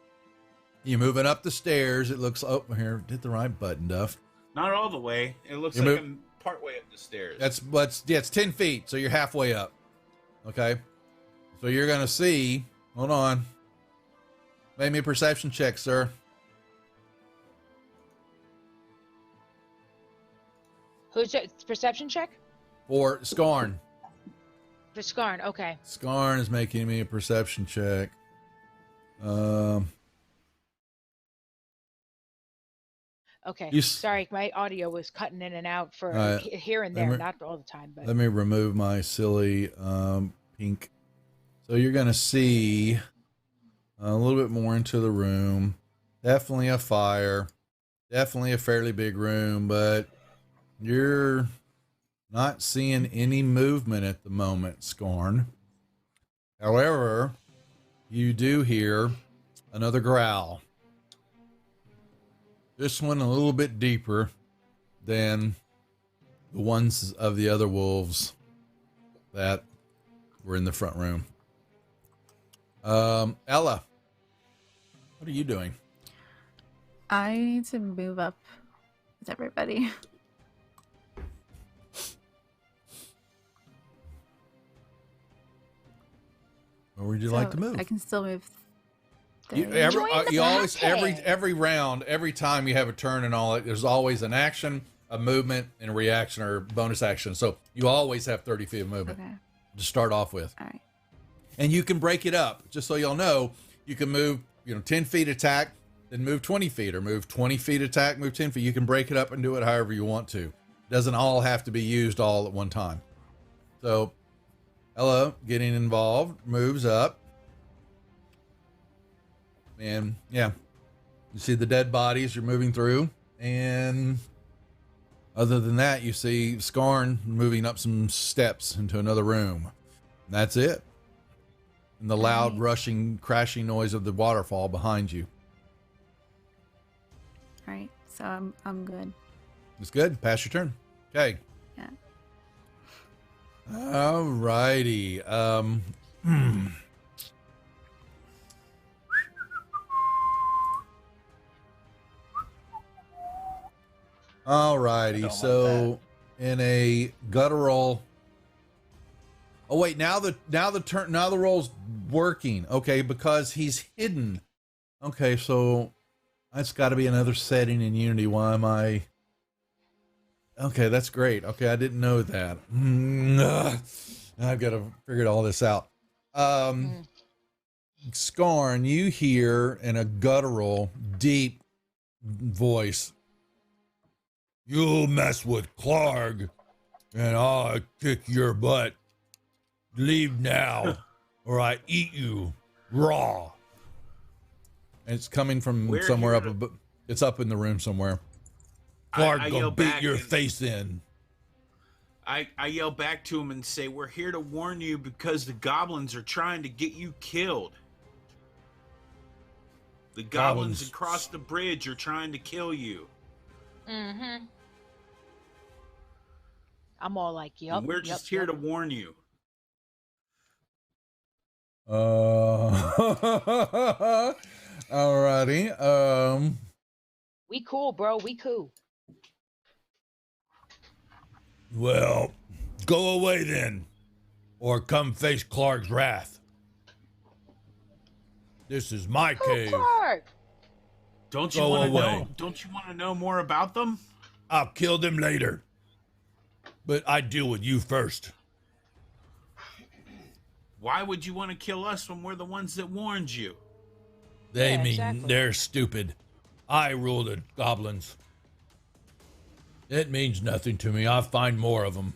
You're moving up the stairs. It looks here. Hit the right button, Duff. Not all the way. It looks like I'm part way up the stairs. It's 10 feet, so you're halfway up. Okay. So you're gonna see. Hold on. Make me a perception check, sir. Who's it? Perception check? For Scarn. For Scarn, okay. Scarn is making me a perception check. Okay. Sorry, my audio was cutting in and out for here and there, not all the time. But let me remove my silly pink. So you're going to see a little bit more into the room. Definitely a fire. Definitely a fairly big room, but you're not seeing any movement at the moment, Scorn. However, you do hear another growl. This one a little bit deeper than the ones of the other wolves that were in the front room. Ella, what are you doing? I need to move up with everybody. Where would you like to move? I can still move. You always every round, every time you have a turn and all that, there's always an action, a movement, and a reaction or bonus action. So you always have 30 feet of movement to start off with. All right. And you can break it up. Just so y'all know, you can move, 10 feet attack, then move 20 feet, or move 20 feet attack, move 10 feet. You can break it up and do it however you want to. Doesn't all have to be used all at one time. So Ella getting involved, moves up. And yeah, you see the dead bodies you're moving through. And other than that, you see Skarn moving up some steps into another room. And that's it. And the loud rushing, crashing noise of the waterfall behind you. All right, so I'm good. It's good. Pass your turn. Okay. Yeah. All righty. All righty. So in a guttural. Oh wait, now the roll's working. Okay, because he's hidden. Okay, so that's got to be another setting in Unity. Why am I? Okay, that's great. Okay, I didn't know that. I've got to figure all this out. Skarn, you hear in a guttural, deep voice, "You'll mess with Klarg, and I'll kick your butt. Leave now, or I eat you raw." And it's coming from somewhere up. It's up in the room somewhere. Klarg gonna beat your face in. I yell back to him and say, "We're here to warn you because the goblins are trying to get you killed. The goblins across the bridge are trying to kill you." Mm-hmm. I'm all like, "Yup." And we're just here to warn you. Alrighty. We cool, bro. We cool. Well, go away then, or come face Klarg's wrath. This is my cave. Klarg. Don't you want to know? Don't you want to know more about them? I'll kill them later, but I deal with you first. Why would you want to kill us when we're the ones that warned you? They're stupid. I rule the goblins. It means nothing to me. I'll find more of them.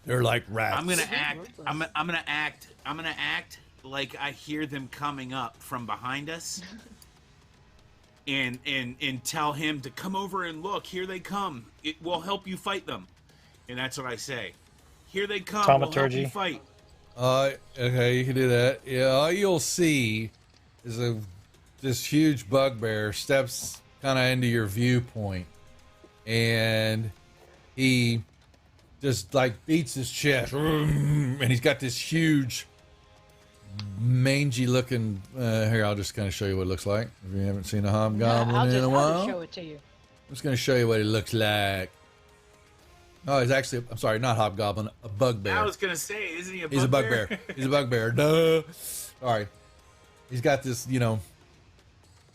They're like rats. I'm gonna act like I hear them coming up from behind us, and tell him to come over and look. Here they come. It will help you fight them, and that's what I say. Here they come. We'll help you fight. Okay, you can do that. Yeah, all you'll see is this huge bugbear steps kind of into your viewpoint, and he just like beats his chest, and he's got this huge, mangy looking. Here, I'll just kind of show you what it looks like. If you haven't seen a hobgoblin in a while, I'll just show it to you. I'm just going to show you what it looks like. Oh, he's actually, I'm sorry, not hobgoblin, a bugbear. I was gonna say, isn't he a bugbear? He's a bugbear. He's a bugbear. Duh. Sorry. He's got this,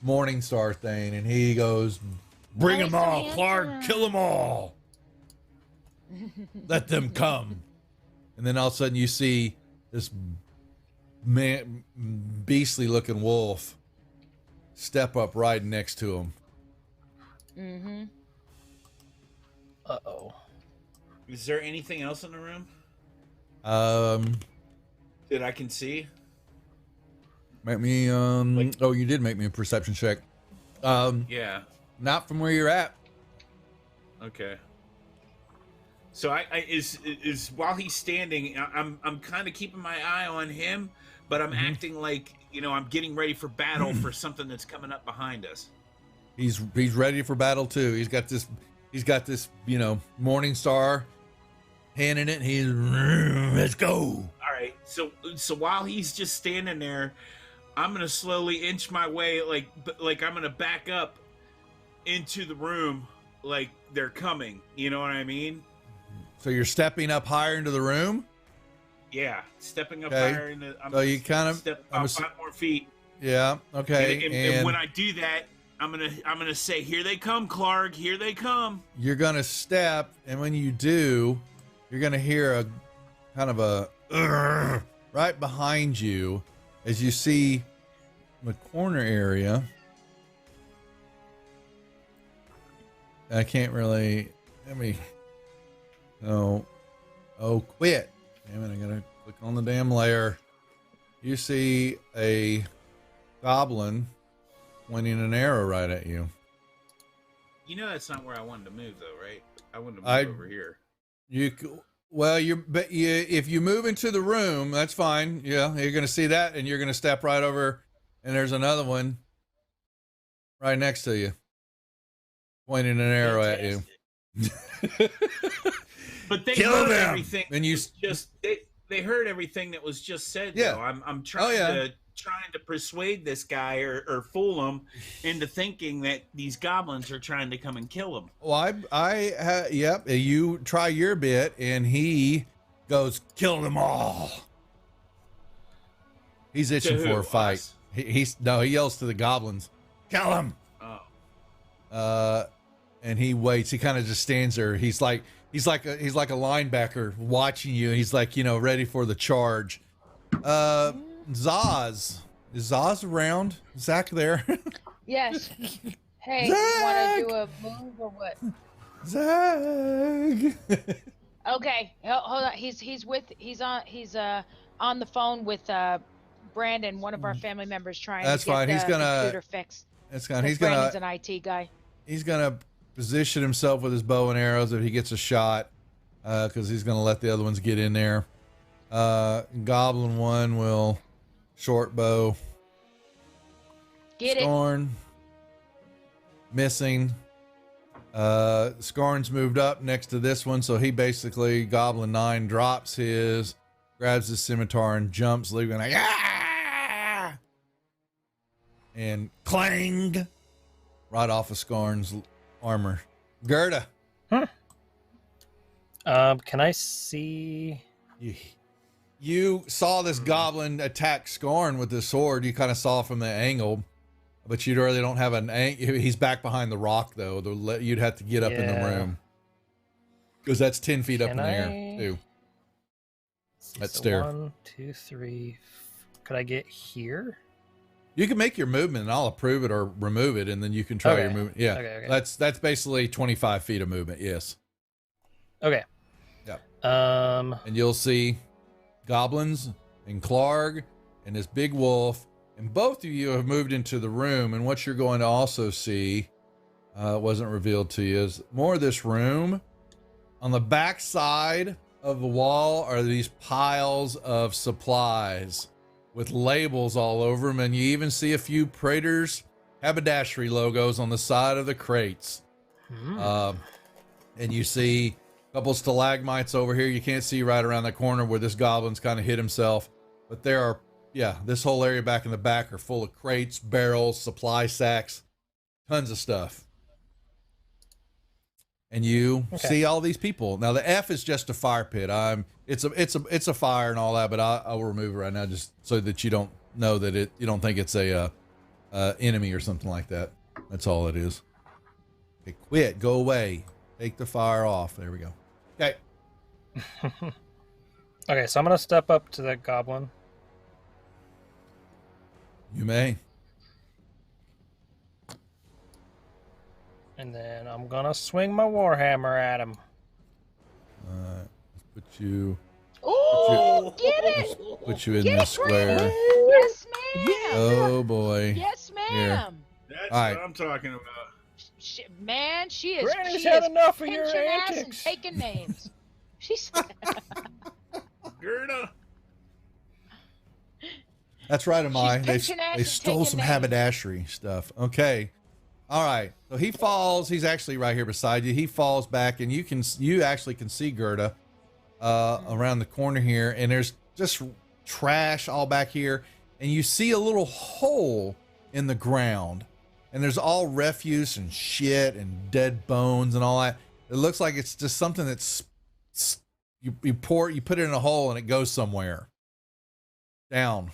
morning star thing, and he goes, "Bring them all, Klarg, kill them all. Let them come." And then all of a sudden you see this beastly looking wolf step up right next to him. Mm-hmm. Uh-oh. Is there anything else in the room that I can see? Make me oh, you did make me a perception check. Yeah. Not from where you're at. Okay. So I is while he's standing, I'm kind of keeping my eye on him, but I'm acting like I'm getting ready for battle for something that's coming up behind us. He's ready for battle too. He's got this, you know, Morning Star hand in it. He's let's go. All right. So while he's just standing there, I'm gonna slowly inch my way, like I'm gonna back up into the room, like they're coming. You know what I mean? So you're stepping up higher into the room. Yeah, stepping up Okay. higher into. So you kind of step about 5 more feet. Yeah. Okay. And when I do that, I'm gonna say, "Here they come, Klarg. Here they come." You're gonna step, and when you do, you're gonna hear a kind of a right behind you as you see the corner area. I can't really. Let me. Oh, quit! Damn it! I gotta click on the damn layer. You see a goblin pointing an arrow right at you. You know that's not where I wanted to move, though, right? I wanted to move over here. If you move into the room, that's fine. Yeah, you're gonna see that, and you're gonna step right over, and there's another one right next to you, pointing an arrow at you. But they Kill heard them! everything. And you just they heard everything that was just said. Yeah. Though. I'm trying to persuade this guy or fool him into thinking that these goblins are trying to come and kill him. Well, yep. You try your bit, and he goes, "Kill them all." He's itching for a fight. Us? He yells to the goblins, "Kill him!" Oh. And he waits. He kind of just stands there. He's like a linebacker watching you. He's like, you know, ready for the charge. Zaz. Is Zaz around? Zach there? Yes. Hey, Zach! you want to do a move or what? Zach. Okay, hold on. He's on the phone with Brandon, one of our family members, trying That's to get fine. He's the gonna. computer fixed. That's fine. 'Cause He's Brandon's gonna. an IT guy. He's gonna position himself with his bow and arrows if he gets a shot, because he's gonna let the other ones get in there. Goblin one will short bow. Get it. Scorn. Missing. Scorn's moved up next to this one, so he basically, Goblin 9 drops his, grabs his scimitar and jumps, leaving like, ah! And clang! Right off of Scorn's armor. Gerda. Can I see? You saw this goblin attack Scorn with his sword. You kind of saw from the angle, but you really don't have an angle. He's back behind the rock, though. You'd have to get up in the room, because that's 10 feet up in the air, too. That stair. 1, 2, 3. Could I get here? You can make your movement, and I'll approve it or remove it, and then you can try your movement. Yeah, Okay. that's basically 25 feet of movement. Yes. Okay. Yeah. And you'll see goblins and Klarg and this big wolf, and both of you have moved into the room. And what you're going to also see, wasn't revealed to you, is more of this room. On the back side of the wall are these piles of supplies with labels all over them, and you even see a few Praetor's haberdashery logos on the side of the crates. And you see a couple stalagmites over here. You can't see right around the corner where this goblin's kind of hit himself, but there are, this whole area back in the back are full of crates, barrels, supply sacks, tons of stuff. And you see all these people. Now the F is just a fire pit. It's a fire and all that, but I'll remove it right now just so that you don't know that you don't think it's a enemy or something like that. That's all it is. Okay, quit. Go away. Take the fire off. There we go. Okay. Okay, so I'm gonna step up to that goblin. You may. And then I'm gonna swing my warhammer at him. Let's put you. Ooh, get it! Put you in this square. Yes, ma'am. Oh boy. Yes, Here. ma'am. That's All right. what I'm talking about. Man, she is. Granny's she had is enough of your pinching ass and antics. taking names. She's. Gerda. That's right, Amai. She's pinching ass They and stole taking some names. haberdashery stuff. Okay. All right. So he falls. He's actually right here beside you. He falls back, and you actually can see Gerda around the corner here, and there's just trash all back here, and you see a little hole in the ground, and there's all refuse and shit and dead bones and all that. It looks like it's just something that's you put it in a hole and it goes somewhere down.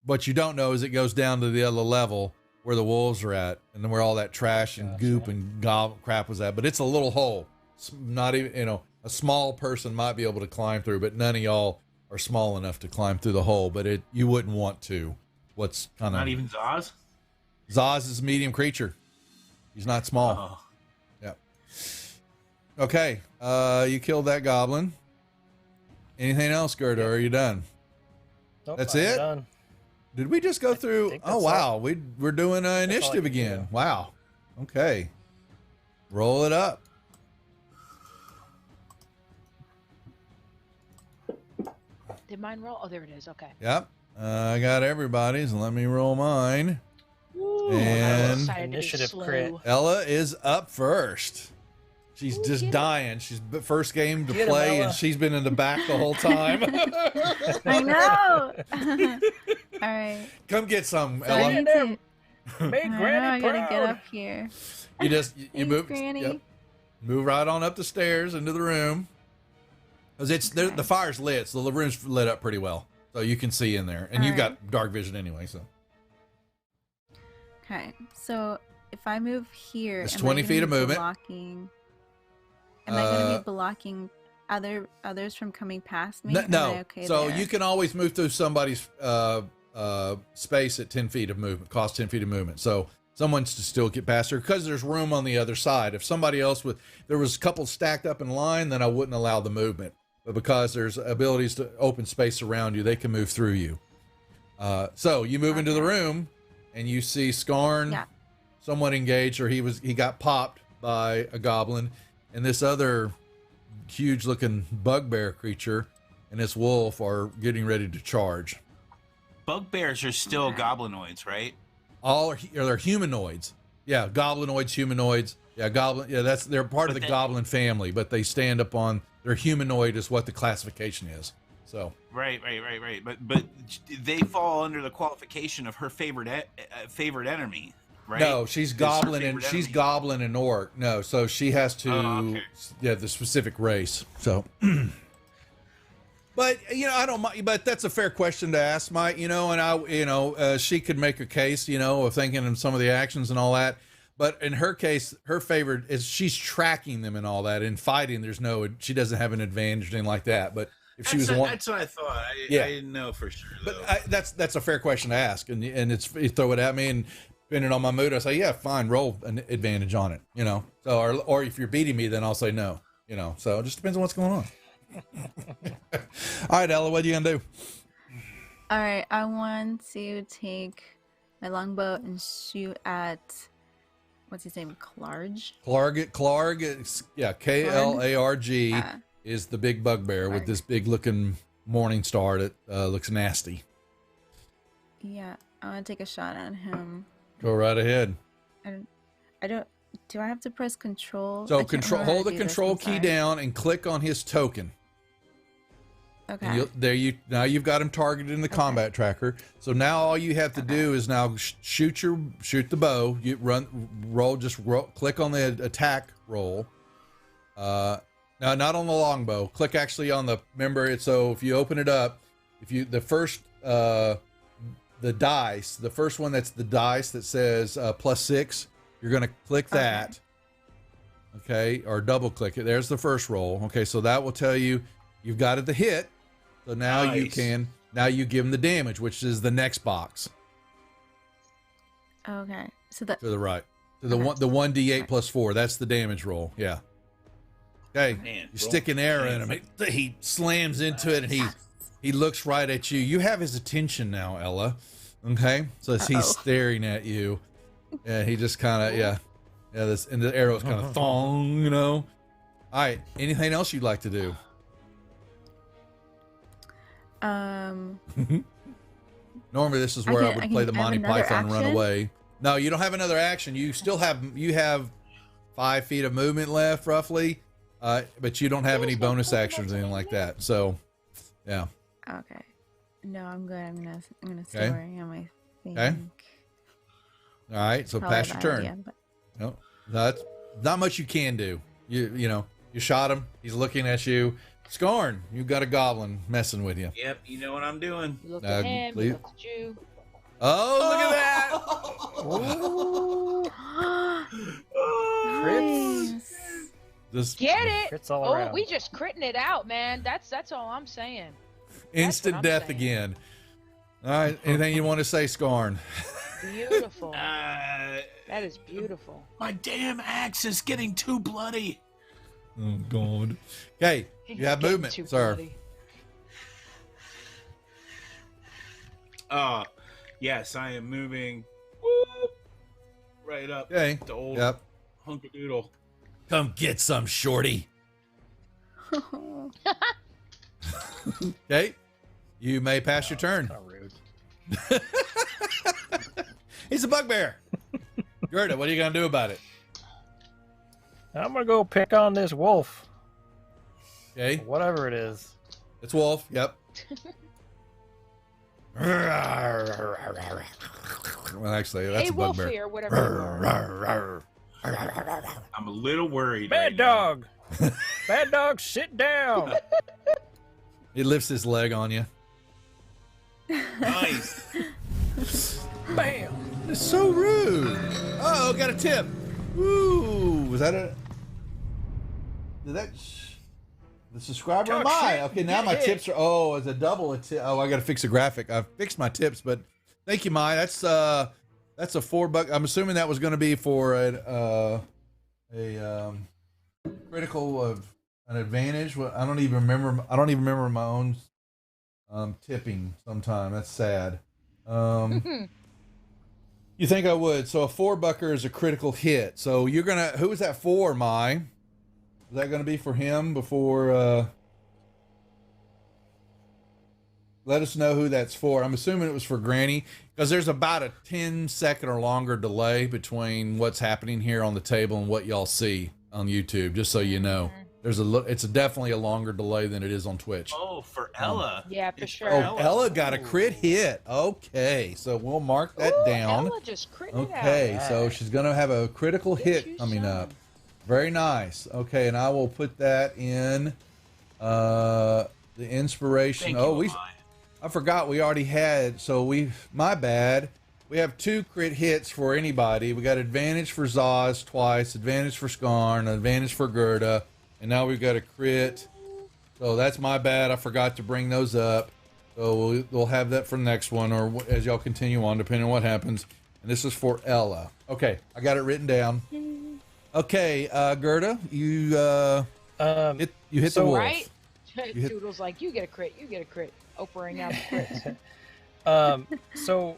What you don't know is it goes down to the other level where the wolves are at, and then where all that trash and goop and crap was at. But it's a little hole. It's not even, a small person might be able to climb through, but none of y'all are small enough to climb through the hole. But you wouldn't want to. What's kind of not even Zaz? Zaz is a medium creature. He's not small. Oh. Yep. Okay. You killed that goblin. Anything else, Gerda? Or are you done? Nope, That's I'm it? done. Did we just go through? Oh, wow. We're doing initiative all I can again. do. Wow. Okay. Roll it up. Did mine roll? Oh, there it is. Okay. Yep. I got everybody's. Let me roll mine. Ooh, And initiative crit. Ella is up first. She's just dying. She's first game to Get him, play, Ella. and she's been in the back the whole time. I know. All right. Come get some, So I Ella. need to- Make I know, Granny I gotta get proud. up here. You just you Thanks, move. Granny. Yep. Move right on up the stairs into the room. Because the fire's lit, so the room's lit up pretty well, so you can see in there, and you've got dark vision anyway. So Okay, so if I move here, It's am I 20 gonna feet be of movement. Blocking, am I going to be blocking others from coming past me? no. Am I okay So there? you can always move through somebody's space at 10 feet of movement. Cost 10 feet of movement. So someone's to still get past her because there's room on the other side. If somebody else there was a couple stacked up in line, then I wouldn't allow the movement. But because there's abilities to open space around you, they can move through you. So you move into the room, and you see Skarn somewhat engaged, or he got popped by a goblin, and this other huge-looking bugbear creature and this wolf are getting ready to charge. Bugbears are still goblinoids, right? They're humanoids. Yeah, goblinoids, humanoids. Yeah, they're part of the goblin family, but they stand up on. They're humanoid is what the classification is. So Right. But they fall under the qualification of her favorite enemy, right? no, she's Is her goblin favorite and she's enemy. goblin and orc. No, so she has to. Okay. Yeah, the specific race. So. But I don't mind. But that's a fair question to ask, Mike. And she could make a case, of thinking of some of the actions and all that. But in her case, her favorite is she's tracking them and all that. In fighting, she doesn't have an advantage or anything like that. But if she was one, That's what I thought. I didn't know for sure. but that's a fair question to ask, and you throw it at me, and depending on my mood, I say, yeah, fine, roll an advantage on it, So or if you're beating me, then I'll say no, So it just depends on what's going on. All right, Ella, what are you gonna do? All right, I want to take my longbow and shoot at what's his name, Klarg. Klarg is Klarg is the big bugbear with this big looking morning star that looks nasty. Yeah, I want to take a shot at him. Go right ahead. I don't. Do I have to press control? So I can't remember how hold to the do this, control I'm key sorry. down and click on his token. Okay. And now you've got him targeted in the combat tracker. So now all you have to do is now shoot the bow. You click on the attack roll. Now not on the longbow. Click actually on the. Remember it. So if you open it up, the first dice, the first one that's the dice that says +6, you're gonna click that. Okay, or double click it. There's the first roll. Okay, so that will tell you you've got it to hit. So now you give him the damage, which is the next box Okay. So that to the right. To the 1d8 +4. That's the damage roll. Yeah. Okay. Man, you stick an arrow in him. He slams into it, and he looks right at you. You have his attention now, Ella. Okay. So he's staring at you, and he just kind of and the arrow's kind of thong. All right. Anything else you'd like to do? Normally this is where I would play the Monty Python Runaway. No, you don't have another action. You still have 5 feet of movement left, roughly, but you don't have any bonus actions or anything like that. So, yeah. Okay. No, I'm good. I'm gonna Okay. store on my thing. Okay. All right. So Probably pass a your bad turn. idea, but- No, that's not much you can do. You know, you shot him. He's looking at you. Scorn, you got a goblin messing with you. Yep, you know what I'm doing. You look at him, please. you look at you. Oh, look at that! Crits. Just Get it? Crits all Oh, around. we just critting it out, man. That's all I'm saying. instant I'm death saying. again. All right. Anything you want to say, Scorn? Beautiful. That is beautiful. My damn axe is getting too bloody. Oh God. Okay, you have movement, sir. Yes, I am moving right up Okay. to old Yep. Hunkadoodle. Come get some, shorty. Okay. You may pass your turn. Rude. He's a bugbear. Gerda, what are you gonna do about it? I'm gonna go pick on this wolf. Okay. Whatever it is. It's Wolf. Yep. Well, actually, that's Hey, a bugbear. Wolfie, or whatever. I'm a little worried. Bad dog. Bad dog, sit down. He lifts his leg on you. Nice. Bam. It's so rude. Oh, got a tip. Ooh, was that a? Did that? The subscriber am I? Okay, now my tips are. Oh, it's a double. Oh, I got to fix a graphic. I've fixed my tips, but thank you, Mai. That's a $4. I'm assuming that was going to be for a critical of an advantage. Well, I don't even remember. I don't even remember my own tipping. Sometime that's sad. You think I would? So a $4 is a critical hit. So you're gonna. Who is that for, Mai? Is that going to be for him before? Let us know who that's for. I'm assuming it was for Granny because there's about a 10-second or longer delay between what's happening here on the table and what y'all see on YouTube. Just so you know, it's definitely a longer delay than it is on Twitch. Oh, for Ella. Yeah, for sure. Oh, Ella got a crit hit. Okay, so we'll mark that down. Ella just critted Okay, out. so she's going to have a critical hit coming up. Very nice. Okay, and I will put that in the inspiration. Thank you, I forgot we already had. So my bad. We have 2 crit hits for anybody. We got advantage for Zaz twice, advantage for Skarn, advantage for Gerda, and now we've got a crit. So that's my bad. I forgot to bring those up. So we'll have that for the next one, or as y'all continue on, depending on what happens. And this is for Ella. Okay, I got it written down. Okay, Gerda, you hit the wolf. Right? Toodle's like, you get a crit, you get a crit. Oprahing out the crits. So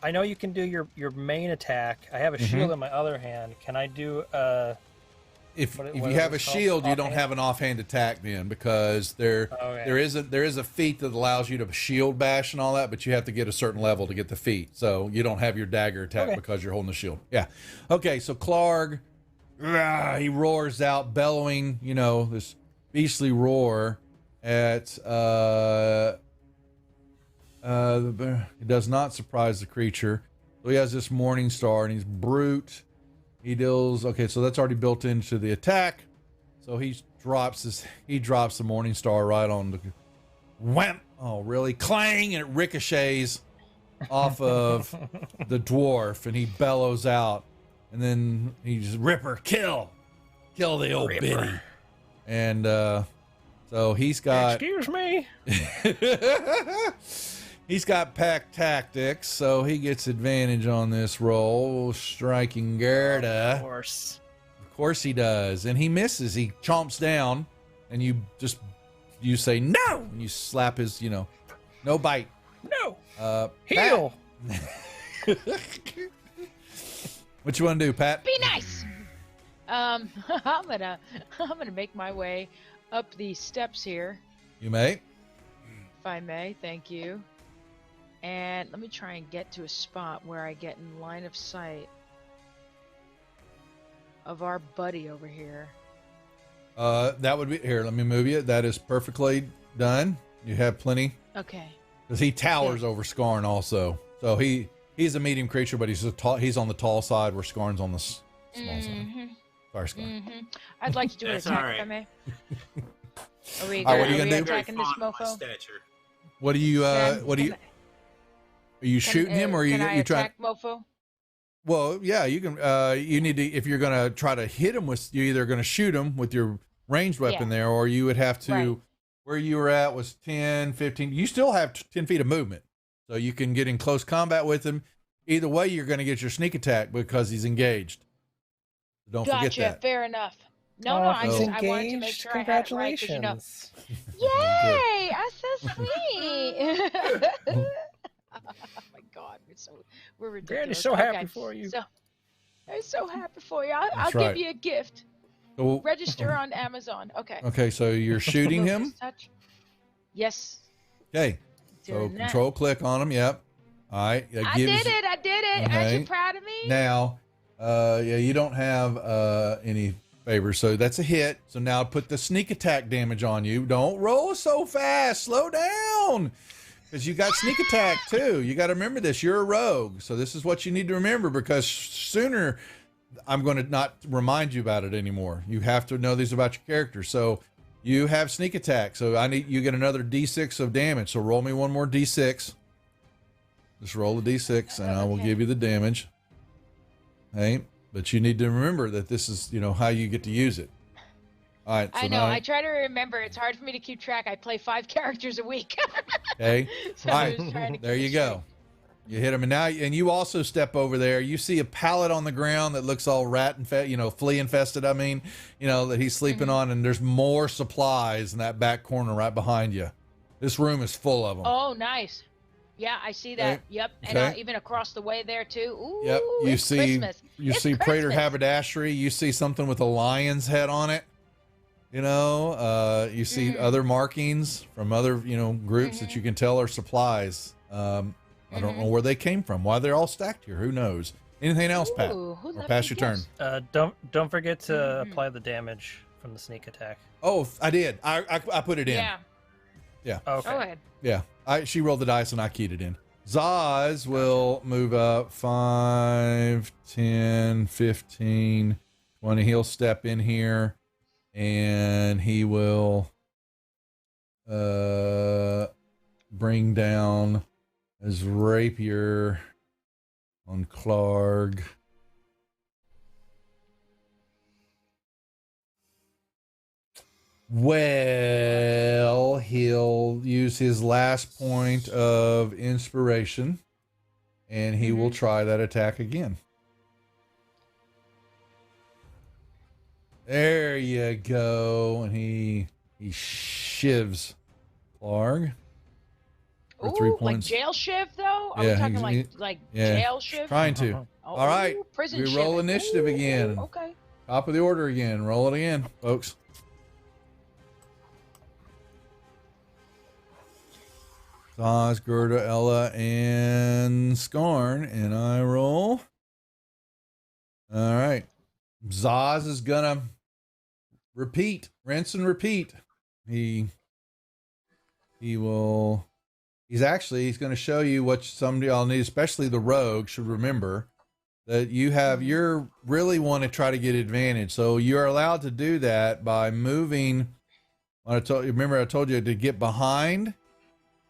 I know you can do your main attack. I have a shield in my other hand. Can I do If you have a shield, you don't have an offhand attack then, because there is a feat that allows you to shield bash and all that, but you have to get a certain level to get the feat. So you don't have your dagger attack because you're holding the shield. Yeah. Okay, so Klarg, he roars out, bellowing, this beastly roar at it does not surprise the creature. So he has this Morning Star and he's brute. He deals, okay, so that's already built into the attack. So he drops the Morning Star right on the wham. Oh, really? Clang, and it ricochets off of the dwarf, and he bellows out. And then he's Ripper, kill the old biddy. And so he's got. Excuse me. He's got pack tactics, so he gets advantage on this roll, striking Gerda. Of course. Of course he does. And he misses. He chomps down, and you say, no! And you slap his, no bite. No! Heal! What you want to do, Pat? Be nice! I'm gonna make my way up these steps here. You may. If I may, thank you. And let me try and get to a spot where I get in line of sight of our buddy over here. That would be here. Let me move you. That is perfectly done. You have plenty. Okay. Because he towers over Skarn also. So he's a medium creature, but he's on the tall side where Skarn's on the small side. Sorry, Skarn. I'd like to do an That's attack all if I right. may. Are we, All right, what are you are we gonna do? attacking this Fond of my mofo? stature. What do you are you shooting him or are you Can I you trying? attack mofo? Well, yeah, you can. You need to, if you're going to try to hit him with, you're either going to shoot him with your ranged weapon there, or you would have to. Right. Where you were at was 10, 15. You still have 10 feet of movement, so you can get in close combat with him. Either way, you're going to get your sneak attack because he's engaged. So don't forget that. Fair enough. No, I wanted to make sure I had it right. 'Cause, you know, yay! That's so sweet. Oh my God, we're ridiculous. Granny's so happy for you. So, I'm so happy for you. I'll right. give you a gift. So, Register on Amazon. Okay. Okay, so you're shooting him. Touch. Yes. Okay. So Doing that. control click on him. Yep. All right. I did it. Aren't Okay. you proud of me? Now, yeah, you don't have any favors, so that's a hit. So now put the sneak attack damage on you. Don't roll so fast. Slow down. Because you got sneak attack too. You got to remember this. You're a rogue. So this is what you need to remember, because sooner I'm going to not remind you about it anymore. You have to know these about your character. So you have sneak attack. So you get another D6 of damage. So roll me one more D6. Just roll a D6 and I will give you the damage. Hey, but you need to remember that this is, how you get to use it. All right. So I know. now, I try to remember. It's hard for me to keep track. I play 5 characters a week. okay. So All I right. was trying to There keep you it go. You hit him, and you also step over there. You see a pallet on the ground that looks all flea infested. I mean, that he's sleeping on, and there's more supplies in that back corner right behind you. This room is full of them. Oh, nice. Yeah, I see that. Okay. Yep. And Okay. even across the way there too. Ooh, Yep. You it's see, Christmas. you It's see Praetor Christmas. haberdashery. You see something with a lion's head on it. You see other markings from other, groups that you can tell are supplies. I don't know where they came from. Why they're all stacked here? Who knows? Anything else, Pat? Ooh, Or pass your turn. Don't forget to apply the damage from the sneak attack. Oh, I did. I put it in. Yeah. Yeah. Okay. Go ahead. Yeah. She rolled the dice and I keyed it in. Zaz will move up 5, 10, 15, 20. He'll step in here and he will bring down his rapier on Klarg. Well, he'll use his last point of inspiration and he will try that attack again. There you go. And he shivs Klarg for 3 Ooh, like points. jail shiv though? Are we talking like jail shiv? Trying to. All right. Prison We roll shiving. initiative Ooh, again. Okay. Top of the order again. Roll it again, folks. Zaz, Gerda, Ella, and Skarn. And I roll. All right. Zaz is gonna repeat, rinse and repeat. He's going to show you what somebody all need, especially the rogue should remember that you're really want to try to get advantage. So you're allowed to do that by moving. I told you to get behind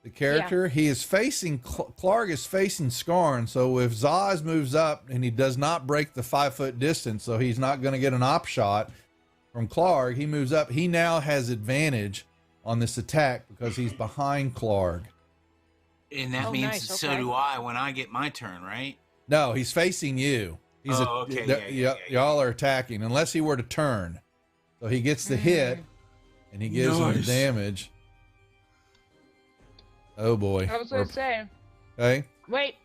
the character. Yeah. He is facing, Klarg is facing Skarn. So if Zaz moves up and he does not break the 5-foot distance, so he's not going to get an op shot from Klarg, he moves up. He now has advantage on this attack because he's behind Klarg. And that means so do I when I get my turn, right? No, he's facing you. He's okay. Y'all are attacking unless he were to turn. So he gets the hit and he gives him the damage. Oh boy. I was going to say. Okay. Wait.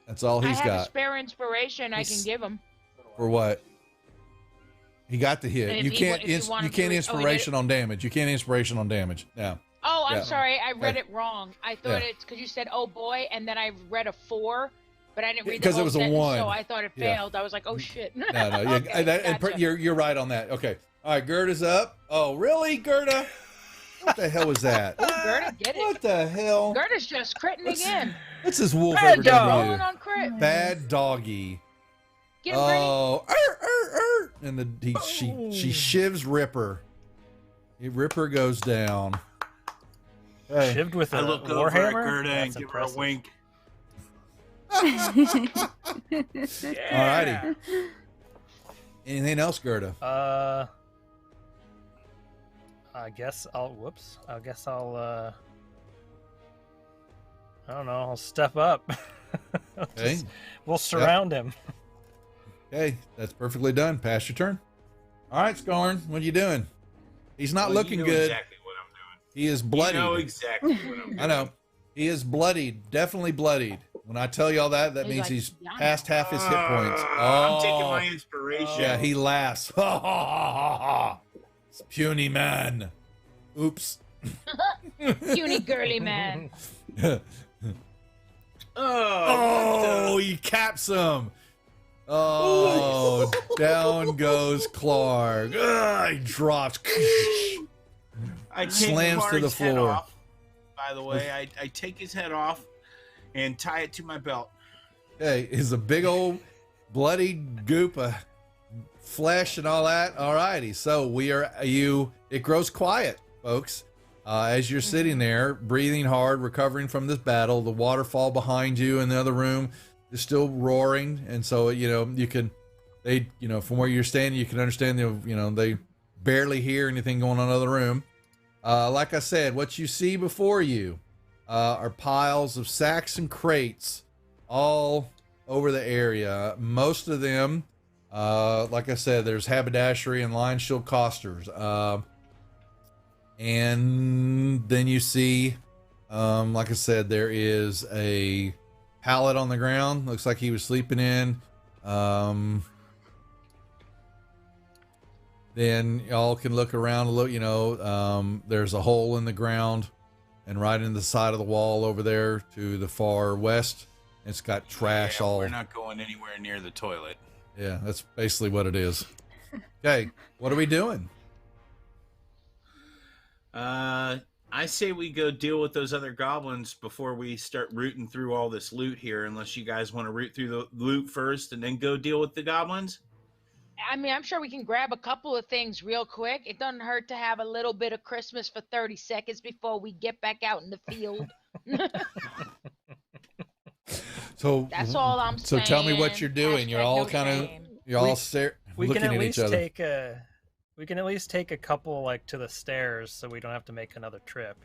That's all he's got. I have got. a spare inspiration I can give him. For what? He got the hit. You can't inspiration on damage. You can't inspiration on damage. Now. Oh, Oh, I'm Yeah. sorry. I read Okay. it wrong. I thought Yeah. it's because you said, "Oh boy," and then I read a 4, but I didn't read the Because it whole was a sentence, 1. so I thought it Yeah. failed. I was like, "Oh shit." No, yeah, Okay, gotcha. you're right on that. Okay. All right, Gerda's up. Oh, really, Gerda? What the hell was that? Oh, Gerda, get it. What the hell? Gerda's just critting again. What's this wolf Bad ever gonna rolling do? on crit. Bad doggy. Get him, Brittany. Oh, and she shivs Ripper. Ripper goes down. Hey. Shivved with a I look over at warhammer. Gerda and That's give her a impressive. wink. Alrighty. Anything else, Gerda? I guess I'll. Whoops. I guess I'll. I don't know. I'll step up. Okay. We'll surround him. Okay, that's perfectly done. Pass your turn. All right, Scorn, what are you doing? He's not Well, looking you know good. exactly what I'm doing. He is bloodied. You know exactly what I'm doing. I know. He is bloodied. Definitely bloodied. When I tell y'all that He's means like, he's "Yeah, I past half his hit points. I'm taking my inspiration. Yeah, he laughs. Ha ha ha ha ha. It's puny man. Oops. Puny girly man. Oh, he caps him. Oh, down goes Klarg. He drops. I take Slams to the Klarg's head floor. off. By the way, I take his head off and tie it to my belt. Okay, is a big old bloody goop of flesh and all that. All righty, so it grows quiet, folks. As you're sitting there, breathing hard, recovering from this battle, the waterfall behind you in the other room is still roaring, and so from where you're standing, you can understand they barely hear anything going on in the other room. Like I said, what you see before you are piles of sacks and crates all over the area. Most of them, like I said, there's haberdashery and lion shield costers. And then you see, like I said, there is a pallet on the ground. Looks like he was sleeping in. Then y'all can look around a little, there's a hole in the ground and right in the side of the wall over there to the far west. It's got trash all. We're not going anywhere near the toilet. Yeah, that's basically what it is. Okay, what are we doing? I say we go deal with those other goblins before we start rooting through all this loot here, unless you guys want to root through the loot first and then go deal with the goblins. I mean, I'm sure we can grab a couple of things real quick. It doesn't hurt to have a little bit of Christmas for 30 seconds before we get back out in the field. So that's all I'm so saying. tell me what you're doing. You're all no kind of shame. looking at each other. We can at least take a couple to the stairs so we don't have to make another trip,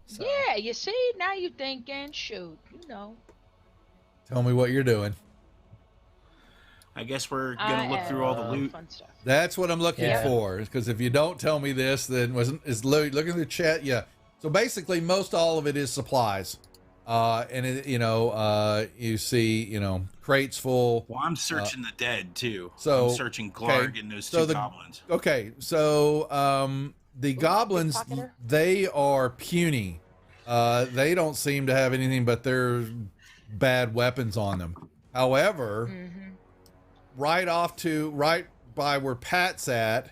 So. Yeah, you see, now you're thinking, shoot, Tell me what you're doing. I guess we're gonna look through all the loot. Fun stuff. That's what I'm looking for. Because if you don't tell me this, then looking at the chat. Yeah. So basically, most all of it is supplies. And you see, crates full. Well, I'm searching the dead too. So I'm searching Klarg and those two goblins. Okay, so the goblins, they are puny. They don't seem to have anything but their bad weapons on them. However, right by where Pat's at,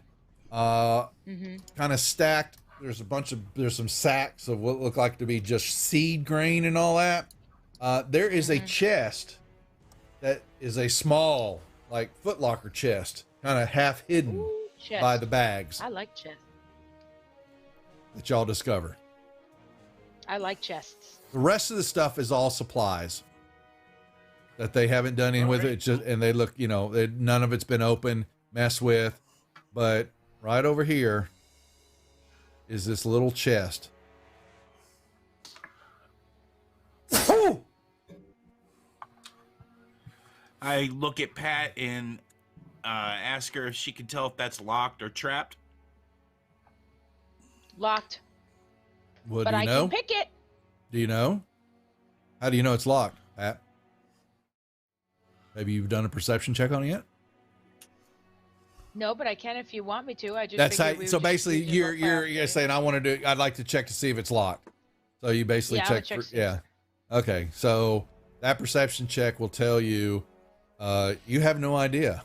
kind of stacked. There's some sacks of what look like to be just seed grain and all that. There is a chest that is a small, like footlocker chest, kind of half hidden by the bags I like chests. that y'all discover. I like chests. The rest of the stuff is all supplies that they haven't done anything with it. And they look, none of it's been open, messed with. But right over here is this little chest. I look at Pat and ask her if she can tell if that's locked or trapped. Locked. What But do you I know? can pick it. Do you know? How do you know it's locked, Pat? Maybe you've done a perception check on it yet? No, but I can if you want me to. I just That's how. figured we So would just basically, use your you're saying I want to do. I'd like to check to see if it's locked. So you basically Yeah, I would check. check For, yeah. Okay. So that perception check will tell you. You have no idea.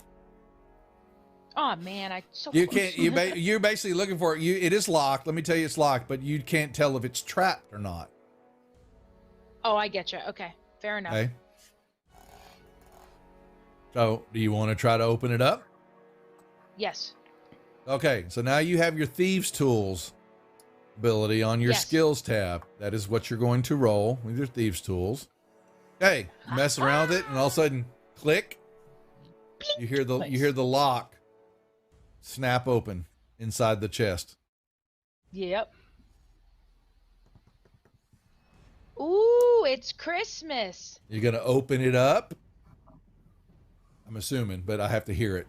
Oh man, I so You close. can't. You're basically looking for it. It is locked. Let me tell you, it's locked, but you can't tell if it's trapped or not. Oh, I get you. Okay, fair enough. Okay. So, do you want to try to open it up? Yes. Okay. So now you have your thieves' tools ability on your Yes. skills tab. That is what you're going to roll with your thieves' tools. Okay. You mess around with it, and all of a sudden, click. You hear the lock snap open inside the chest. Yep. Ooh, it's Christmas. You're going to open it up. I'm assuming, but I have to hear it.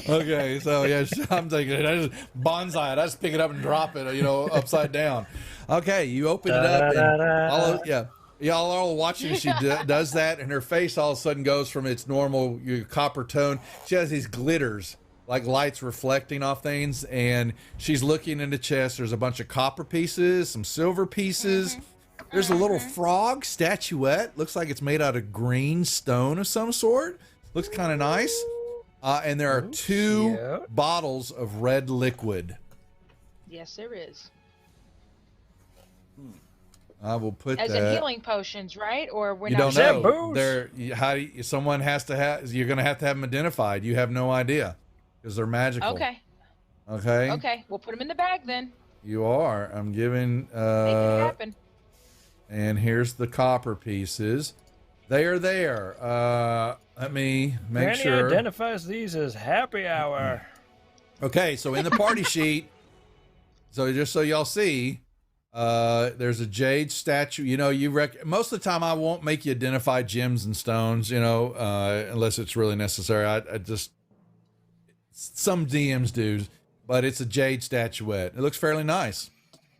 Okay, so yeah, I'm thinking I just bonsai it. I just pick it up and drop it, upside down. Okay, you open it up, and y'all are watching. She does that, and her face all of a sudden goes from its normal copper tone. She has these glitters, like lights reflecting off things, and she's looking in the chest. There's a bunch of copper pieces, some silver pieces. There's a little frog statuette. Looks like it's made out of green stone of some sort. Looks kind of nice. And there are two bottles of red liquid. Yes, there is. I will put As that. in healing potions, right? Or we're You not don't sure. know. Someone has to have. You're going to have them identified. You have no idea because they're magical. Okay. Okay. Okay, we'll put them in the bag then. You are. I'm giving. Make it happen. And here's the copper pieces. They are there. Let me make Granny sure. identifies these as happy hour. Okay, so in the party sheet, so just so y'all see, there's a jade statue. Most of the time I won't make you identify gems and stones, unless it's really necessary. I just, some DMs do, but it's a jade statuette. It looks fairly nice.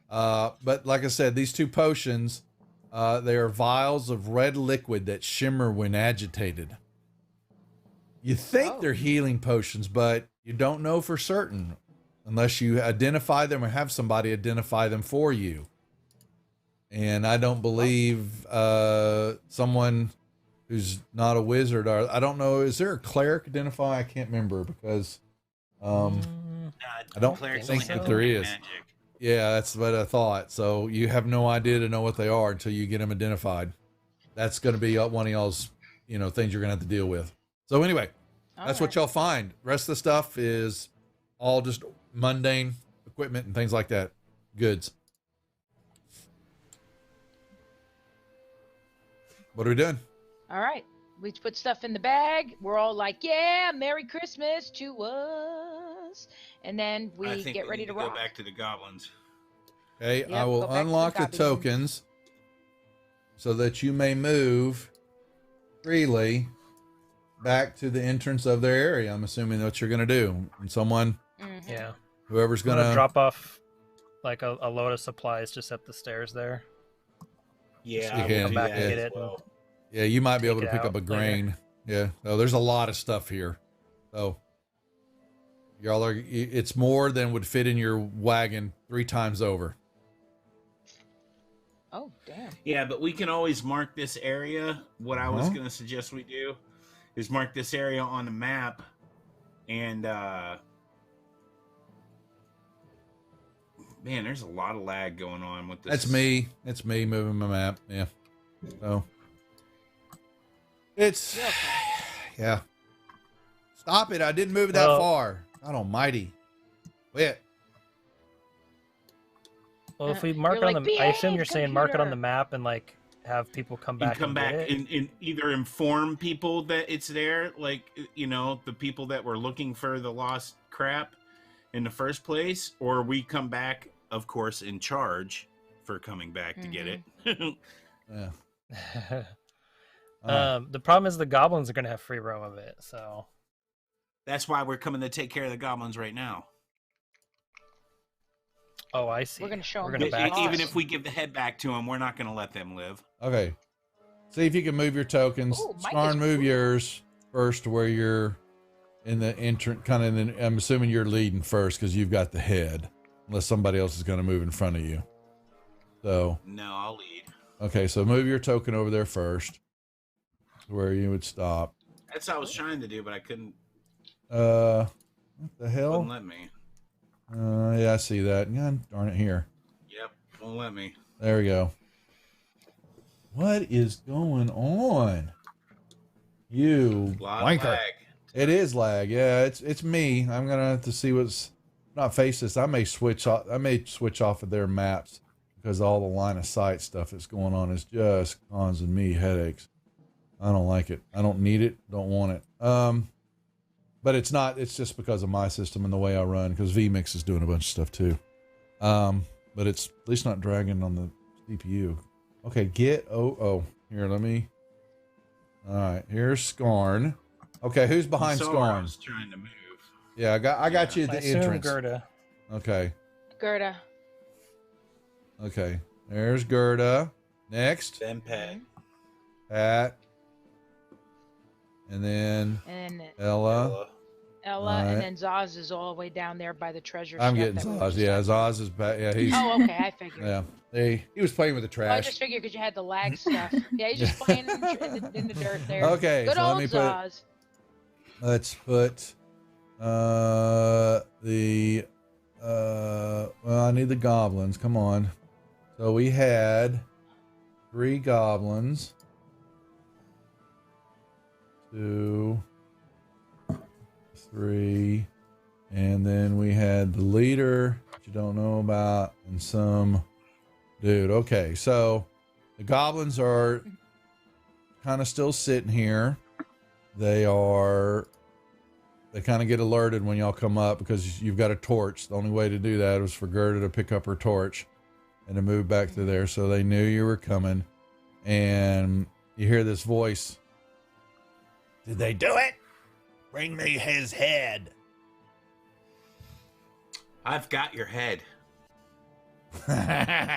But like I said, these two potions, they are vials of red liquid that shimmer when agitated. You think they're healing potions, but you don't know for certain unless you identify them or have somebody identify them for you. And I don't believe someone who's not a wizard, or I don't know, is there a cleric identify? I can't remember because I don't think that there is. Yeah, that's what I thought. So you have no idea to know what they are until you get them identified. That's going to be one of y'all's, things you're going to have to deal with. So anyway, that's what y'all find. Rest of the stuff is all just mundane equipment and things like that. Goods. What are we doing? All right. We put stuff in the bag. We're all like, yeah, Merry Christmas to us. And then we get ready to rock. Go back to the goblins. Okay, Yep, I will unlock the tokens so that you may move freely back to the entrance of their area. I'm assuming that's what you're going to do. And someone, Yeah. whoever's going to drop off like a load of supplies just up the stairs there. Yeah, you can come back and yeah. get it. Yeah, you might be able to take it pick up out a grain. Yeah. Oh, there's a lot of stuff here. So y'all are, it's more than would fit in your wagon 3 times over. Oh, damn. Yeah, but we can always mark this area. What I was going to suggest we do is mark this area on the map. And, man, there's a lot of lag going on with this. That's me. It's me moving my map. Yeah. So it's, yeah. Stop it. I didn't move it that far. God almighty. Quit. Well, if we mark it on the, I assume you're saying mark it on the map and like have people come back. Come and back get it? and either inform people that it's there, like, the people that were looking for the lost crap in the first place, or we come back, of course, in charge for coming back to get it. Yeah. The problem is the goblins are going to have free roam of it, so that's why we're coming to take care of the goblins right now. Oh, I see. We're going to show We're them. gonna back Even if we give the head back to them, we're not going to let them live. Okay. See if you can move your tokens. Ooh, Mike Skarn, is move cool. yours first to where you're in the entrance, kind of in the, I'm assuming you're leading first because you've got the head, unless somebody else is going to move in front of you. So. No, I'll lead. Okay, so move your token over there first, where you would stop. That's what I was trying to do, but I couldn't. What the hell? Wouldn't let me. Yeah, I see that. God darn it, here. Yep, won't let me. There we go. What is going on? You wanker. Lag. It is lag. Yeah, it's me. I'm gonna have to see what's not face this. I may switch off. I may switch off of their maps because all the line of sight stuff that's going on is just causing me headaches. I don't like it. I don't need it. Don't want it. But it's not. It's just because of my system and the way I run. Because vMix is doing a bunch of stuff too. But it's at least not dragging on the CPU. Okay, here, let me. All right, here's Skarn. Okay, who's behind I Skarn? was trying to move. Yeah, I got you at I the assume entrance. Gerda. Okay, Gerda. okay. There's Gerda. Next, Then Pat. Pat, and then And Ella. Ella, Alright. and then Zaz is all the way down there by the treasure I'm chest getting that we Zaz. just Yeah, had. Zaz is back. Yeah, he's. Oh, okay, I figured. Yeah, he was playing with the Oh, I trash. just figured because you had the lag stuff. Yeah, he's just playing in the dirt there. Okay, Good so let old me put- Zaz. Let's put well, I need the goblins. Come on. So we had 3 goblins. 2, 3, and then we had the leader that you don't know about and some dude. Okay, so the goblins are kind of still sitting here. They kind of get alerted when y'all come up because you've got a torch. The only way to do that was for Gerda to pick up her torch and to move back to there. So they knew you were coming. And you hear this voice. Did they do it? Bring me his head. I've got your head.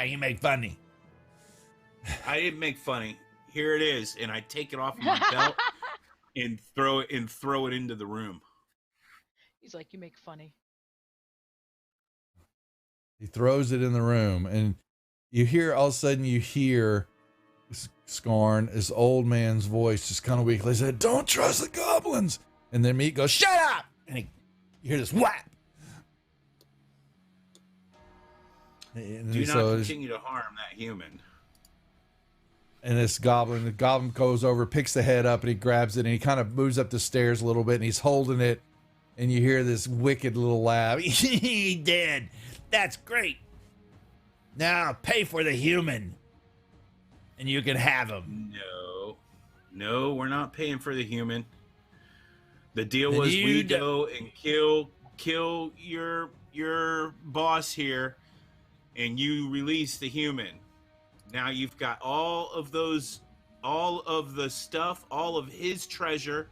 You make funny. I didn't make funny. Here it is, and I take it off my belt and throw it into the room. He's like, you make funny. He throws it in the room, and you hear, all of a sudden you hear Skarn, this old man's voice, just kind of weakly said, "Don't trust the goblins." And then Meat goes, "Shut up!" And you hear this whap. And Do so not continue to harm that human. And the goblin goes over, picks the head up, and he grabs it, and he kind of moves up the stairs a little bit, and he's holding it, and you hear this wicked little laugh. He did. That's great. Now pay for the human, and you can have him. No, we're not paying for the human. The deal Then was you we d- go and kill your boss here, and you release the human. Now you've got all of the stuff, all of his treasure,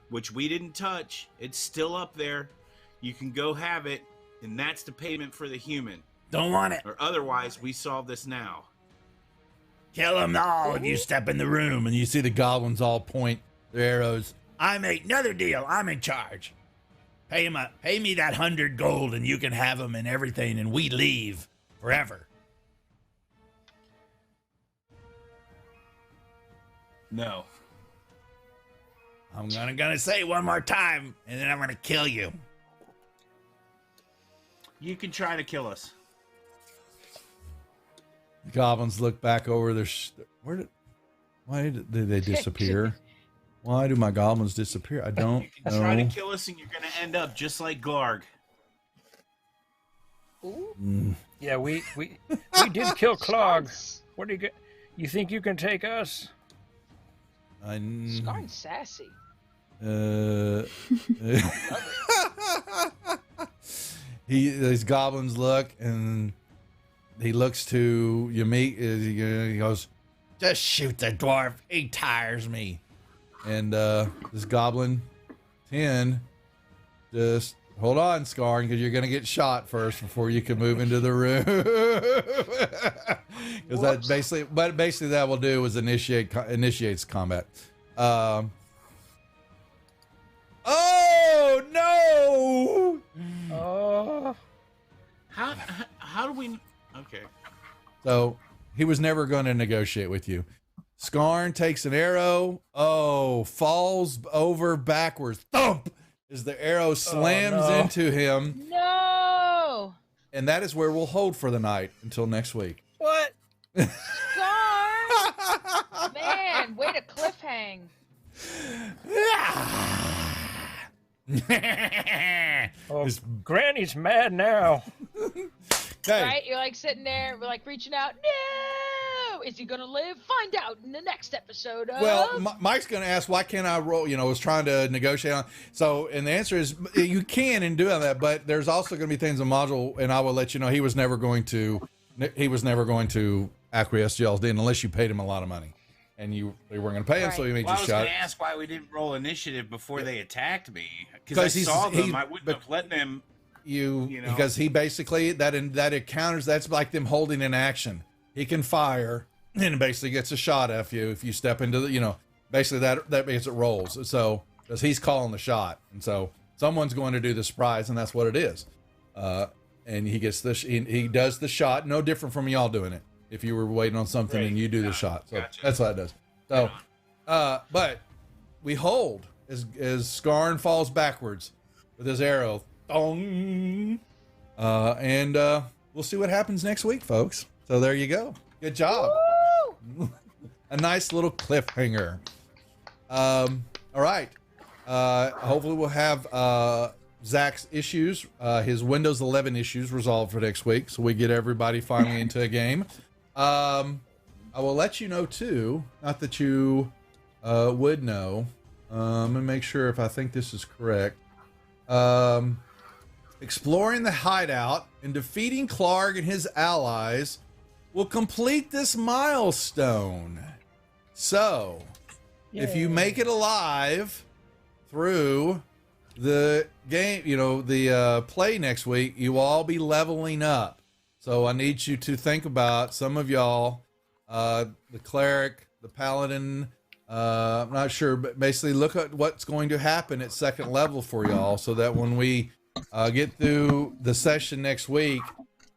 which we didn't touch. It's still up there. You can go have it, and that's the payment for the human. Don't want it. Or otherwise, we solve this now. Kill them all. And you step in the room, and you see the goblins all point their arrows. I make another deal. I'm in charge. Pay him up. Pay me that 100 gold, and you can have him and everything, and we leave forever. No. I'm gonna say it one more time, and then I'm gonna kill you. You can try to kill us. The goblins look back over their. Why did they disappear? Why do my goblins disappear? I don't You can know. try to kill us, and you're going to end up just like Klarg. Yeah, we did kill Klarg. What do you get? You think you can take us? Skarn's sassy. These goblins look, and he looks to Yamik. He goes, "Just shoot the dwarf. He tires me." And this goblin 10 just hold on, Scarn, because you're going to get shot first before you can move into the room. Because that basically that will do is initiates combat. Oh no! Oh, how do we? Okay. So he was never going to negotiate with you. Scarn takes an arrow. Oh, falls over backwards. Thump! As the arrow slams into him. No! And that is where we'll hold for the night until next week. What? Scar! Man, way to cliffhang. Oh, Granny's mad now. Okay. Right? You're like sitting there, we're like reaching out. No! Is he gonna live? Find out in the next episode of... Well, Mike's going to ask, why can't I roll? You know, was trying to negotiate on. So, and the answer is you can and do that, but there's also going to be things in module, and I will let you know he was never going to acquiesce to y'all's deal unless you paid him a lot of money. And they weren't going to pay him, so he made Well, you I was shot. going to ask why we didn't roll initiative before they attacked me. Because I saw them, I wouldn't have let them... You know? Because he basically, that encounters, that's like them holding an action. He can fire and basically gets a shot at you if you step into the, basically that means it rolls. So, because he's calling the shot. And so someone's going to do the surprise, and that's what it is. And he gets he does the shot, no different from y'all doing it. If you were waiting on something and you do the shot. So that's what it does. So, but we hold as Scarn falls backwards with his arrow. And we'll see what happens next week, folks. So there you go. Good job. A nice little cliffhanger. All right. Hopefully we'll have Zach's issues, his Windows 11 issues resolved for next week, so we get everybody finally into a game. I will let you know too, not that you would know. Let me make sure if I think this is correct. Exploring the hideout and defeating Klarg and his allies will complete this milestone. So, if you make it alive through the game, the play next week, you will all be leveling up. So I need you to think about some of y'all, the cleric, the paladin, I'm not sure, but basically look at what's going to happen at second level for y'all so that when we get through the session next week,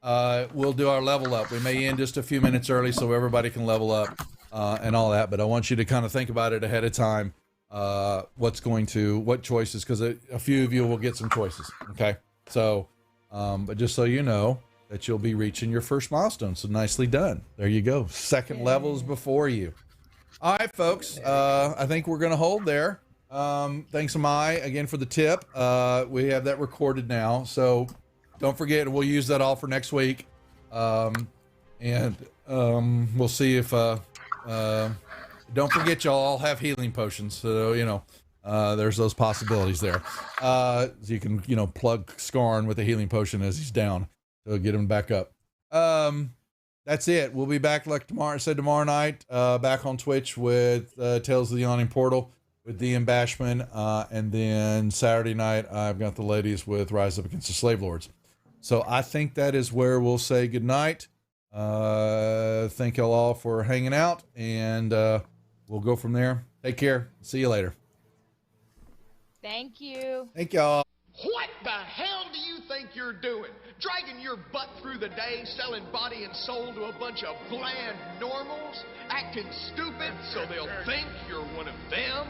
we'll do our level up. We may end just a few minutes early so everybody can level up and all that, but I want you to kind of think about it ahead of time, what choices, because a few of you will get some choices, okay? So, but just so you know that you'll be reaching your first milestone, so nicely done. There you go. Second levels before you. All right, folks, I think we're going to hold there. Thanks, Amai, again for the tip. We have that recorded now, so don't forget, we'll use that all for next week. And we'll see if, don't forget y'all all have healing potions, so, there's those possibilities there. So you can, plug Scarn with a healing potion as he's down to get him back up. That's it. We'll be back like tomorrow night, back on Twitch with Tales of the Yawning Portal with DM Bashman, and then Saturday night I've got the ladies with Rise Up Against the Slave Lords. So I think that is where we'll say goodnight. Thank y'all all for hanging out, and we'll go from there. Take care. See you later. Thank you. Thank y'all. What the hell do you think you're doing? Dragging your butt through the day, selling body and soul to a bunch of bland normals? Acting stupid so they'll think you're one of them?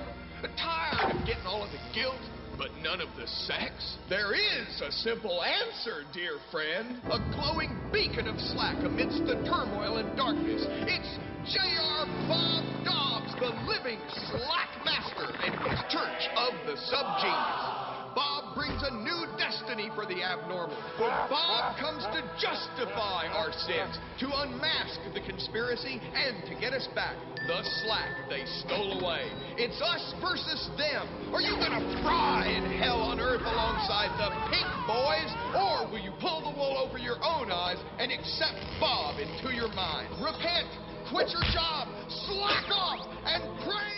Tired of getting all of the guilt, but none of the sex? There is a simple answer, dear friend. A glowing beacon of slack amidst the turmoil and darkness. It's J.R. Bob Dobbs, the living slack master, and his church of the subgenius. Bob brings a new destiny for the abnormal. For Bob comes to justify our sins, to unmask the conspiracy, and to get us back the slack they stole away. It's us versus them. Are you gonna fry in hell on earth alongside the pink boys? Or will you pull the wool over your own eyes and accept Bob into your mind? Repent, quit your job, slack off, and pray